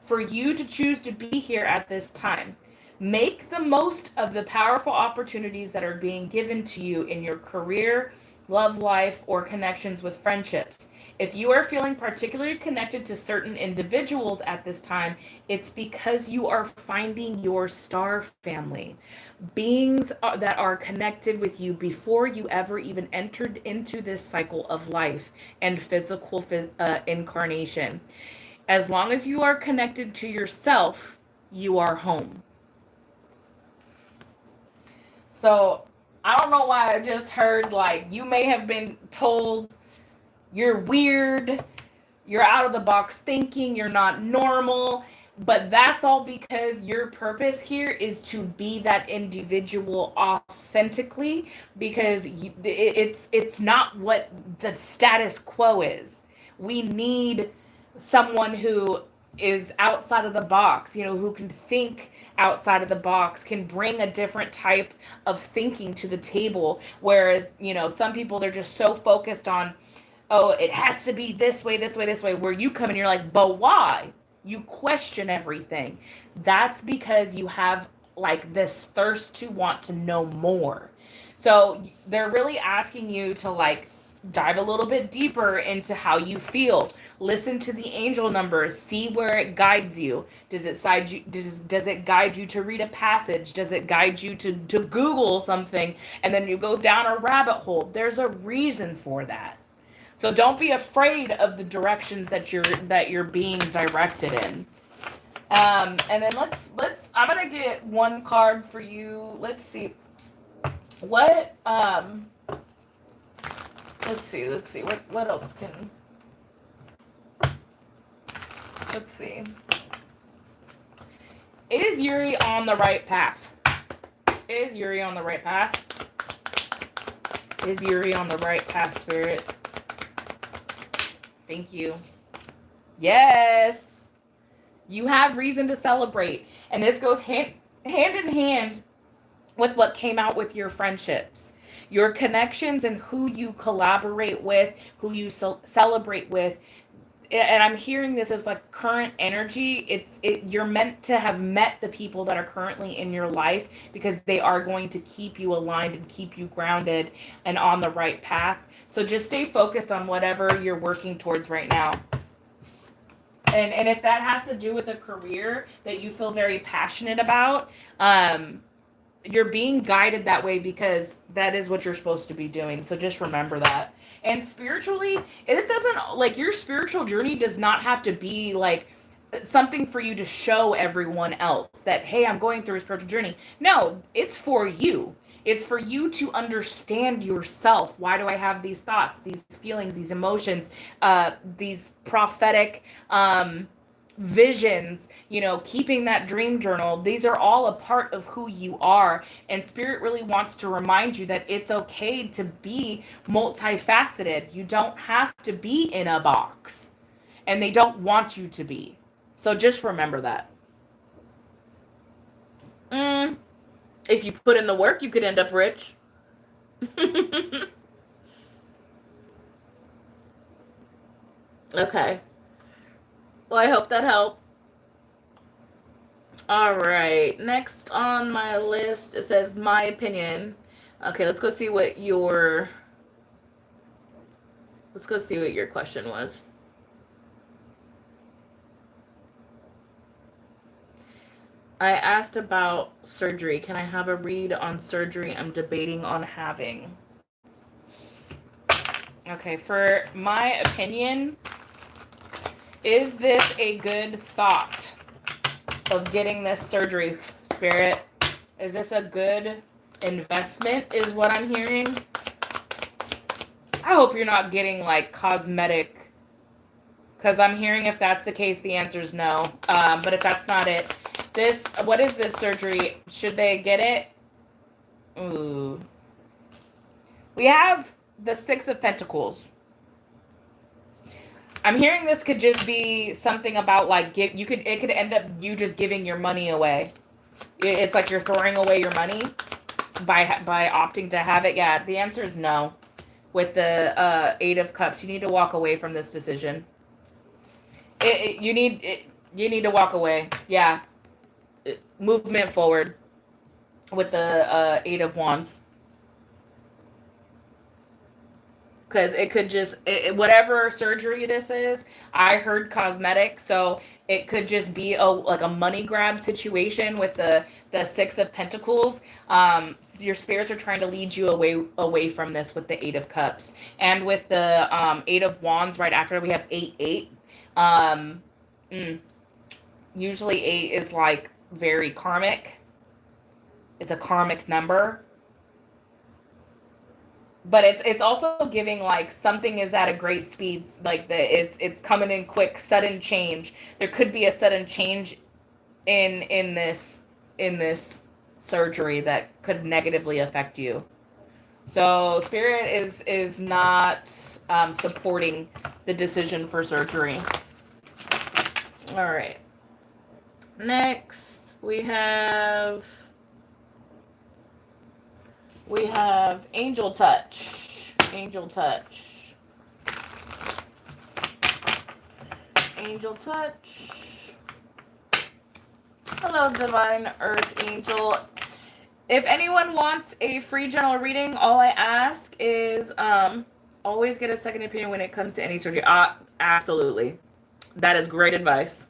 For you to choose to be here at this time. Make the most of the powerful opportunities that are being given to you in your career, love life, or connections with friendships. If you are feeling particularly connected to certain individuals at this time, it's because you are finding your star family, beings that are connected with you before you ever even entered into this cycle of life and physical incarnation. As long as you are connected to yourself, you are home. So I don't know why I just heard like you may have been told you're weird, you're out of the box thinking, you're not normal, but that's all because your purpose here is to be that individual authentically, because it's not what the status quo is. We need someone who is outside of the box, who can think outside of the box, can bring a different type of thinking to the table. Whereas, some people, they're just so focused on, oh, it has to be this way, this way, this way, where you come and you're like, but why? You question everything. That's because you have like this thirst to want to know more. So they're really asking you to like dive a little bit deeper into how you feel. Listen to the angel numbers, see where it guides you. Does it guide you to read a passage? Does it guide you to Google something and then you go down a rabbit hole? There's a reason for that. So don't be afraid of the directions that you're being directed in. And then let's I'm gonna get one card for you. Let's see. What let's see. What else can let's see. Is Yuri on the right path? Is Yuri on the right path? Is Yuri on the right path, Spirit? Thank you. Yes. You have reason to celebrate. And this goes hand in hand with what came out with your friendships. Your connections and who you collaborate with, who you celebrate with. and I'm hearing this as like current energy. You're meant to have met the people that are currently in your life because they are going to keep you aligned and keep you grounded and on the right path. So just stay focused on whatever you're working towards right now. And if that has to do with a career that you feel very passionate about, you're being guided that way because that is what you're supposed to be doing. So just remember that. And spiritually, this doesn't, like, your spiritual journey does not have to be like something for you to show everyone else that, hey, I'm going through a spiritual journey. No, it's for you. It's for you to understand yourself. Why do I have these thoughts, these feelings, these emotions, these prophetic visions, keeping that dream journal? These are all a part of who you are. And Spirit really wants to remind you that it's okay to be multifaceted. You don't have to be in a box, and they don't want you to be. So just remember that. If you put in the work, you could end up rich. Okay. Well, I hope that helped. All right. Next on my list, it says my opinion. Okay, let's go see what your question was. I asked about surgery. Can I have a read on surgery I'm debating on having? Okay, for my opinion, is this a good thought of getting this surgery, Spirit? Is this a good investment, is what I'm hearing? I hope you're not getting like cosmetic, because I'm hearing if that's the case, the answer is no. But if that's not it, what is this surgery? Should they get it? Ooh. We have the Six of Pentacles. I'm hearing this could just be something about like it could end up you just giving your money away. It's like you're throwing away your money by opting to have it. Yeah, the answer is no. With the Eight of Cups, you need to walk away from this decision. You need to walk away. Yeah. Movement forward with the Eight of Wands. Because it could just, whatever surgery this is, I heard cosmetic, so it could just be like a money grab situation with the Six of Pentacles. Your spirits are trying to lead you away from this with the Eight of Cups. And with the Eight of Wands right after, we have 8. Usually 8 is like very karmic. It's a karmic number. But it's also giving like something is at a great speed, like it's coming in quick, sudden change. There could be a sudden change in this surgery that could negatively affect you. So Spirit is not supporting the decision for surgery. All right. Next, we have Angel Touch. Angel Touch. Angel Touch. Hello, Divine Earth Angel. If anyone wants a free general reading, all I ask is always get a second opinion when it comes to any surgery. Absolutely. That is great advice.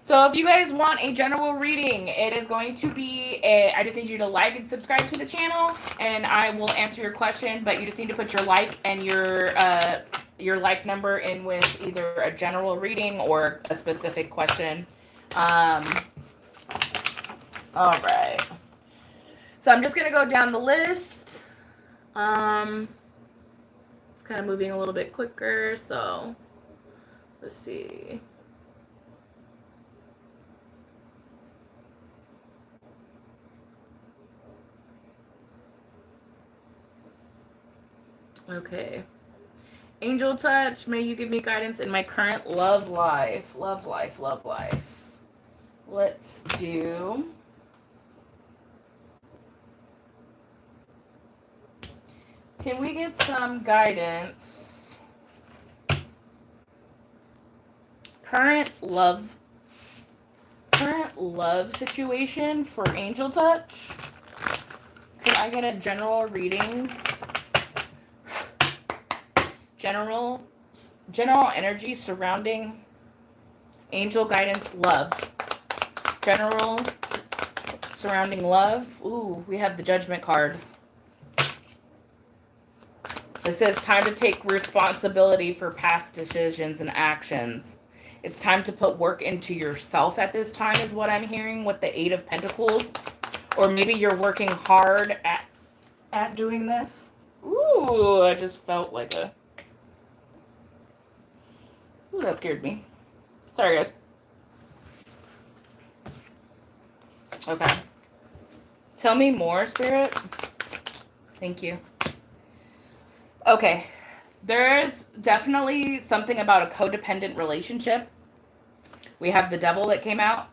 So if you guys want a general reading, it is going to be I just need you to like and subscribe to the channel, and I will answer your question. But you just need to put your like and your like number in with either a general reading or a specific question. All right. So I'm just gonna go down the list. It's kind of moving a little bit quicker, so let's see. Okay. Angel Touch, may you give me guidance in my current love life. Love life, love life. Let's do... Can we get some guidance current love situation for Angel Touch. Could I get a general reading? General energy surrounding angel guidance love. General surrounding love. Ooh, we have the Judgment card. It says time to take responsibility for past decisions and actions. It's time to put work into yourself at this time is what I'm hearing with the Eight of Pentacles. Or maybe you're working hard at doing this. Ooh, I just felt like a... Ooh, that scared me. Sorry, guys. Okay. Tell me more, Spirit. Thank you. Okay. There's definitely something about a codependent relationship. We have the Devil that came out.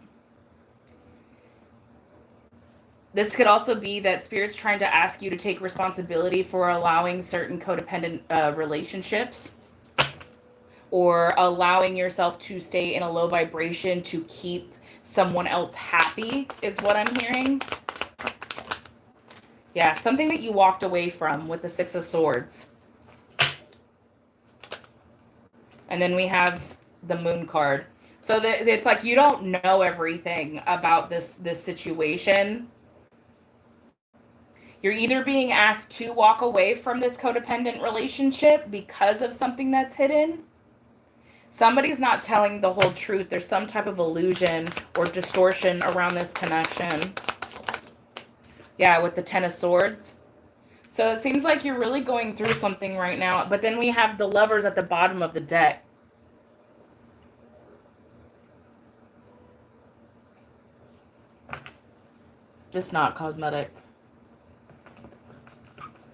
This could also be that Spirit's trying to ask you to take responsibility for allowing certain codependent relationships, or allowing yourself to stay in a low vibration to keep someone else happy is what I'm hearing. Yeah, something that you walked away from with the Six of Swords. And then we have the Moon card. So it's like you don't know everything about this situation. You're either being asked to walk away from this codependent relationship because of something that's hidden. Somebody's not telling the whole truth. There's some type of illusion or distortion around this connection. Yeah, with the Ten of Swords. So it seems like you're really going through something right now. But then we have the Lovers at the bottom of the deck. It's not cosmetic.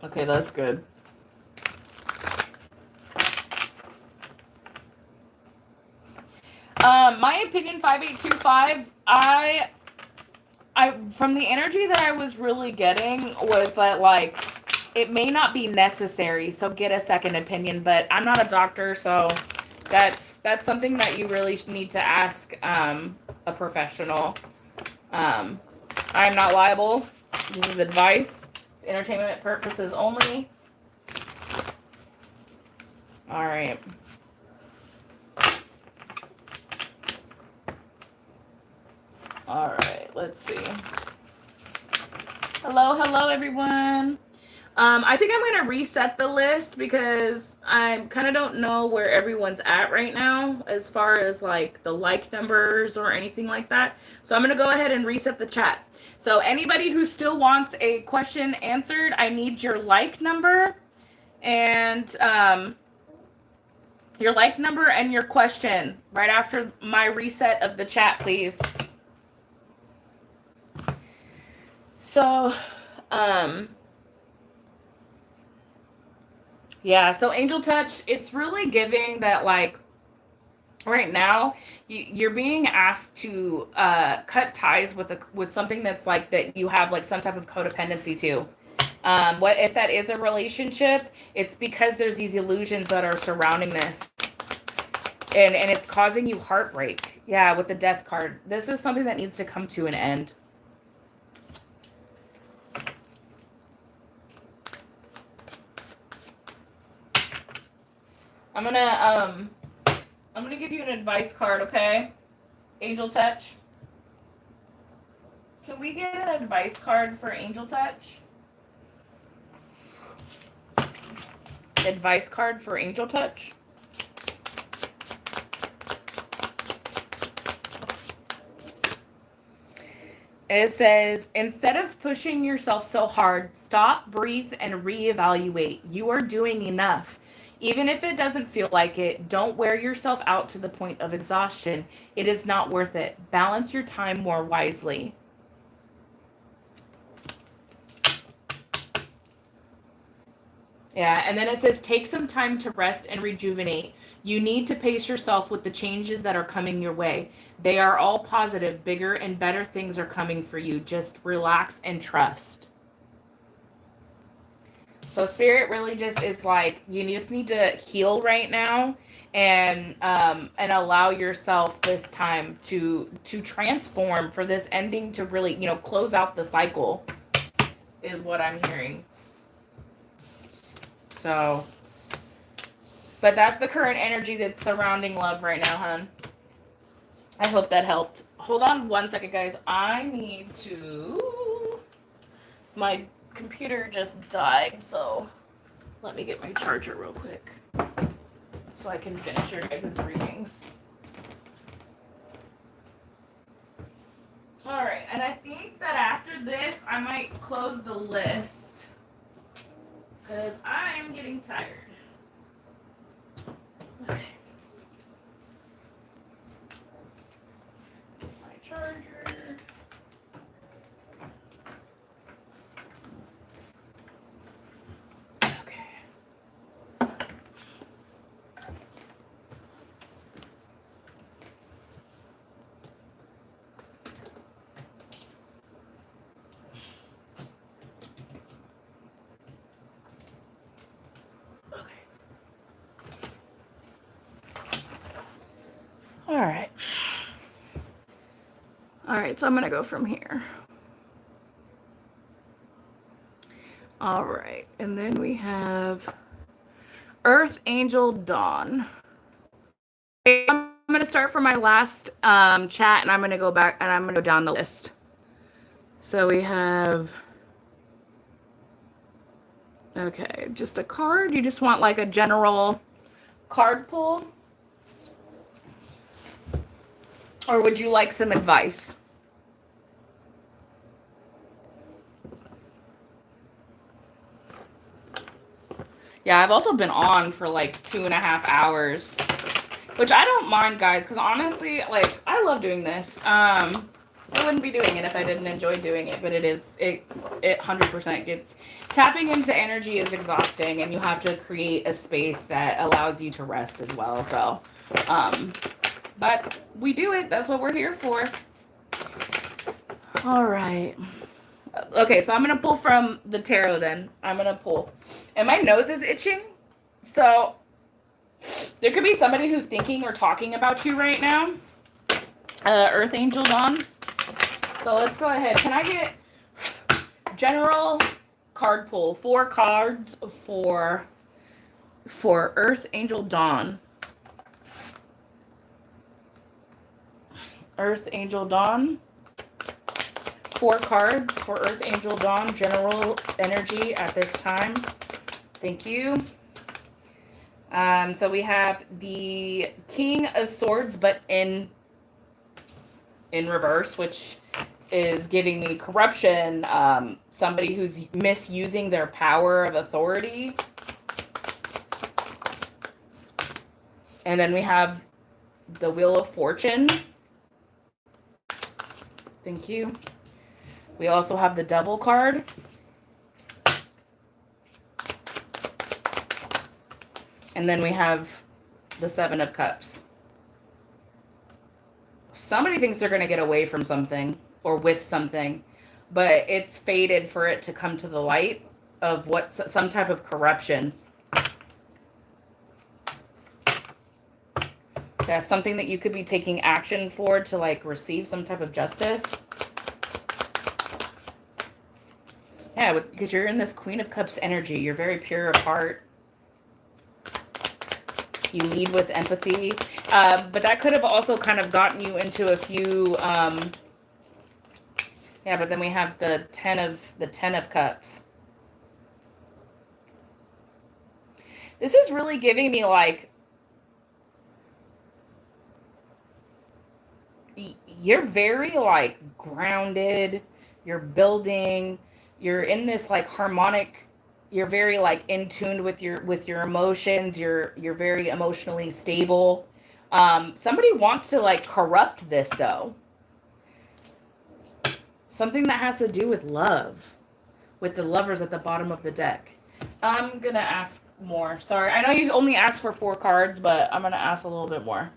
Okay, that's good. My opinion, 5825, I from the energy that I was really getting was that, like, it may not be necessary, so get a second opinion, but I'm not a doctor, so that's something that you really need to ask a professional. I'm not liable. This is advice. It's entertainment purposes only. All right. All right, let's see. Hello, everyone. I think I'm going to reset the list because I kind of don't know where everyone's at right now as far as like the like numbers or anything like that. So I'm going to go ahead and reset the chat. So anybody who still wants a question answered, I need your like number and your question right after my reset of the chat, please. So, yeah, so Angel Touch, it's really giving that, like, right now, you're being asked to cut ties with something that's like that you have like some type of codependency to. What if that is a relationship? It's because there's these illusions that are surrounding this. And it's causing you heartbreak. Yeah, with the Death card. This is something that needs to come to an end. I'm gonna give you an advice card, okay? Angel Touch. Can we get an advice card for Angel Touch? Advice card for Angel Touch. It says, instead of pushing yourself so hard, stop, breathe, and reevaluate. You are doing enough. Even if it doesn't feel like it, don't wear yourself out to the point of exhaustion. It is not worth it. Balance your time more wisely. Yeah, and then it says, take some time to rest and rejuvenate. You need to pace yourself with the changes that are coming your way. They are all positive. Bigger and better things are coming for you. Just relax and trust. So Spirit really just is like, you just need to heal right now and allow yourself this time to transform, for this ending to really, you know, close out the cycle, is what I'm hearing. So, but that's the current energy that's surrounding love right now, hon. I hope that helped. Hold on one second, guys. I need to... My computer just died, so let me get my charger real quick so I can finish your guys' readings. All right, and I think that after this, I might close the list because I am getting tired. Okay. My charger. All right, so I'm going to go from here. All right, and then we have Earth Angel Dawn. I'm going to start from my last chat, and I'm going to go back, and I'm going to go down the list. So we have, okay, just a card. You just want like a general card pull? Or would you like some advice? Yeah, I've also been on for like 2.5 hours, which I don't mind, guys, because honestly, like, I love doing this. I wouldn't be doing it if I didn't enjoy doing it, but it 100% gets, tapping into energy is exhausting, and you have to create a space that allows you to rest as well. So, but we do it. That's what we're here for. All right. Okay, so I'm going to pull from the tarot then. I'm going to pull. And my nose is itching. So there could be somebody who's thinking or talking about you right now. Earth Angel Dawn. So let's go ahead. Can I get general card pull? 4 cards for Earth Angel Dawn. Earth Angel Dawn. 4 cards for Earth Angel Dawn, general energy at this time. Thank you. So we have the King of Swords, but in reverse, which is giving me corruption, somebody who's misusing their power of authority. And then we have the Wheel of Fortune. Thank you. We also have the Devil card. And then we have the 7 of Cups. Somebody thinks they're going to get away from something or with something, but it's fated for it to come to the light of what, some type of corruption. That's something that you could be taking action for to like receive some type of justice. Yeah, because you're in this Queen of Cups energy. You're very pure of heart. You lead with empathy. But that could have also kind of gotten you into a few... yeah, but then we have the 10 of Cups. This is really giving me like... You're very like grounded. You're building... You're in this like harmonic, you're very like in tune with your emotions. You're very emotionally stable. Somebody wants to like corrupt this though. Something that has to do with love, with the Lovers at the bottom of the deck. I'm going to ask more. Sorry. I know you only asked for 4 cards, but I'm going to ask a little bit more.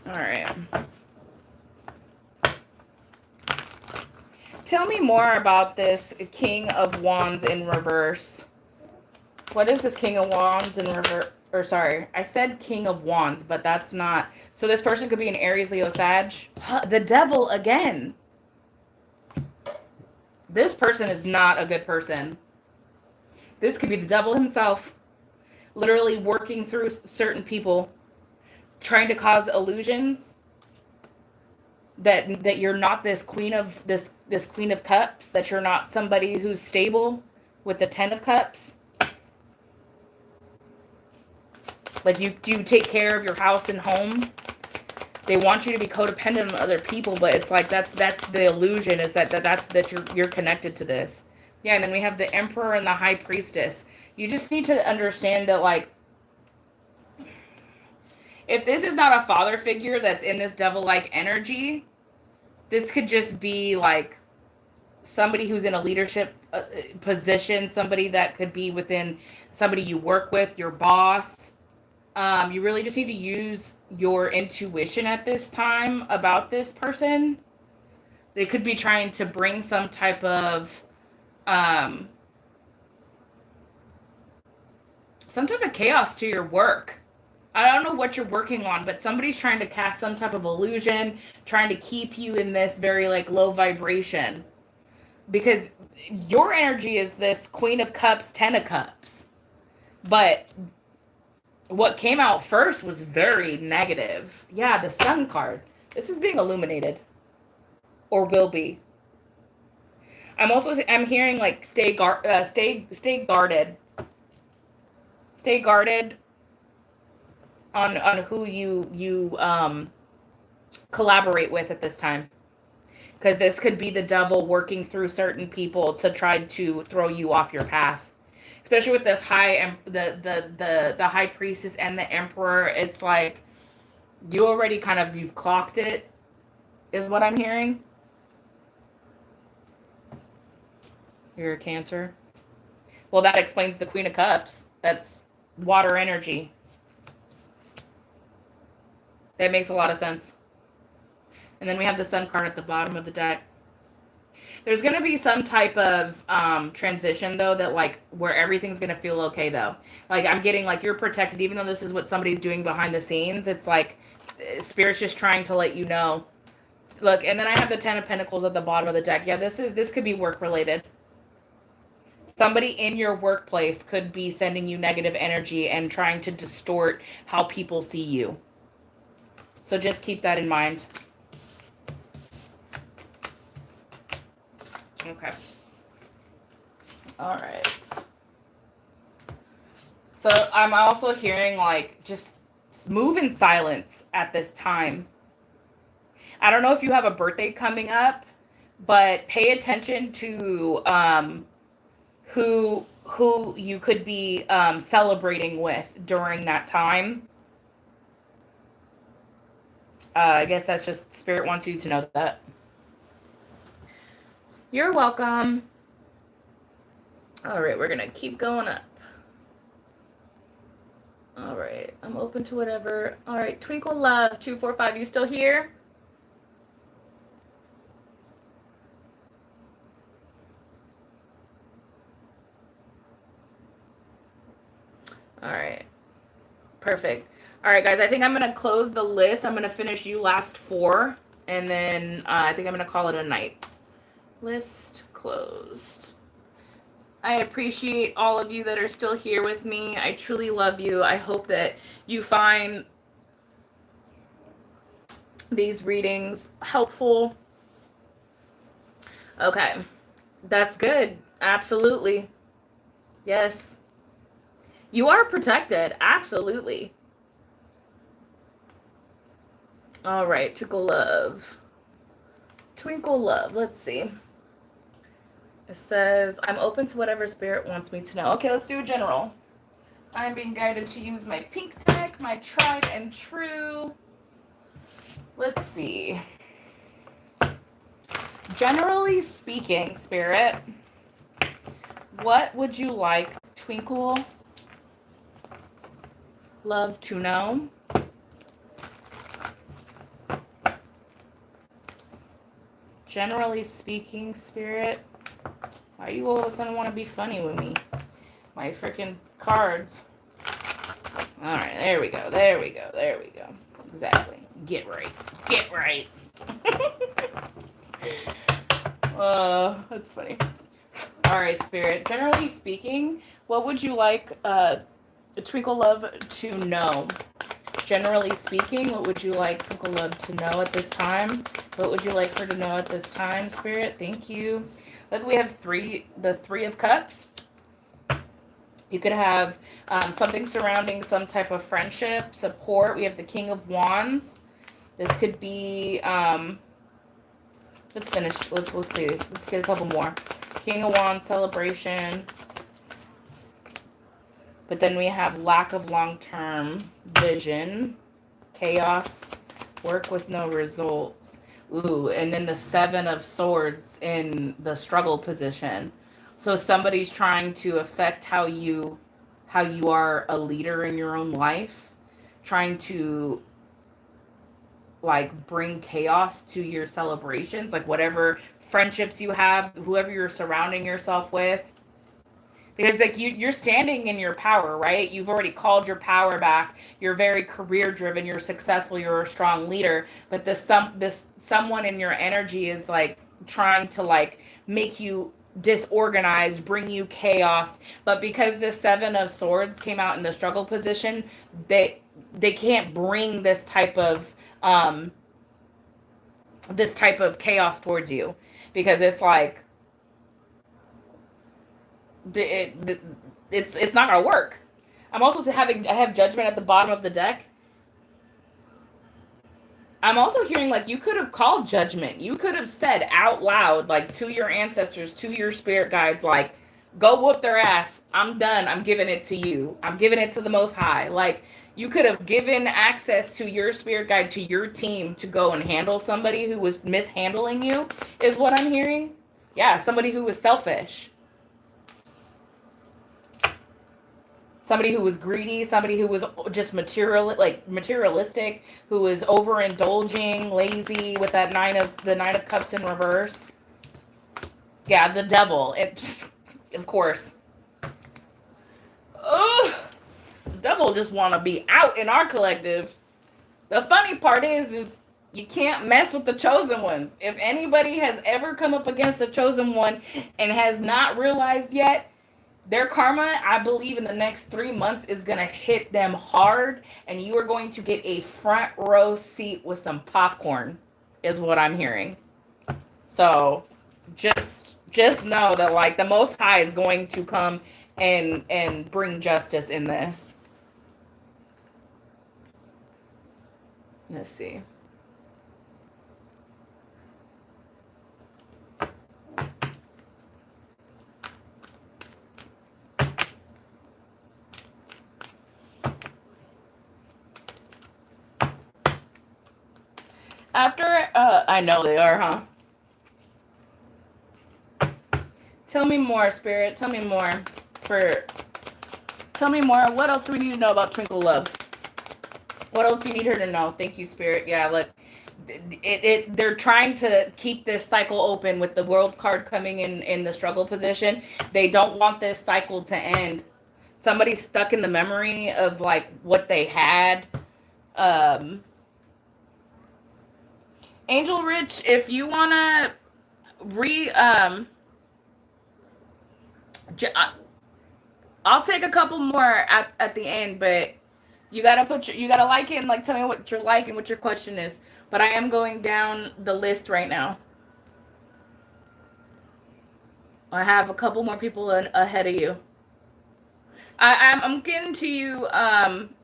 All right. Tell me more about this King of Wands in reverse. What is this King of Wands in reverse? Or sorry, I said King of Wands, but that's not. So this person could be an Aries, Leo, Sag. The devil again. This person is not a good person. This could be the devil himself, literally working through certain people, trying to cause illusions that you're not this queen of this Queen of Cups, that you're not somebody who's stable with the 10 of Cups. Like you take care of your house and home. They want you to be codependent on other people, but it's like that's the illusion, is that you're connected to this. Yeah, and then we have the Emperor and the High Priestess. You just need to understand that, like, if this is not a father figure that's in this devil-like energy, this could just be like somebody who's in a leadership position, somebody that could be within somebody you work with, your boss. You really just need to use your intuition at this time about this person. They could be trying to bring some type of chaos to your work. I don't know what you're working on, but somebody's trying to cast some type of illusion, trying to keep you in this very like low vibration. Because your energy is this Queen of Cups, 10 of Cups. But what came out first was very negative. Yeah, the Sun card. This is being illuminated. Or will be. I'm hearing like stay guarded. Stay guarded on who you collaborate with at this time, because this could be the devil working through certain people to try to throw you off your path, especially with this the High Priestess and the Emperor. It's like you already you've clocked it, is what I'm hearing. You're a Cancer. Well, that explains the Queen of Cups. That's water energy. That makes a lot of sense. And then we have the Sun card at the bottom of the deck. There's going to be some type of transition, though, that like where everything's going to feel okay, though. Like I'm getting like you're protected, even though this is what somebody's doing behind the scenes. It's like Spirit's just trying to let you know. Look, and then I have the 10 of Pentacles at the bottom of the deck. Yeah, this could be work related. Somebody in your workplace could be sending you negative energy and trying to distort how people see you. So just keep that in mind. Okay. All right. So I'm also hearing like just move in silence at this time. I don't know if you have a birthday coming up, but pay attention to who you could be celebrating with during that time. I guess that's just Spirit wants you to know that. You're welcome. All right, we're going to keep going up. All right, I'm open to whatever. All right, Twinkle Love 245, you still here? All right, perfect. All right, guys, I think I'm going to close the list. I'm going to finish you last 4, and then I think I'm going to call it a night. List closed. I appreciate all of you that are still here with me. I truly love you. I hope that you find these readings helpful. Okay, that's good. Absolutely. Yes. You are protected. Absolutely. All right, Twinkle Love. Twinkle Love. Let's see. It says, I'm open to whatever Spirit wants me to know. Okay, let's do a general. I'm being guided to use my pink deck, my tried and true. Let's see. Generally speaking, Spirit, what would you like Twinkle Love to know? Generally speaking, Spirit, why you all of a sudden want to be funny with me? My freaking cards. All right, there we go. There we go. There we go. Exactly. Get right. Get right. That's funny. All right, Spirit. Generally speaking, what would you like Twinkle Love to know? Generally speaking, what would you like Twinkle Love to know at this time? What would you like her to know at this time, Spirit? Thank you. Look, we have the Three of Cups. You could have something surrounding some type of friendship, support. We have the King of Wands. This could be, let's finish. Let's see. Let's get a couple more. King of Wands, celebration. But then we have lack of long-term vision, chaos, work with no results. Ooh, and then the Seven of Swords in the struggle position. So somebody's trying to affect how you are a leader in your own life, trying to like bring chaos to your celebrations, like whatever friendships you have, whoever you're surrounding yourself with. Because like you're standing in your power, right? You've already called your power back. You're very career driven. You're successful. You're a strong leader. But this someone in your energy is like trying to like make you disorganized, bring you chaos. But because this Seven of Swords came out in the struggle position, they can't bring this type of chaos towards you, because it's like it's not gonna work. I'm also I have Judgment at the bottom of the deck. I'm also hearing like you could have called Judgment. You could have said out loud, like to your ancestors, to your spirit guides, like, go whoop their ass. I'm done. I'm giving it to you. I'm giving it to the Most High. Like, you could have given access to your spirit guide, to your team, to go and handle somebody who was mishandling you, is what I'm hearing. Yeah, somebody who was selfish. Somebody who was greedy, somebody who was just materialistic, who was overindulging, lazy, with that Nine of Cups in reverse. Yeah, the devil. Of course. Ugh. The devil just want to be out in our collective. The funny part is you can't mess with the chosen ones. If anybody has ever come up against a chosen one and has not realized yet, their karma, I believe, in the next 3 months is going to hit them hard, and you are going to get a front row seat with some popcorn, is what I'm hearing. So just know that, like, the Most High is going to come and bring justice in this. Let's see. After, I know they are, huh? Tell me more, Spirit. Tell me more. Tell me more. What else do we need to know about Twinkle Love? What else do you need her to know? Thank you, Spirit. Yeah, look, they're trying to keep this cycle open with the World card coming in the struggle position. They don't want this cycle to end. Somebody's stuck in the memory of like what they had. Angel Rich, if you wanna I'll take a couple more at the end, but you gotta like it and like tell me what you're like and what your question is. But I am going down the list right now. I have a couple more people ahead of you. I'm getting to you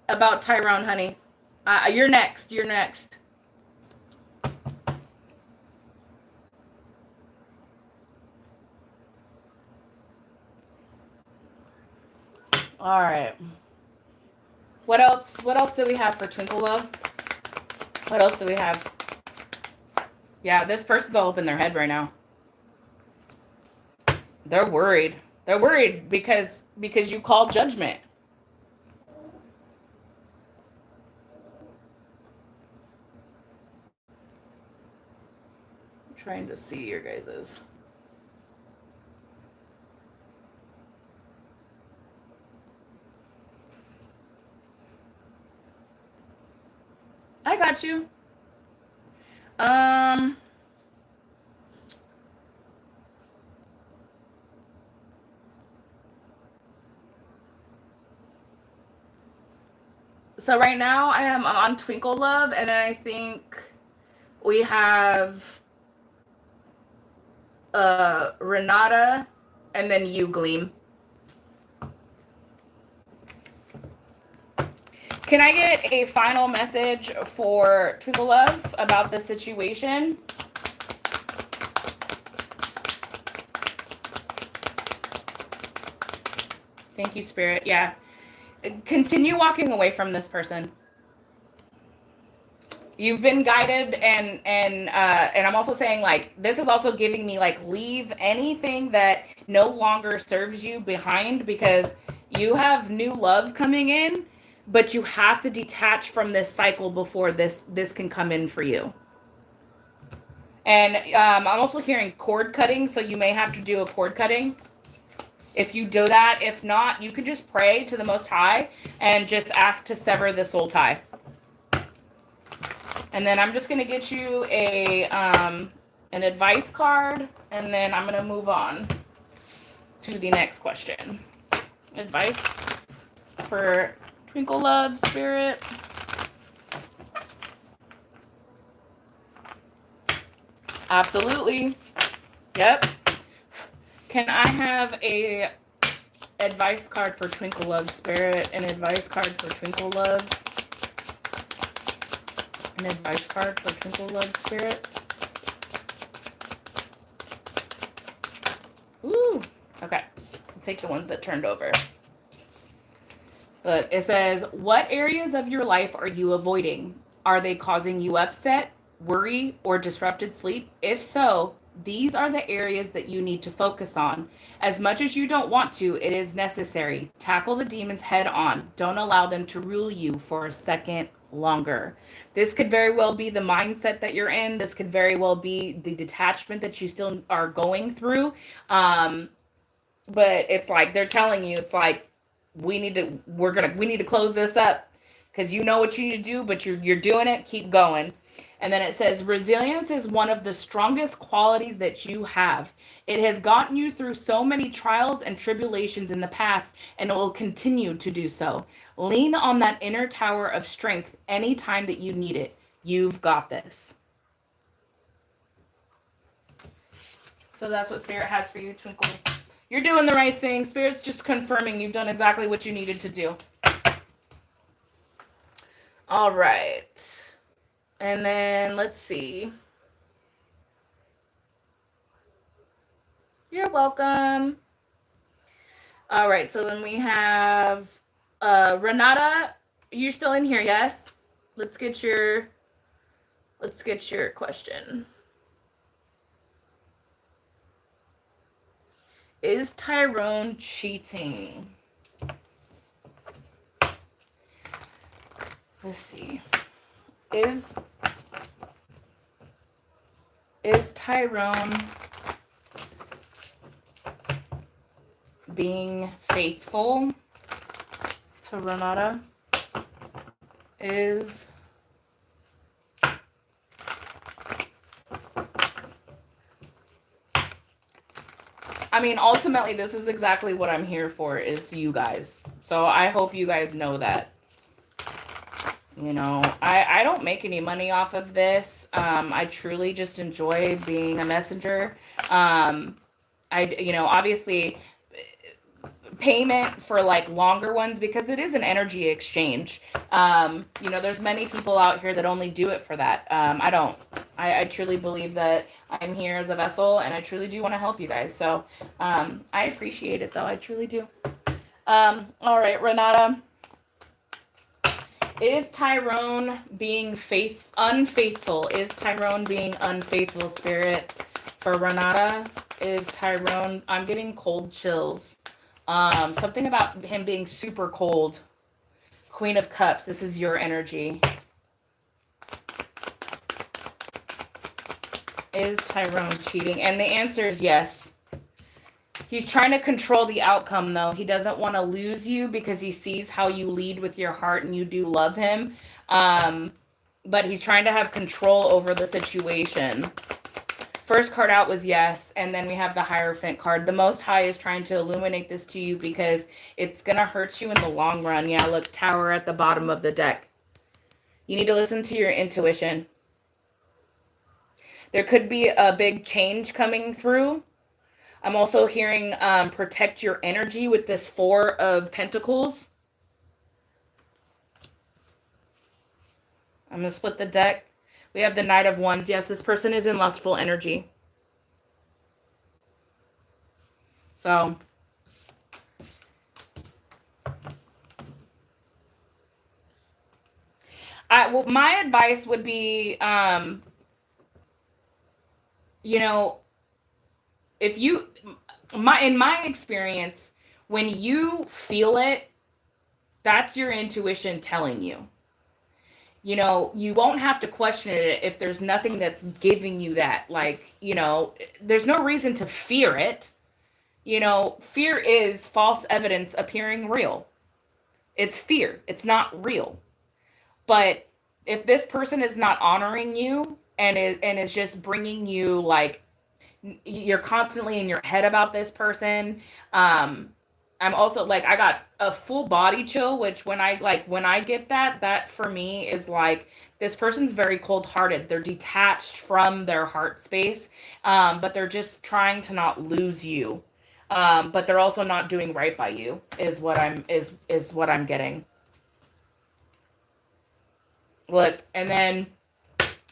about Tyrone, honey. You're next. You're next. All right. What else? What else do we have for Twinkle Love? What else do we have? Yeah, this person's all up in their head right now. They're worried. They're worried because you called Judgment. trying to see your guys's. I got you. So right now I'm on Twinkle Love, and I think we have Renata, and then you, Gleam. Can I get a final message for Twinkle Love about the situation? Thank you, Spirit. Yeah. Continue walking away from this person. You've been guided, and I'm also saying, like, this is also giving me, like, leave anything that no longer serves you behind, because you have new love coming in, but you have to detach from this cycle before this can come in for you. And I'm also hearing cord cutting, so you may have to do a cord cutting. If you do that, if not, you can just pray to the Most High and just ask to sever the soul tie. And then I'm just going to get you a an advice card, and then I'm going to move on to the next question. Advice for Twinkle Love, Spirit. Absolutely. Yep. Can I have a advice card for Twinkle Love, Spirit? An advice card for Twinkle Love? An advice card for Twinkle Love, Spirit? Ooh. Okay. I'll take the ones that turned over. Look, it says, what areas of your life are you avoiding? Are they causing you upset, worry, or disrupted sleep? If so, these are the areas that you need to focus on. As much as you don't want to, it is necessary. Tackle the demons head on. Don't allow them to rule you for a second longer. This could very well be the mindset that you're in. This could very well be the detachment that you still are going through. But it's like they're telling you, it's like, we need to close this up, because you know what you need to do, but you're doing it. Keep going. And then it says, resilience is one of the strongest qualities that you have. It has gotten you through so many trials and tribulations in the past, and it will continue to do so. Lean on that inner tower of strength anytime that you need it. You've got this. So that's what Spirit has for you, Twinkle. You're doing the right thing. Spirit's just confirming you've done exactly what you needed to do. All right. And then let's see. You're welcome. All right. So then we have Renata. You're still in here, yes? Let's get your question. Is Tyrone cheating? Let's see. Is Tyrone being faithful to Renata? I mean, ultimately, this is exactly what I'm here for, is you guys. So I hope you guys know that. You know, I don't make any money off of this. I truly just enjoy being a messenger. Obviously, payment for like longer ones, because it is an energy exchange. There's many people out here that only do it for that. I don't. I truly believe that I'm here as a vessel, and I truly do want to help you guys. So I appreciate it, though. I truly do. All right, Renata. Is Tyrone being unfaithful? Is Tyrone being unfaithful, Spirit? For Renata, is Tyrone... I'm getting cold chills. Something about him being super cold. Queen of Cups, this is your energy. Is Tyrone cheating? And the answer is yes. He's trying to control the outcome, though. He doesn't want to lose you because he sees how you lead with your heart and you do love him. But he's trying to have control over the situation. First card out was yes, and then we have the Hierophant card. The Most High is trying to illuminate this to you because it's going to hurt you in the long run. Yeah, look, Tower at the bottom of the deck. You need to listen to your intuition. There could be a big change coming through. I'm also hearing protect your energy with this Four of Pentacles. I'm going to split the deck. We have the Knight of Wands. Yes, this person is in lustful energy. So, well, my advice would be, you know, if you, in my experience, when you feel it, that's your intuition telling you. You know, you won't have to question it if there's nothing that's giving you that. Like, you know, there's no reason to fear it. You know, fear is false evidence appearing real. It's fear. It's not real. But if this person is not honoring you and is just bringing you, like, you're constantly in your head about this person, I'm also, like, I got a full body chill, which when I get that for me is like, this person's very cold-hearted. They're detached from their heart space, but they're just trying to not lose you. But they're also not doing right by you is what I'm getting. Look, and then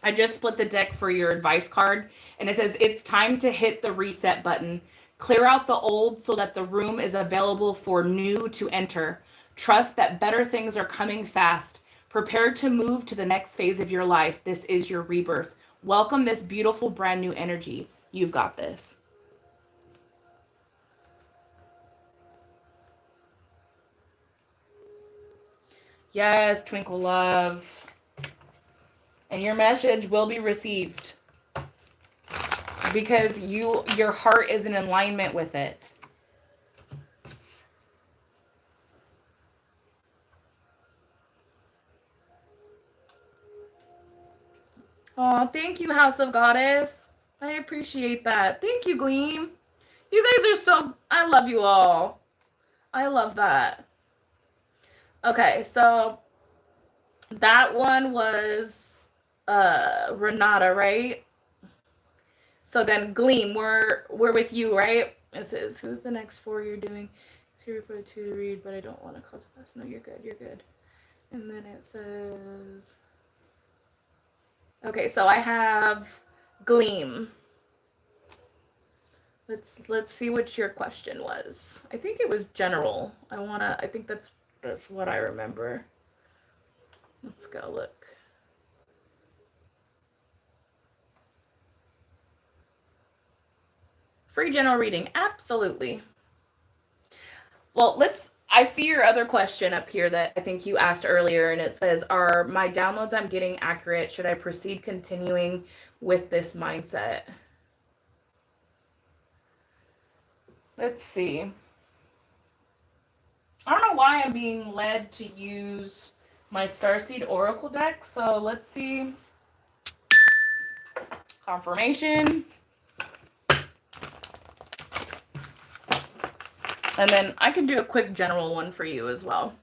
I just split the deck for your advice card, and it says it's time to hit the reset button. Clear out the old so that the room is available for new to enter. Trust that better things are coming fast. Prepare to move to the next phase of your life. This is your rebirth. Welcome this beautiful brand new energy. You've got this. Yes, Twinkle Love. And your message will be received because your heart is in alignment with it. Oh, thank you, House of Goddess. I appreciate that. Thank you, Gleam. You guys are so... I love you all. I love that. Okay, so that one was Renata, right? So then Gleam, we're with you, right? It says, who's the next four you're doing? 2 for 2 to read, but I don't want to cause a fuss. No, you're good, you're good. And then it says... Okay, so I have Gleam. Let's see what your question was. I think it was general. I think that's what I remember. Let's go look. Free general reading, absolutely. Well, I see your other question up here that I think you asked earlier, and it says, are my downloads I'm getting accurate? Should I proceed continuing with this mindset? Let's see. I don't know why I'm being led to use my Starseed Oracle deck, so let's see. Confirmation. And then I can do a quick general one for you as well.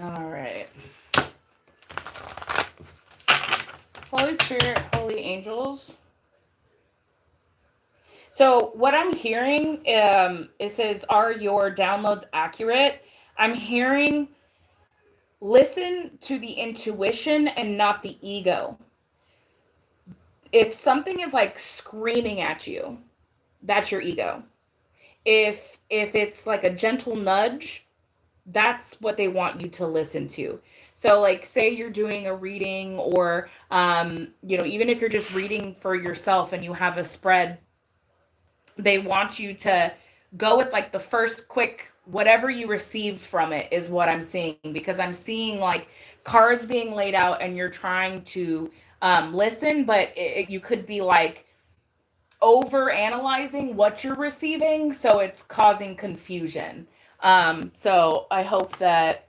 All right. Holy Spirit, holy angels. So what I'm hearing, it says, are your downloads accurate? I'm hearing listen to the intuition and not the ego. If something is like screaming at you, that's your ego. If it's like a gentle nudge, that's what they want you to listen to. So like, say you're doing a reading, or even if you're just reading for yourself and you have a spread, they want you to go with like the first quick whatever you received from it is what I'm seeing, because I'm seeing like cards being laid out and you're trying to listen, but you could be like over analyzing what you're receiving, so it's causing confusion. So I hope that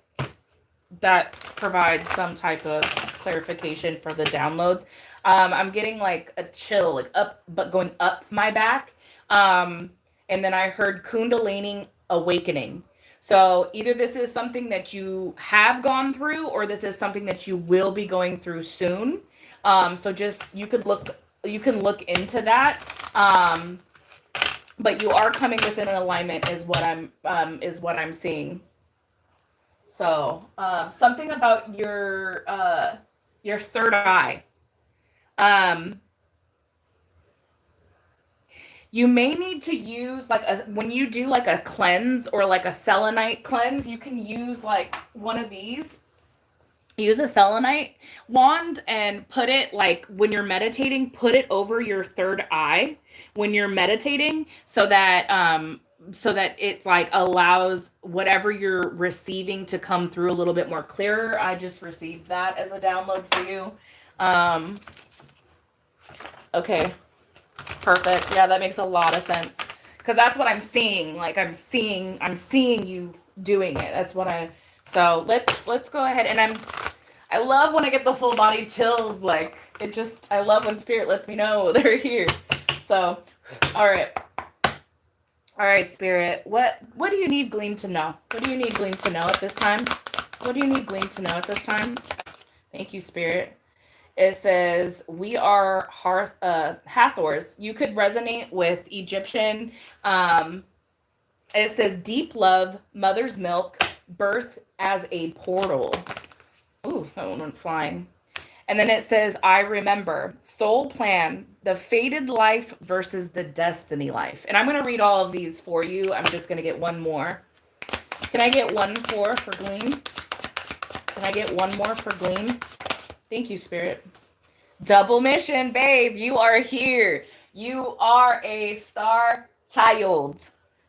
that provides some type of clarification for the downloads. I'm getting like a chill, like up, but going up my back. Um, and then I heard Kundalini awakening. So either this is something that you have gone through, or this is something that you will be going through soon. So just you can look into that. But you are coming within an alignment, is what I'm seeing. So something about your third eye. Um, you may need to use like a when you do like a cleanse or like a selenite cleanse, you can use like one of these. Use a selenite wand and put it like when you're meditating, put it over your third eye when you're meditating, so that it like allows whatever you're receiving to come through a little bit more clearer. I just received that as a download for you. Um, okay, perfect. Yeah, that makes a lot of sense. Cause that's what I'm seeing. Like I'm seeing you doing it. That's what I so let's go ahead, and I love when I get the full body chills. Like it just I love when spirit lets me know they're here. So all right. All right, Spirit. What do you need Gleam to know? What do you need Gleam to know at this time? What do you need Gleam to know at this time? Thank you, Spirit. It says we are Hathors. You could resonate with Egyptian. It says deep love, mother's milk, birth as a portal. Ooh, that one went flying. And then it says, I remember, soul plan, the fated life versus the destiny life. And I'm going to read all of these for you. I'm just going to get one more. Can I get one for Gleam? Can I get one more for Gleam? Thank you, Spirit. Double mission, babe. You are here. You are a star child.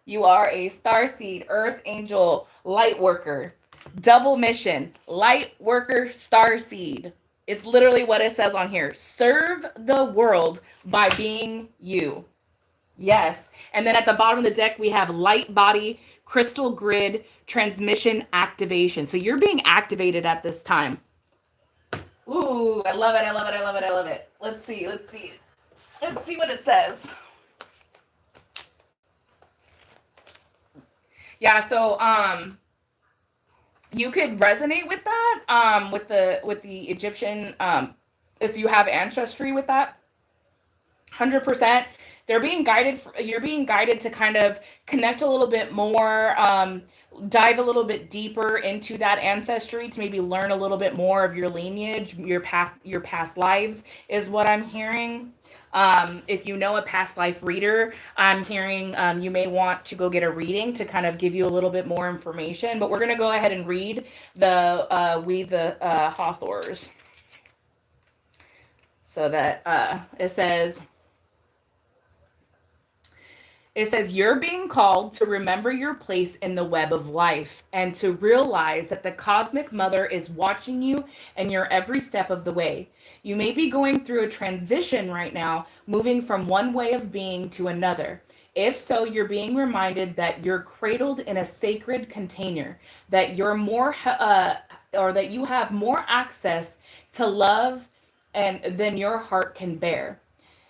You are a star seed, earth angel, light worker. Double mission, light worker, star seed. It's literally what it says on here. Serve the world by being you. Yes. And then at the bottom of the deck, we have light body, crystal grid, transmission activation. So you're being activated at this time. Ooh, I love it. I love it. I love it. I love it. Let's see. Let's see. Let's see what it says. Yeah, so you could resonate with that, with the Egyptian, if you have ancestry with that. 100%. They're being guided. You're being guided to kind of connect a little bit more, dive a little bit deeper into that ancestry to maybe learn a little bit more of your lineage, your past lives, is what I'm hearing. If you know a past life reader, I'm hearing you may want to go get a reading to kind of give you a little bit more information. But we're going to go ahead and read the Hathors. So that it says, you're being called to remember your place in the web of life and to realize that the cosmic mother is watching you and your every step of the way. You may be going through a transition right now, moving from one way of being to another. If so, you're being reminded that you're cradled in a sacred container, that you're or that you have more access to love and than your heart can bear.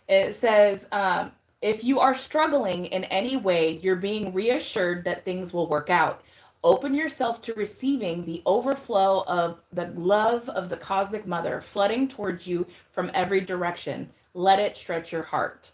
It says, if you are struggling in any way, you're being reassured that things will work out. Open yourself to receiving the overflow of the love of the cosmic mother flooding towards you from every direction. Let it stretch your heart.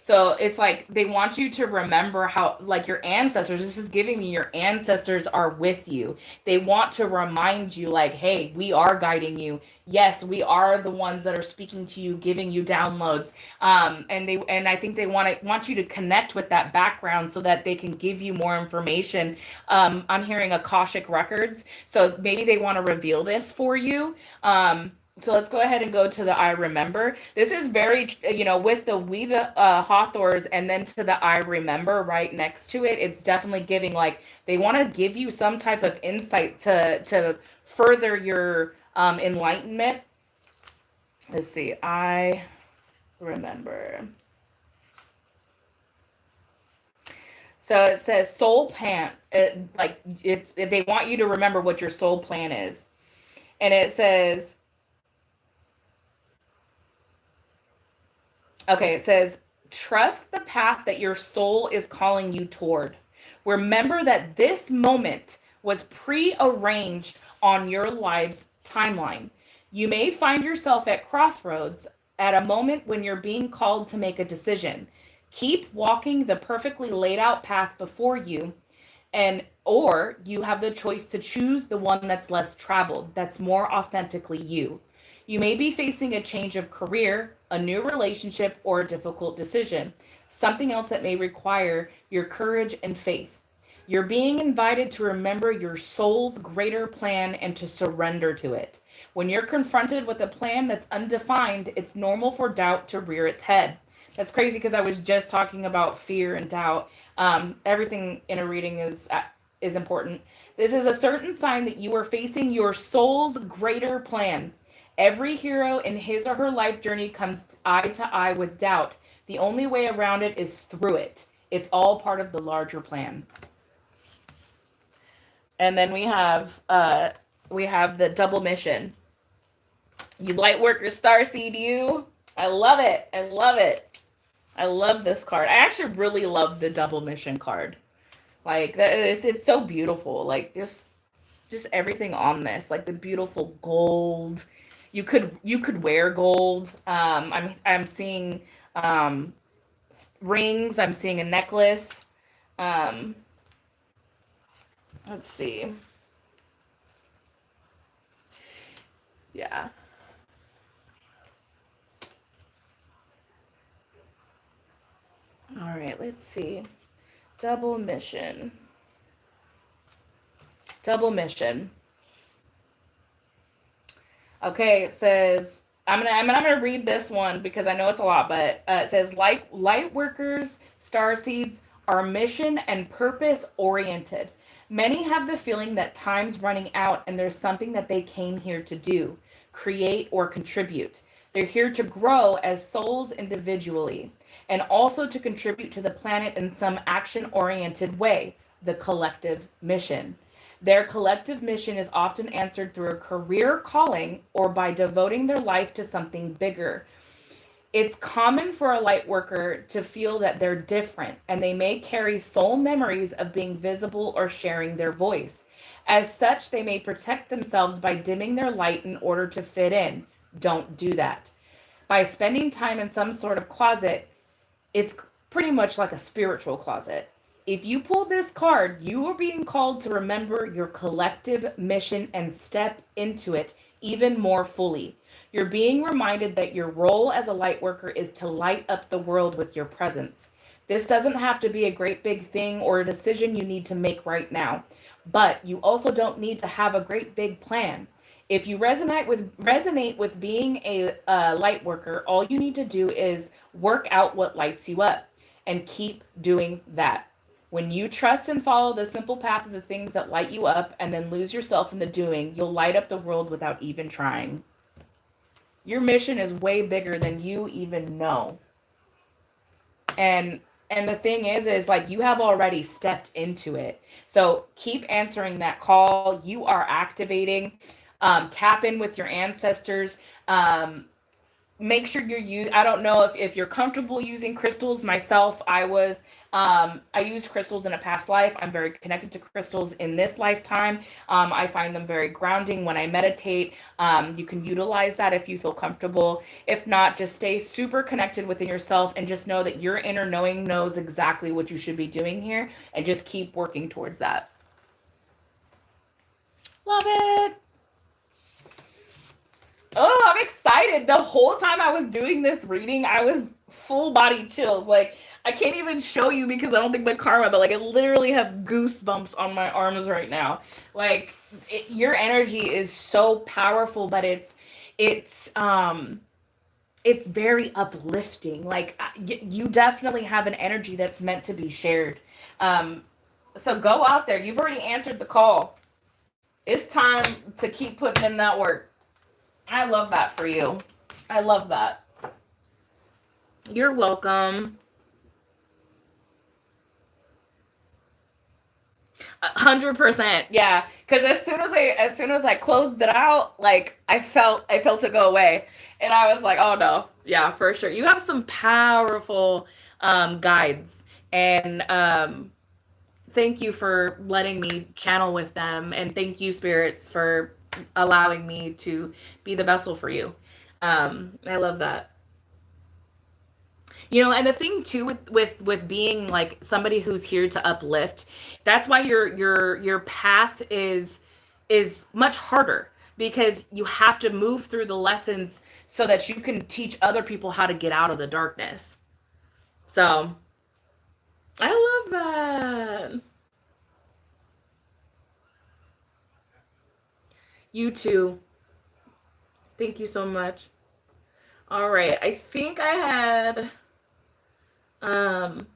So it's like they want you to remember how, like your ancestors, this is giving me your ancestors are with you. They want to remind you, like, hey, we are guiding you. Yes, we are the ones that are speaking to you, giving you downloads. And I think they want you to connect with that background so that they can give you more information. I'm hearing Akashic records, so maybe they want to reveal this for you. So let's go ahead and go to the I remember. This is very, with the we the Hawthorns and then to the I remember right next to it. It's definitely giving like they want to give you some type of insight to further your enlightenment. Let's see. I remember. So it says soul plan. They want you to remember what your soul plan is, and it says, okay, it says trust the path that your soul is calling you toward. Remember that this moment was prearranged on your life's timeline. You may find yourself at crossroads at a moment when you're being called to make a decision. Keep walking the perfectly laid out path before you, and or you have the choice to choose the one that's less traveled, that's more authentically you. You may be facing a change of career, a new relationship, or a difficult decision, something else that may require your courage and faith. You're being invited to remember your soul's greater plan and to surrender to it. When you're confronted with a plan that's undefined, it's normal for doubt to rear its head. That's crazy because I was just talking about fear and doubt. Everything in a reading is important. This is a certain sign that you are facing your soul's greater plan. Every hero in his or her life journey comes eye to eye with doubt. The only way around it is through it. It's all part of the larger plan. And then we have the double mission. You light workers, starseed you. I love it. I love it. I love this card. I actually really love the double mission card. Like that, it's so beautiful. Like just everything on this, like the beautiful gold. You could wear gold. I'm seeing rings. I'm seeing a necklace. Um, let's see. Yeah. All right. Let's see. Double mission. Double mission. Okay, it says I'm gonna read this one because I know it's a lot, but it says light workers, starseeds are mission and purpose oriented. Many have the feeling that time's running out and there's something that they came here to do, create or contribute. They're here to grow as souls individually and also to contribute to the planet in some action oriented way, the collective mission. Their collective mission is often answered through a career calling or by devoting their life to something bigger. It's common for a light worker to feel that they're different and they may carry soul memories of being visible or sharing their voice. As such, they may protect themselves by dimming their light in order to fit in. Don't do that. By spending time in some sort of closet, it's pretty much like a spiritual closet. If you pull this card, you are being called to remember your collective mission and step into it even more fully. You're being reminded that your role as a light worker is to light up the world with your presence. This doesn't have to be a great big thing or a decision you need to make right now, but you also don't need to have a great big plan. If you resonate with being a light worker, all you need to do is work out what lights you up and keep doing that. When you trust and follow the simple path of the things that light you up and then lose yourself in the doing, you'll light up the world without even trying. Your mission is way bigger than you even know. And the thing is like you have already stepped into it. So keep answering that call. You are activating. Tap in with your ancestors. Make sure I don't know if you're comfortable using crystals. Myself, I used crystals in a past life. I'm very connected to crystals in this lifetime. I find them very grounding when I meditate. You can utilize that if you feel comfortable. If not, just stay super connected within yourself and just know that your inner knowing knows exactly what you should be doing here and just keep working towards that. Love it. Oh, I'm excited. The whole time I was doing this reading, I was full body chills. Like, I can't even show you because I don't think my karma, but like I literally have goosebumps on my arms right now. Like, your energy is so powerful, but it's very uplifting. Like you definitely have an energy that's meant to be shared. So go out there. You've already answered the call. It's time to keep putting in that work. I love that for you. I love that. You're welcome. 100%. Yeah. Because as soon as I closed it out, like I felt it go away. And I was like, oh no. Yeah, for sure. You have some powerful guides. And thank you for letting me channel with them. And thank you, spirits, for allowing me to be the vessel for you. I love that. You know, and the thing too with being like somebody who's here to uplift, that's why your path is much harder, because you have to move through the lessons so that you can teach other people how to get out of the darkness. So, I love that. You too. Thank you so much. All right. I think I had um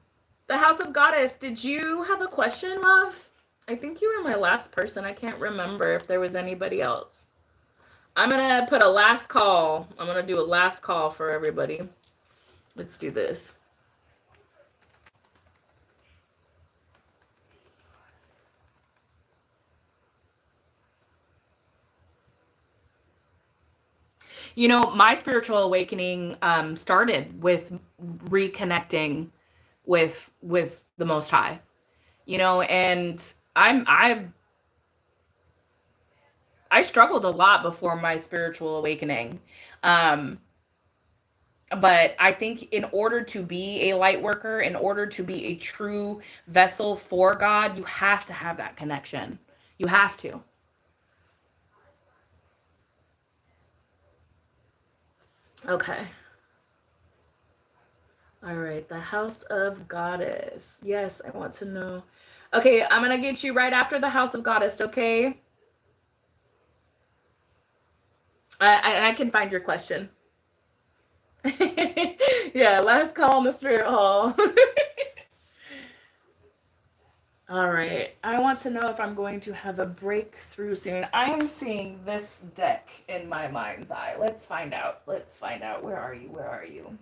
the House of Goddess. Did you have a question, love? I think you were my last person. I can't remember if there was anybody else. I'm gonna put a last call. I'm gonna do a last call for everybody. Let's do this. You know, my spiritual awakening started with reconnecting with the Most High. You know, and I struggled a lot before my spiritual awakening. Um, but I think in order to be a light worker, in order to be a true vessel for God, you have to have that connection. You have to. Okay. All right. The House of Goddess. Yes, I want to know. Okay, I'm going to get you right after the House of Goddess, okay? I can find your question. Yeah, last call in the spirit hall. All right. I want to know if I'm going to have a breakthrough soon. I am seeing this deck in my mind's eye. Let's find out. Let's find out. Where are you? Where are you?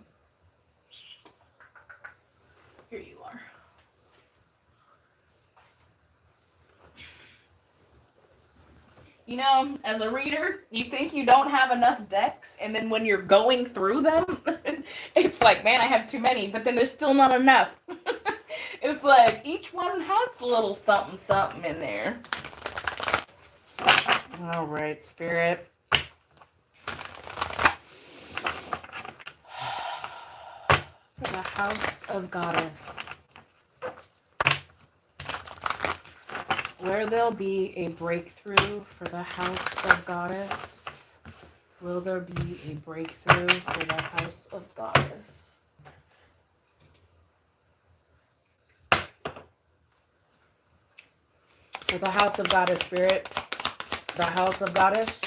Here you are. You know, as a reader, you think you don't have enough decks, and then when you're going through them, it's like, man, I have too many, but then there's still not enough. It's like each one has a little something, something in there. All right, Spirit. For the House of Goddess. Where there'll be a breakthrough for the House of Goddess. Will there be a breakthrough for the House of Goddess? For the House of Goddess, Spirit. The House of Goddess.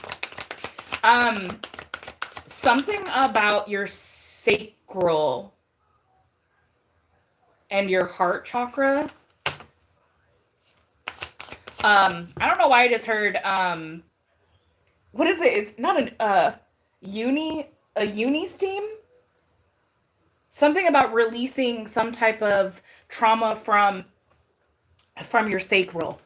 Something about your sacral and your heart chakra. I don't know why I just heard what is it? It's not a uni steam. Something about releasing some type of trauma from your sacral.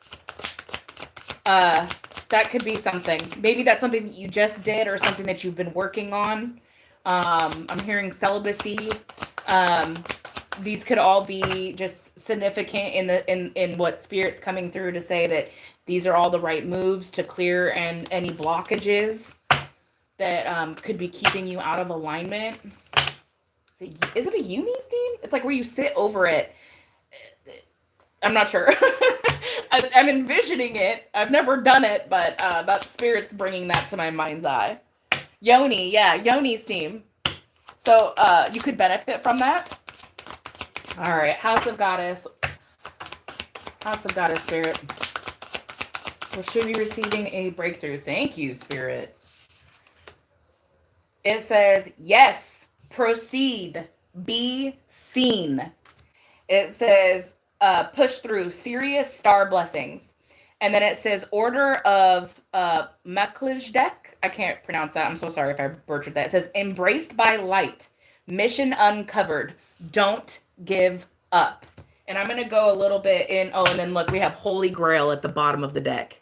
That could be something. Maybe that's something that you just did or something that you've been working on. I'm hearing celibacy. These could all be just significant in what Spirit's coming through to say that these are all the right moves to clear and any blockages that could be keeping you out of alignment. Is it a uni steam? It's like where you sit over it. I'm not sure. I'm envisioning it. I've never done it, but that Spirit's bringing that to my mind's eye. Yoni, yeah, Yoni steam. So you could benefit from that. All right, House of Goddess. House of Goddess, Spirit. Will she be receiving a breakthrough? Thank you, Spirit. It says, yes, proceed, be seen. It says, push through, serious star blessings. And then it says, order of Melchizedek. I can't pronounce that. I'm so sorry if I butchered that. It says, embraced by light, mission uncovered, don't give up. And I'm going to go a little bit in. Oh, and then look, we have Holy Grail at the bottom of the deck.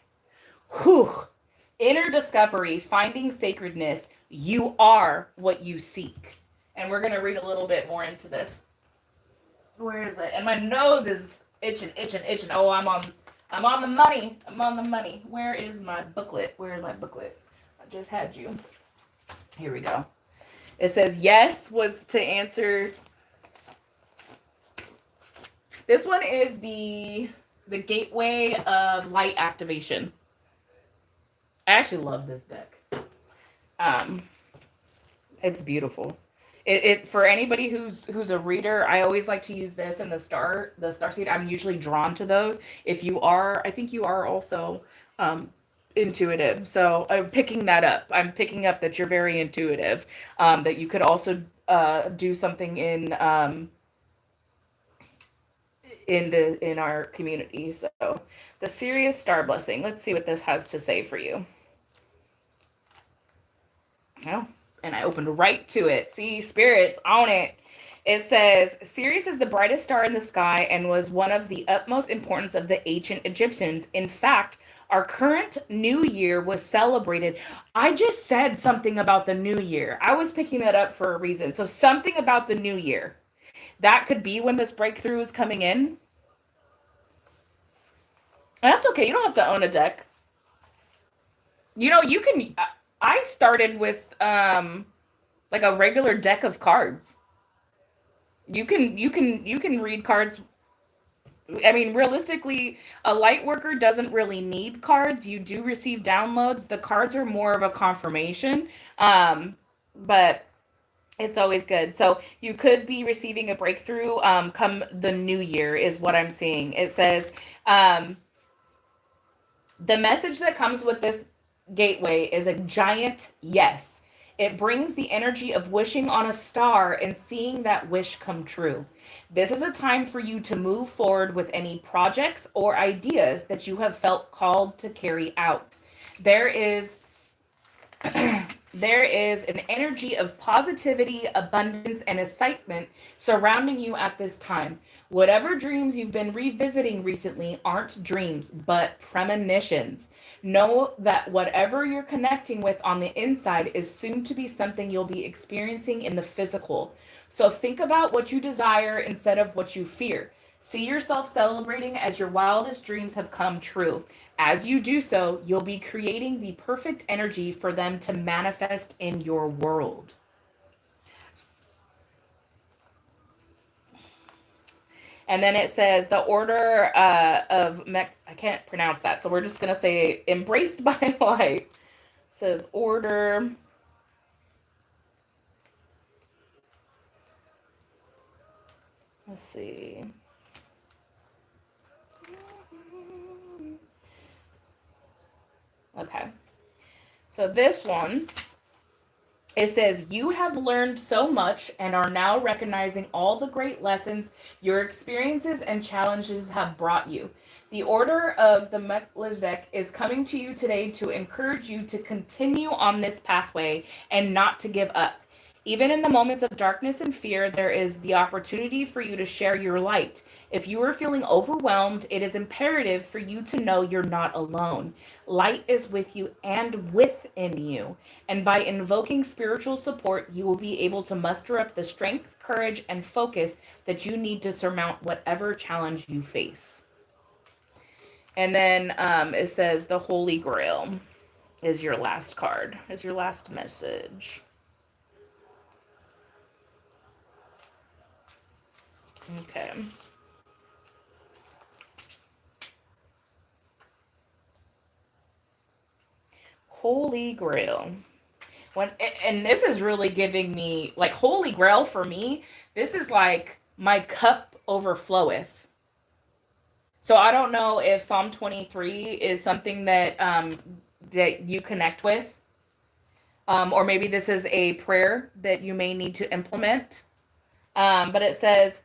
Whew. Inner discovery, finding sacredness. You are what you seek. And we're going to read a little bit more into this. Where is it? And my nose is itching. Oh, I'm on the money. I'm on the money. Where is my booklet? Where is my booklet? I just had you. Here we go. It says yes was to answer. This one is the gateway of light activation. I actually love this deck. It's beautiful. It for anybody who's a reader, I always like to use this and the Starseed. I'm usually drawn to those. If you are, I think you are also intuitive. So I'm picking that up. I'm picking up that you're very intuitive. That you could also do something in our community. So the serious star blessing. Let's see what this has to say for you. Oh, and I opened right to it. See, spirits on it. It says, Sirius is the brightest star in the sky and was one of the utmost importance of the ancient Egyptians. In fact, our current new year was celebrated. I just said something about the new year. I was picking that up for a reason. So something about the new year. That could be when this breakthrough is coming in. And that's okay. You don't have to own a deck. You know, you can. I started with like a regular deck of cards. You can read cards. I mean, realistically, a light worker doesn't really need cards. You do receive downloads. The cards are more of a confirmation. But it's always good. So you could be receiving a breakthrough come the new year is what I'm seeing. It says the message that comes with this gateway is a giant yes. It brings the energy of wishing on a star and seeing that wish come true. This is a time for you to move forward with any projects or ideas that you have felt called to carry out. There is there is an energy of positivity, abundance, and excitement surrounding you at this time. Whatever dreams you've been revisiting recently aren't dreams, but premonitions. Know that whatever you're connecting with on the inside is soon to be something you'll be experiencing in the physical. So think about what you desire instead of what you fear. See yourself celebrating as your wildest dreams have come true. As you do so, you'll be creating the perfect energy for them to manifest in your world. And then it says the order I can't pronounce that, so we're just going to say embraced by light. It says order. Let's see. Okay. So this one, it says, you have learned so much and are now recognizing all the great lessons your experiences and challenges have brought you. The order of the Melchizedek is coming to you today to encourage you to continue on this pathway and not to give up. Even in the moments of darkness and fear, there is the opportunity for you to share your light. If you are feeling overwhelmed, it is imperative for you to know you're not alone. Light is with you and within you. And by invoking spiritual support, you will be able to muster up the strength, courage, and focus that you need to surmount whatever challenge you face. And then it says the Holy Grail is your last card, is your last message. Okay. Holy Grail. And this is really giving me like Holy Grail for me. This is like my cup overfloweth. So I don't know if Psalm 23 is something that that you connect with. or maybe this is a prayer that you may need to implement. But it says,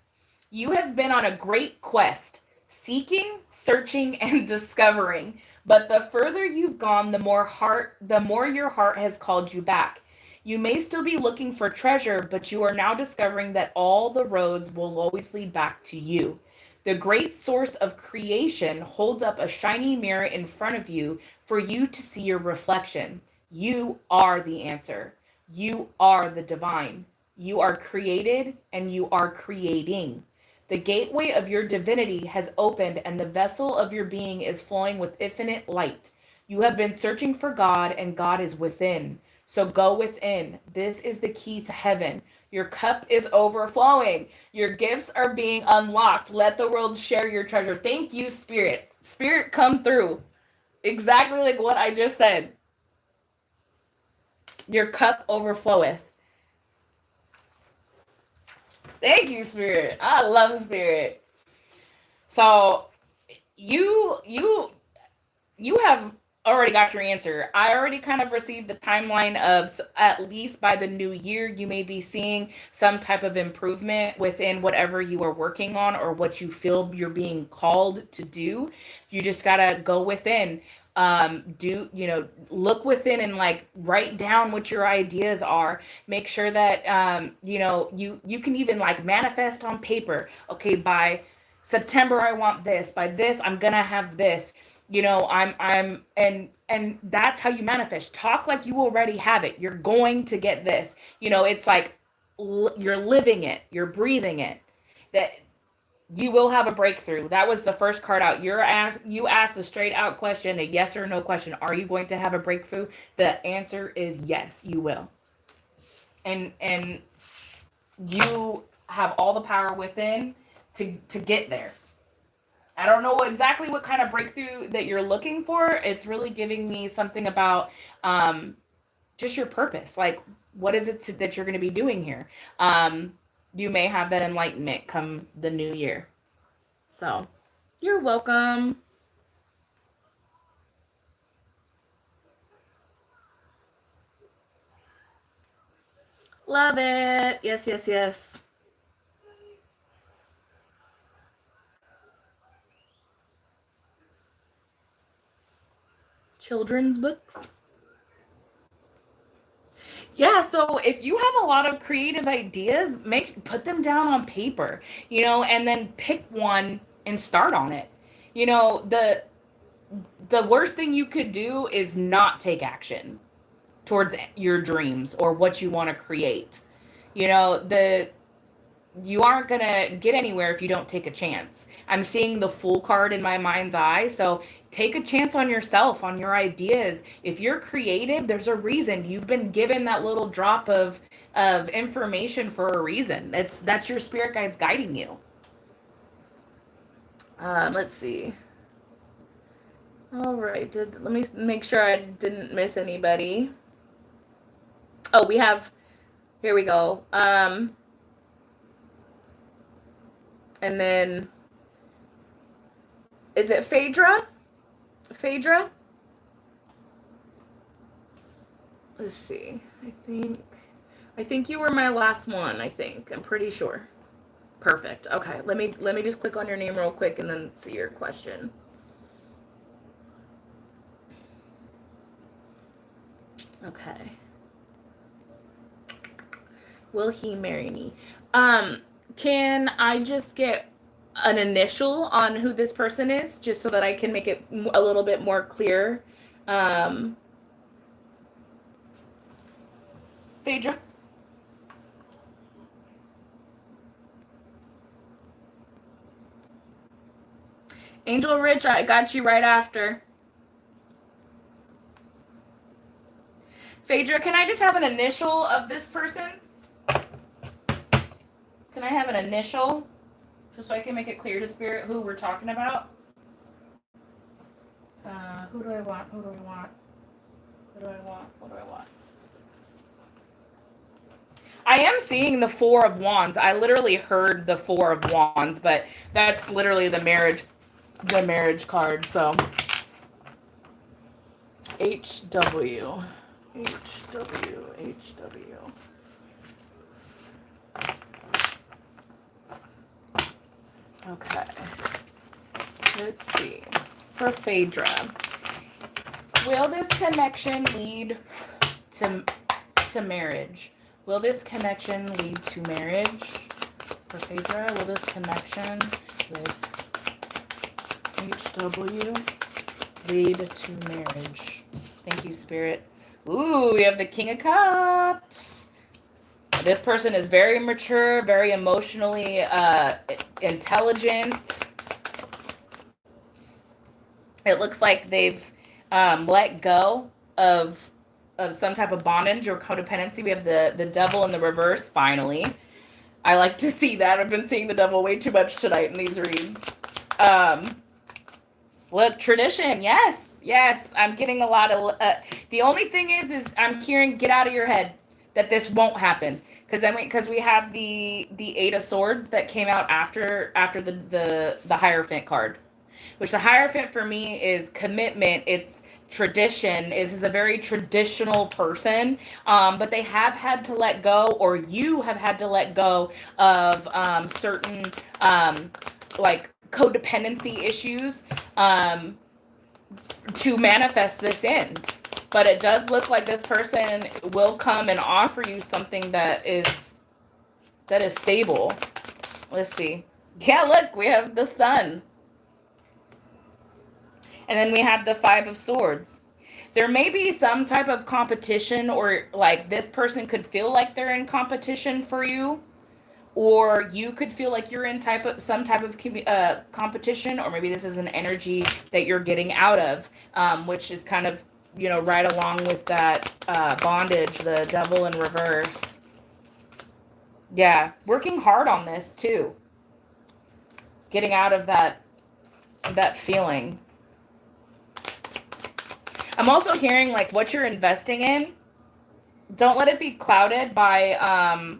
you have been on a great quest, seeking, searching, and discovering. But the further you've gone, the more your heart has called you back. You may still be looking for treasure, but you are now discovering that all the roads will always lead back to you. The great source of creation holds up a shiny mirror in front of you for you to see your reflection. You are the answer. You are the divine. You are created and you are creating. The gateway of your divinity has opened and the vessel of your being is flowing with infinite light. You have been searching for God and God is within. So go within. This is the key to heaven. Your cup is overflowing. Your gifts are being unlocked. Let the world share your treasure. Thank you, Spirit. Spirit, come through. Exactly like what I just said. Your cup overfloweth. Thank you, Spirit. I love Spirit. So you have already got your answer. I already kind of received the timeline of at least by the new year, you may be seeing some type of improvement within whatever you are working on or what you feel you're being called to do. You just got to go within. Look within and like write down what your ideas are. Make sure that, you can even like manifest on paper. Okay, by September, I want this. By this, I'm gonna have this. And that's how you manifest. Talk like you already have it. You're going to get this. It's like you're living it. You're breathing it. That you will have a breakthrough. That was the first card out. You asked a straight out question, a yes or no question. Are you going to have a breakthrough? The answer is yes, you will. And you have all the power within to get there. I don't know exactly what kind of breakthrough that you're looking for. It's really giving me something about just your purpose. Like, what is it that you're going to be doing here? You may have that enlightenment come the new year. So, you're welcome. Love it. Yes, yes, yes. Children's books. Yeah, so if you have a lot of creative ideas, put them down on paper, and then pick one and start on it. The worst thing you could do is not take action towards your dreams or what you want to create. You aren't going to get anywhere if you don't take a chance. I'm seeing the Fool card in my mind's eye. So take a chance on yourself, on your ideas. If you're creative, there's a reason. You've been given that little drop of information for a reason. That's your spirit guides guiding you. Let's see. All right. Let me make sure I didn't miss anybody. Oh, here we go. And then, is it Phaedra? Phaedra? Let's see. I think you were my last one, I think. I'm pretty sure. Perfect. Okay, let me just click on your name real quick and then see your question. Okay. Will he marry me? Can I just get an initial on who this person is, just so that I can make it a little bit more clear? Phaedra? Angel Rich, I got you right after. Phaedra, can I just have an initial of this person? Can I have an initial? Just so I can make it clear to Spirit who we're talking about. Who do I want? Who do I want? Who do I want? What do I want? I am seeing the Four of Wands. I literally heard the Four of Wands, but that's literally the marriage card. So HW. HW. Okay. Let's see. For Phaedra, will this connection lead to marriage? Will this connection lead to marriage? For Phaedra, will this connection with HW lead to marriage? Thank you, Spirit. Ooh, we have the King of Cups. This person is very mature, very emotionally intelligent. It looks like they've let go of some type of bondage or codependency. We have the devil in the reverse, finally. I like to see that. I've been seeing the devil way too much tonight in these reads. Look, tradition, yes. I'm getting a lot of... the only thing is I'm hearing get out of your head that this won't happen. Because we have the Eight of Swords that came out after the Hierophant card. Which the Hierophant for me is commitment. It's tradition. This is a very traditional person, but they have had to let go, or you have had to let go of certain like codependency issues to manifest this in. But it does look like this person will come and offer you something that is stable. Let's see. Yeah, look, we have the Sun. And then we have the Five of Swords. There may be some type of competition, or like this person could feel like they're in competition for you, or you could feel like you're in some type of competition, or maybe this is an energy that you're getting out of, which is kind of, right along with that bondage, the devil in reverse. Yeah, working hard on this too. Getting out of that feeling. I'm also hearing like what you're investing in, don't let it be clouded by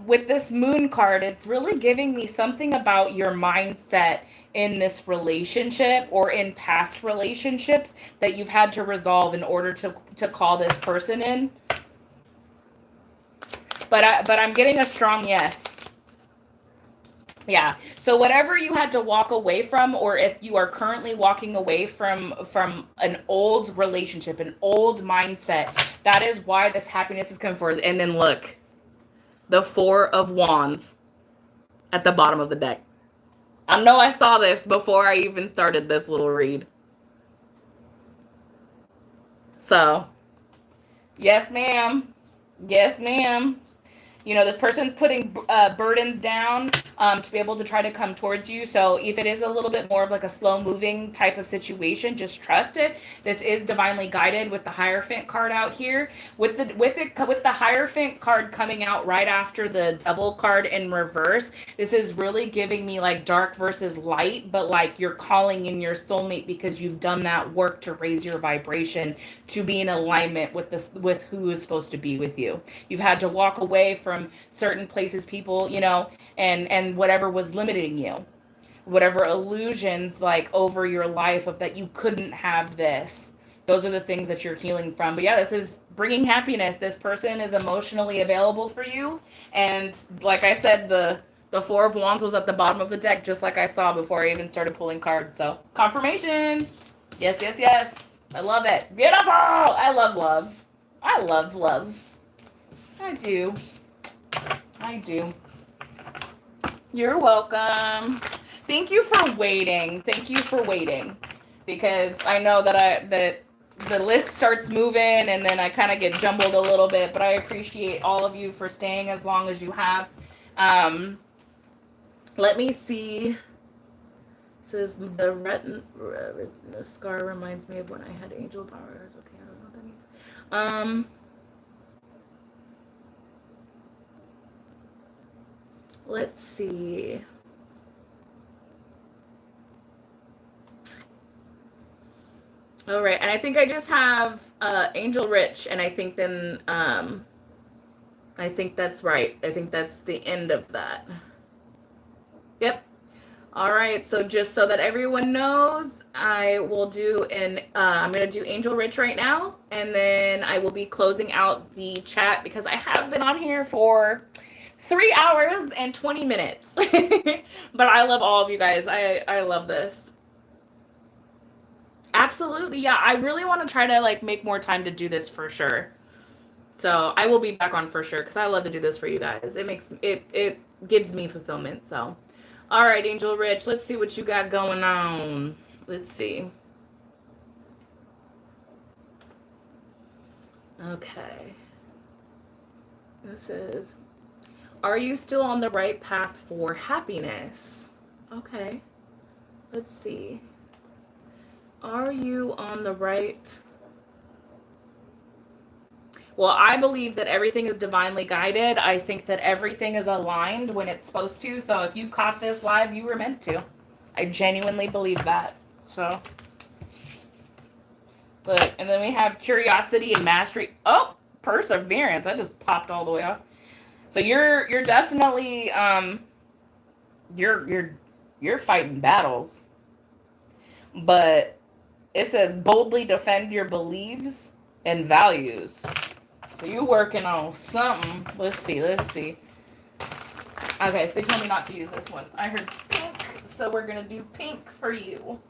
with this Moon card. It's really giving me something about your mindset in this relationship or in past relationships that you've had to resolve in order to call this person in. But I'm getting a strong yes. Yeah. So whatever you had to walk away from, or if you are currently walking away from an old relationship, an old mindset, that is why this happiness is coming forth. And then look, the Four of Wands at the bottom of the deck. I know I saw this before I even started this little read. So, yes, ma'am. Yes, ma'am. This person's putting burdens down to be able to try to come towards you. So if it is a little bit more of like a slow moving type of situation, just trust it. This is divinely guided with the Hierophant card out here. With the Hierophant card coming out right after the Devil card in reverse, this is really giving me like dark versus light, but like you're calling in your soulmate because you've done that work to raise your vibration to be in alignment with who is supposed to be with you. You've had to walk away from certain places, people, and whatever was limiting you, whatever illusions like over your life of that you couldn't have this. Those are the things that you're healing from. But yeah, this is bringing happiness. This person is emotionally available for you. And like I said, the Four of Wands was at the bottom of the deck, just like I saw before I even started pulling cards. So confirmation. Yes. I love it. Beautiful. I love love. I love love. I do. You're welcome. Thank you for waiting. Because I know that the list starts moving and then I kind of get jumbled a little bit, but I appreciate all of you for staying as long as you have. Let me see. It says the retina scar reminds me of when I had angel powers. Okay, I don't know what that means. Let's see. All right, and I think I just have Angel Rich, and I think then I think that's right. I think that's the end of that. Yep. All right, so just so that everyone knows, I will do I'm going to do Angel Rich right now, and then I will be closing out the chat because I have been on here for 3 hours and 20 minutes. But I love all of you guys. I love this. Absolutely. Yeah, I really want to try to like make more time to do this for sure. So I will be back on for sure because I love to do this for you guys. It gives me fulfillment. So, all right, Angel Rich, let's see what you got going on. Let's see. Okay. This is, are you still on the right path for happiness? Okay. Let's see. Are you on the right? Well, I believe that everything is divinely guided. I think that everything is aligned when it's supposed to. So if you caught this live, you were meant to. I genuinely believe that. So, look, and then we have curiosity and mastery. Oh, perseverance. I just popped all the way off. So you're definitely you're fighting battles. But it says boldly defend your beliefs and values. So you working on something. Let's see. Okay, they told me not to use this one. I heard pink, so we're going to do pink for you.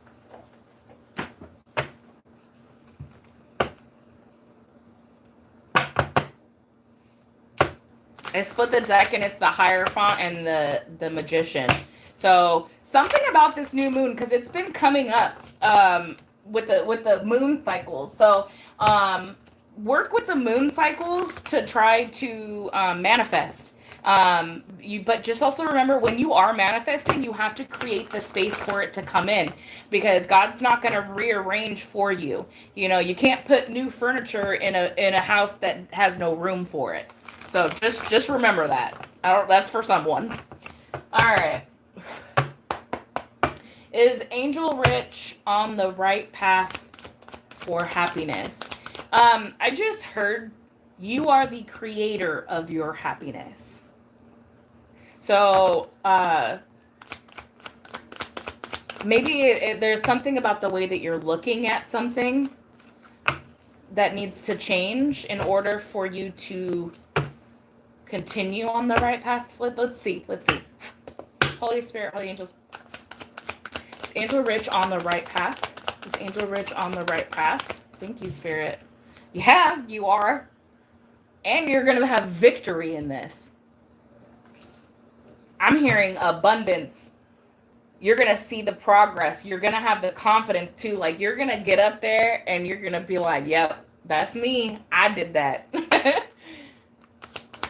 I split the deck, and it's the Hierophant and the Magician. So something about this new moon, because it's been coming up with the moon cycles. So work with the moon cycles to try to manifest. But just also remember, when you are manifesting, you have to create the space for it to come in, because God's not going to rearrange for you. You know, you can't put new furniture in a house that has no room for it. So just remember that. That's for someone. All right. Is Angel Rich on the right path for happiness? I just heard you are the creator of your happiness. So maybe there's something about the way that you're looking at something that needs to change in order for you to continue on the right path. Let's see. Holy Spirit, Holy Angels. Is Angel Rich on the right path? Is Angel Rich on the right path? Thank you, Spirit. Yeah, you are. And you're going to have victory in this. I'm hearing abundance. You're going to see the progress. You're going to have the confidence too. Like, you're going to get up there and you're going to be like, yep, that's me. I did that.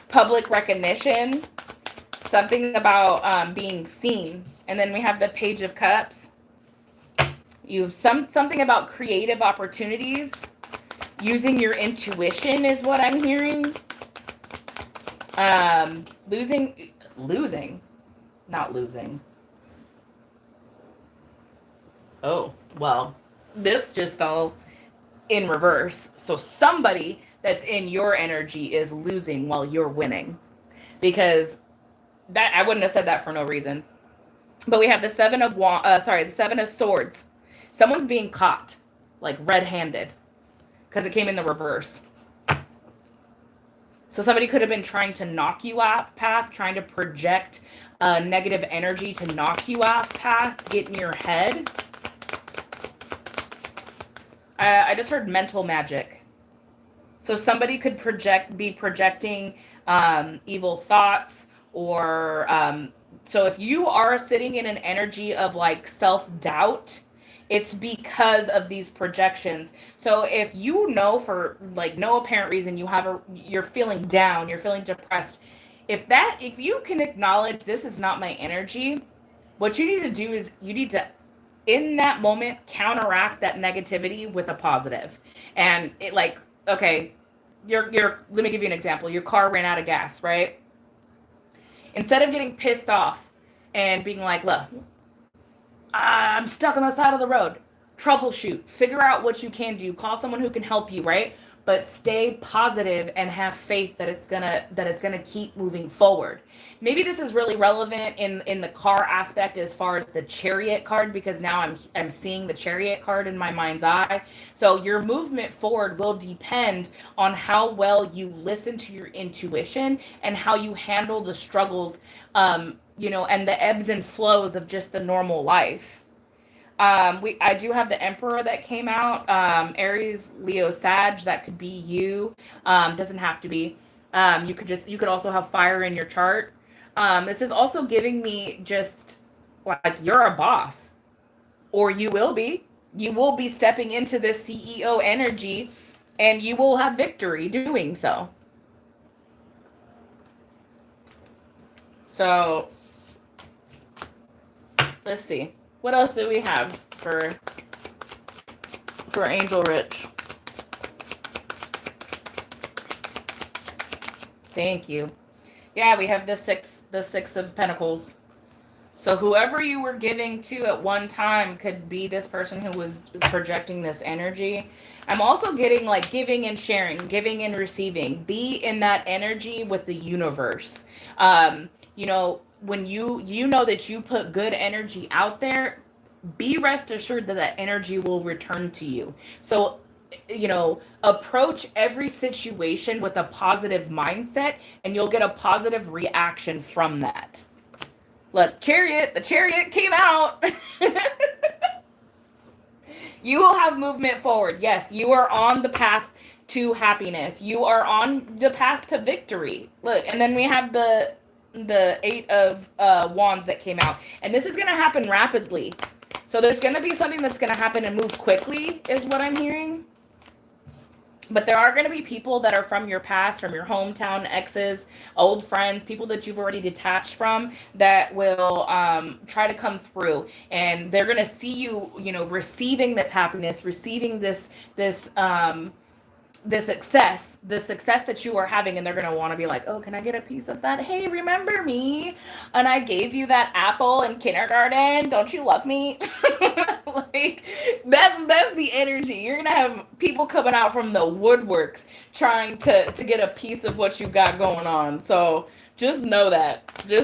Public recognition. Something about being seen. And then we have the Page of Cups. You have something about creative opportunities. Using your intuition is what I'm hearing. Not losing. Oh, well, this just fell in reverse. So somebody that's in your energy is losing while you're winning. Because that, I wouldn't have said that for no reason. But we have the Seven of Swords. Someone's being caught, like red-handed, because it came in the reverse. So somebody could have been trying to knock you off path, trying to project negative energy to knock you off path, get in your head. I just heard mental magic. So somebody could be projecting evil thoughts, or so if you are sitting in an energy of like self-doubt, it's because of these projections. So if you know for like no apparent reason you're feeling down, you're feeling depressed, if you can acknowledge this is not my energy, what you need to do is you need to, in that moment, counteract that negativity with a positive. And it, like, okay, let me give you an example. Your car ran out of gas, right? Instead of getting pissed off and being like, look, I'm stuck on the side of the road. Troubleshoot. Figure out what you can do. Call someone who can help you, right? but stay positive and have faith that it's gonna keep moving forward. Maybe this is really relevant in the car aspect as far as the Chariot card, because now I'm seeing the Chariot card in my mind's eye. So your movement forward will depend on how well you listen to your intuition and how you handle the struggles, and the ebbs and flows of just the normal life. I do have the Emperor that came out. Aries, Leo, Sag. That could be you. Doesn't have to be. You could also have fire in your chart. This is also giving me just like you're a boss, or you will be. You will be stepping into this CEO energy, and you will have victory doing so. So let's see. What else do we have for Angel Rich? Thank you. Yeah, we have the six of Pentacles. So whoever you were giving to at one time could be this person who was projecting this energy. I'm also getting like giving and sharing, giving and receiving. Be in that energy with the universe. When you know that you put good energy out there, be rest assured that that energy will return to you. So, approach every situation with a positive mindset, and you'll get a positive reaction from that. Look, the Chariot came out. You will have movement forward. Yes, you are on the path to happiness. You are on the path to victory. Look, and then we have the Eight of Wands that came out. And this is going to happen rapidly. So there's going to be something that's going to happen and move quickly is what I'm hearing. But there are going to be people that are from your past, from your hometown, exes, old friends, people that you've already detached from that will try to come through. And they're going to see you, receiving this happiness, receiving this success that you are having, and they're going to want to be like, oh, can I get a piece of that? Hey, remember me? And I gave you that apple in kindergarten. Don't you love me? Like, that's the energy. You're going to have people coming out from the woodworks trying to get a piece of what you got going on. So just know that. I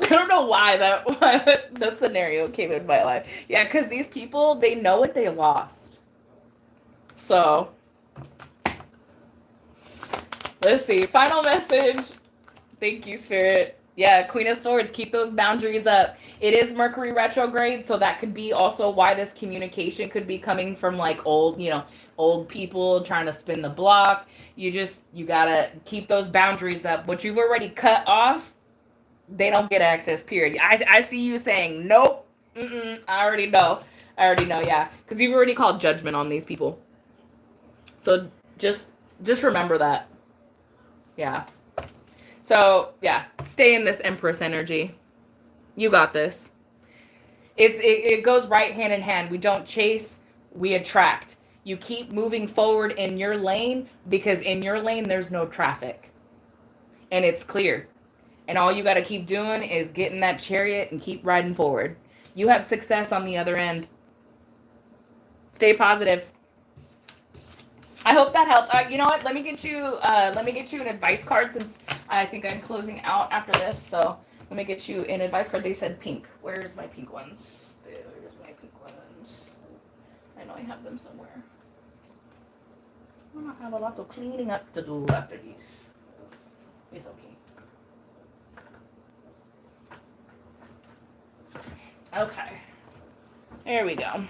don't know why the scenario came in my life. Yeah, because these people, they know what they lost. So, let's see. Final message. Thank you, Spirit. Yeah, Queen of Swords, keep those boundaries up. It is Mercury retrograde, so that could be also why this communication could be coming from like old people trying to spin the block. You gotta keep those boundaries up. What you've already cut off, they don't get access, period. I see you saying, nope, I already know, yeah. Because you've already called judgment on these people. So just remember that. Yeah. So, yeah, stay in this Empress energy. You got this. It goes right hand in hand. We don't chase, we attract. You keep moving forward in your lane because in your lane there's no traffic. And it's clear. And all you got to keep doing is get in that Chariot and keep riding forward. You have success on the other end. Stay positive. I hope that helped. You know what? Let me get you an advice card since I think I'm closing out after this. So let me get you an advice card. They said pink. Where's my pink ones? There's my pink ones. I know I have them somewhere. I have a lot of cleaning up to do after these. It's okay. Okay. There we go.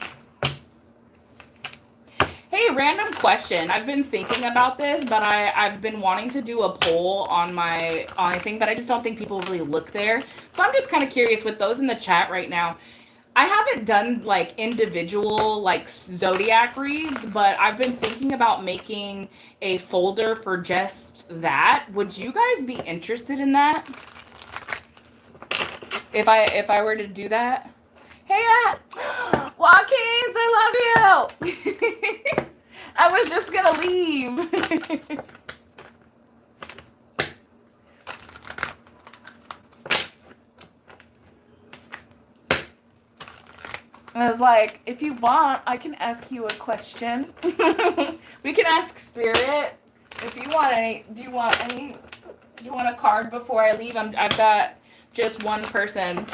Hey, random question. I've been thinking about this, but I've been wanting to do a poll on my thing, but I just don't think people really look there. So I'm just kind of curious with those in the chat right now. I haven't done like individual like zodiac reads, but I've been thinking about making a folder for just that. Would you guys be interested in that? If I were to do that? Hey, Watkins, I love you. I was just gonna leave. I was like, if you want, I can ask you a question. We can ask Spirit. If you want any, do you want a card before I leave? I've got just one person.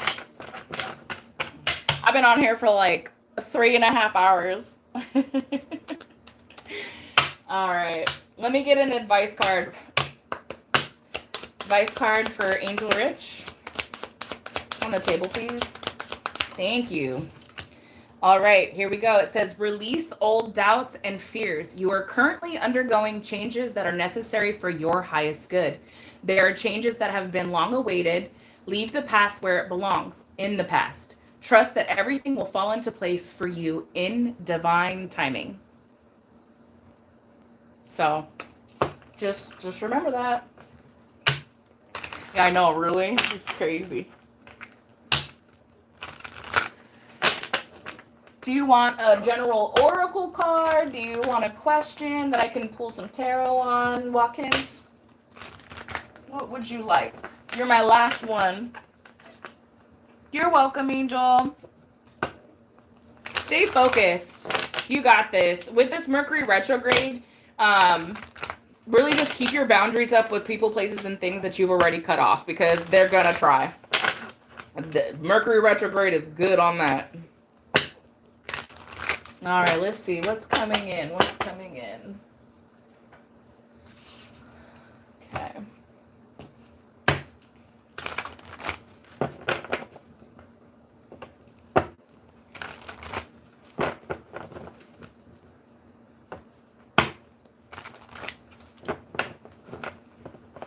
I've been on here for like 3.5 hours. All right. Let me get an advice card. Advice card for Angel Rich. On the table, please. Thank you. All right, here we go. It says, release old doubts and fears. You are currently undergoing changes that are necessary for your highest good. They are changes that have been long awaited. Leave the past where it belongs, in the past. Trust that everything will fall into place for you in divine timing. So, just remember that. Yeah, I know, really? It's crazy. Do you want a general oracle card? Do you want a question that I can pull some tarot on, Watkins? What would you like? You're my last one. You're welcome, Angel. Stay focused. You got this. With this Mercury retrograde, really just keep your boundaries up with people, places, and things that you've already cut off, because they're gonna try. The Mercury retrograde is good on that. All right, let's see. What's coming in? What's coming in? Okay.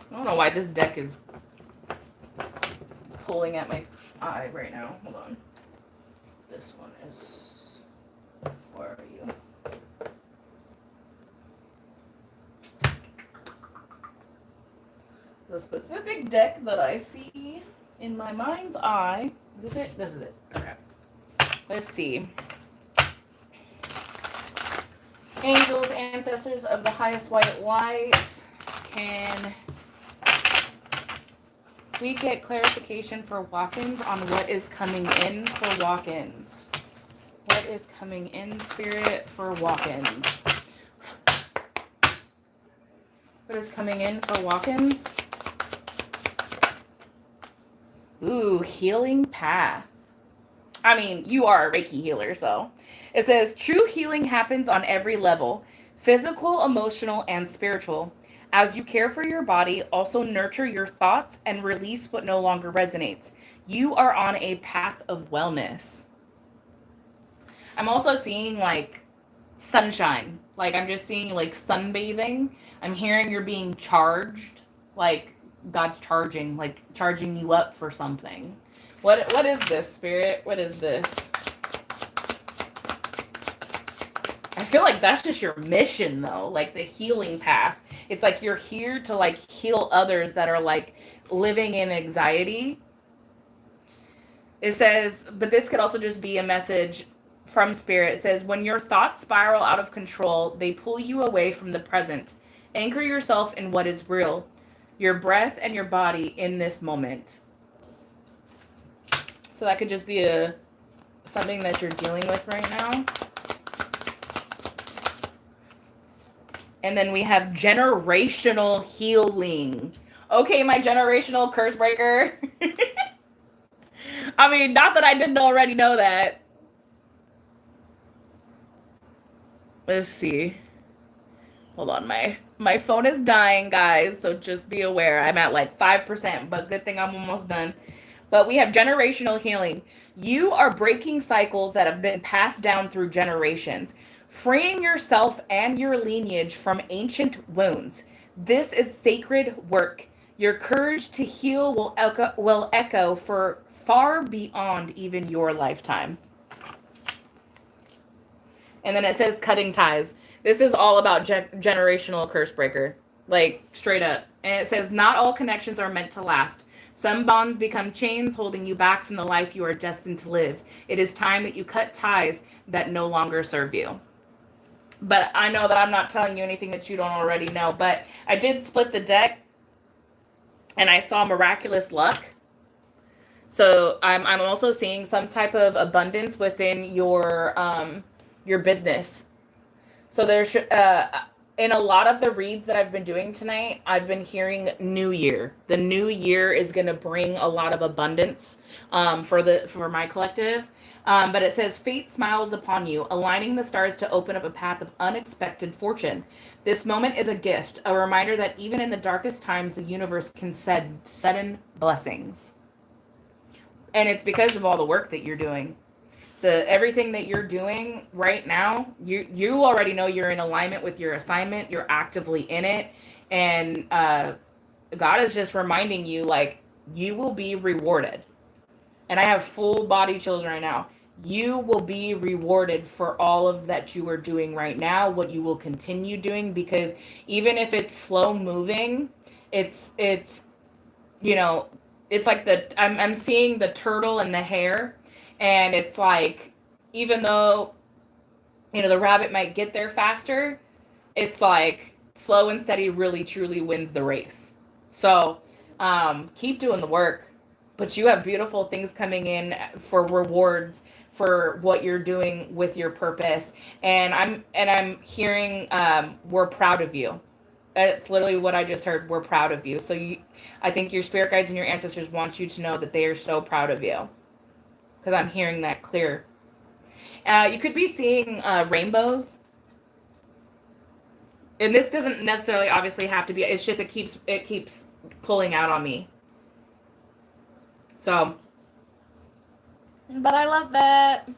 I don't know why this deck is pulling at my eye right now. Hold on. This one is... Where are you? The specific deck that I see in my mind's eye. Is this it? This is it. Okay. Let's see. Angels, ancestors of the highest white light, can we get clarification for walk-ins on what is coming in for walk-ins? What is coming in, Spirit, for walk-ins? What is coming in for walk-ins? Ooh, healing path. I mean, you are a Reiki healer, so. It says, true healing happens on every level, physical, emotional, and spiritual. As you care for your body, also nurture your thoughts and release what no longer resonates. You are on a path of wellness. I'm also seeing like sunshine. Like I'm just seeing like sunbathing. I'm hearing you're being charged. Like God's charging you up for something. What is this, Spirit? What is this? I feel like that's just your mission though, like the healing path. It's like you're here to like heal others that are like living in anxiety. It says, but this could also just be a message from Spirit. It says, when your thoughts spiral out of control, they pull you away from the present. Anchor yourself in what is real, your breath and your body in this moment. So that could just be something that you're dealing with right now. And then we have generational healing. Okay, my generational curse breaker. I mean, not that I didn't already know that. Let's see. Hold on, my phone is dying, guys, so just be aware. I'm at like 5%, but good thing I'm almost done. But we have generational healing. You are breaking cycles that have been passed down through generations, freeing yourself and your lineage from ancient wounds. This is sacred work. Your courage to heal will echo for far beyond even your lifetime. And then it says cutting ties. This is all about generational curse breaker, like straight up. And it says not all connections are meant to last. Some bonds become chains holding you back from the life you are destined to live. It is time that you cut ties that no longer serve you. But I know that I'm not telling you anything that you don't already know. But I did split the deck and I saw miraculous luck. So I'm also seeing some type of abundance within your business. So there's in a lot of the reads that I've been doing tonight, I've been hearing new year. The new year is going to bring a lot of abundance for my collective. But it says fate smiles upon you, aligning the stars to open up a path of unexpected fortune. This moment is a gift, a reminder that even in the darkest times, the universe can send sudden blessings. And it's because of all the work that you're doing. Everything that you're doing right now, you already know you're in alignment with your assignment. You're actively in it, and God is just reminding you, like, you will be rewarded. And I have full body chills right now. You will be rewarded for all of that you are doing right now, what you will continue doing, because even if it's slow moving, it's you know, it's like I'm seeing the turtle and the hare, and it's like, even though, the rabbit might get there faster, it's like slow and steady really truly wins the race. So keep doing the work, but you have beautiful things coming in for rewards for what you're doing with your purpose. And I'm hearing we're proud of you. That's literally what I just heard. We're proud of you. So I think your spirit guides and your ancestors want you to know that they are so proud of you, because I'm hearing that clear. You could be seeing rainbows, and this doesn't necessarily obviously have to be. It's just it keeps pulling out on me. So, but I love that.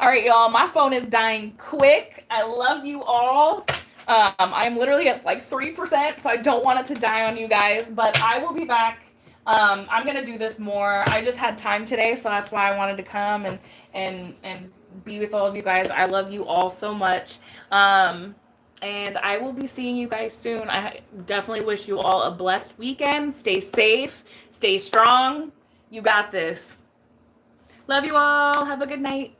All right, y'all. My phone is dying quick. I love you all. I'm literally at like 3%, so I don't want it to die on you guys, but I will be back. I'm going to do this more. I just had time today, so that's why I wanted to come and be with all of you guys. I love you all so much. And I will be seeing you guys soon. I definitely wish you all a blessed weekend. Stay safe. Stay strong. You got this. Love you all. Have a good night.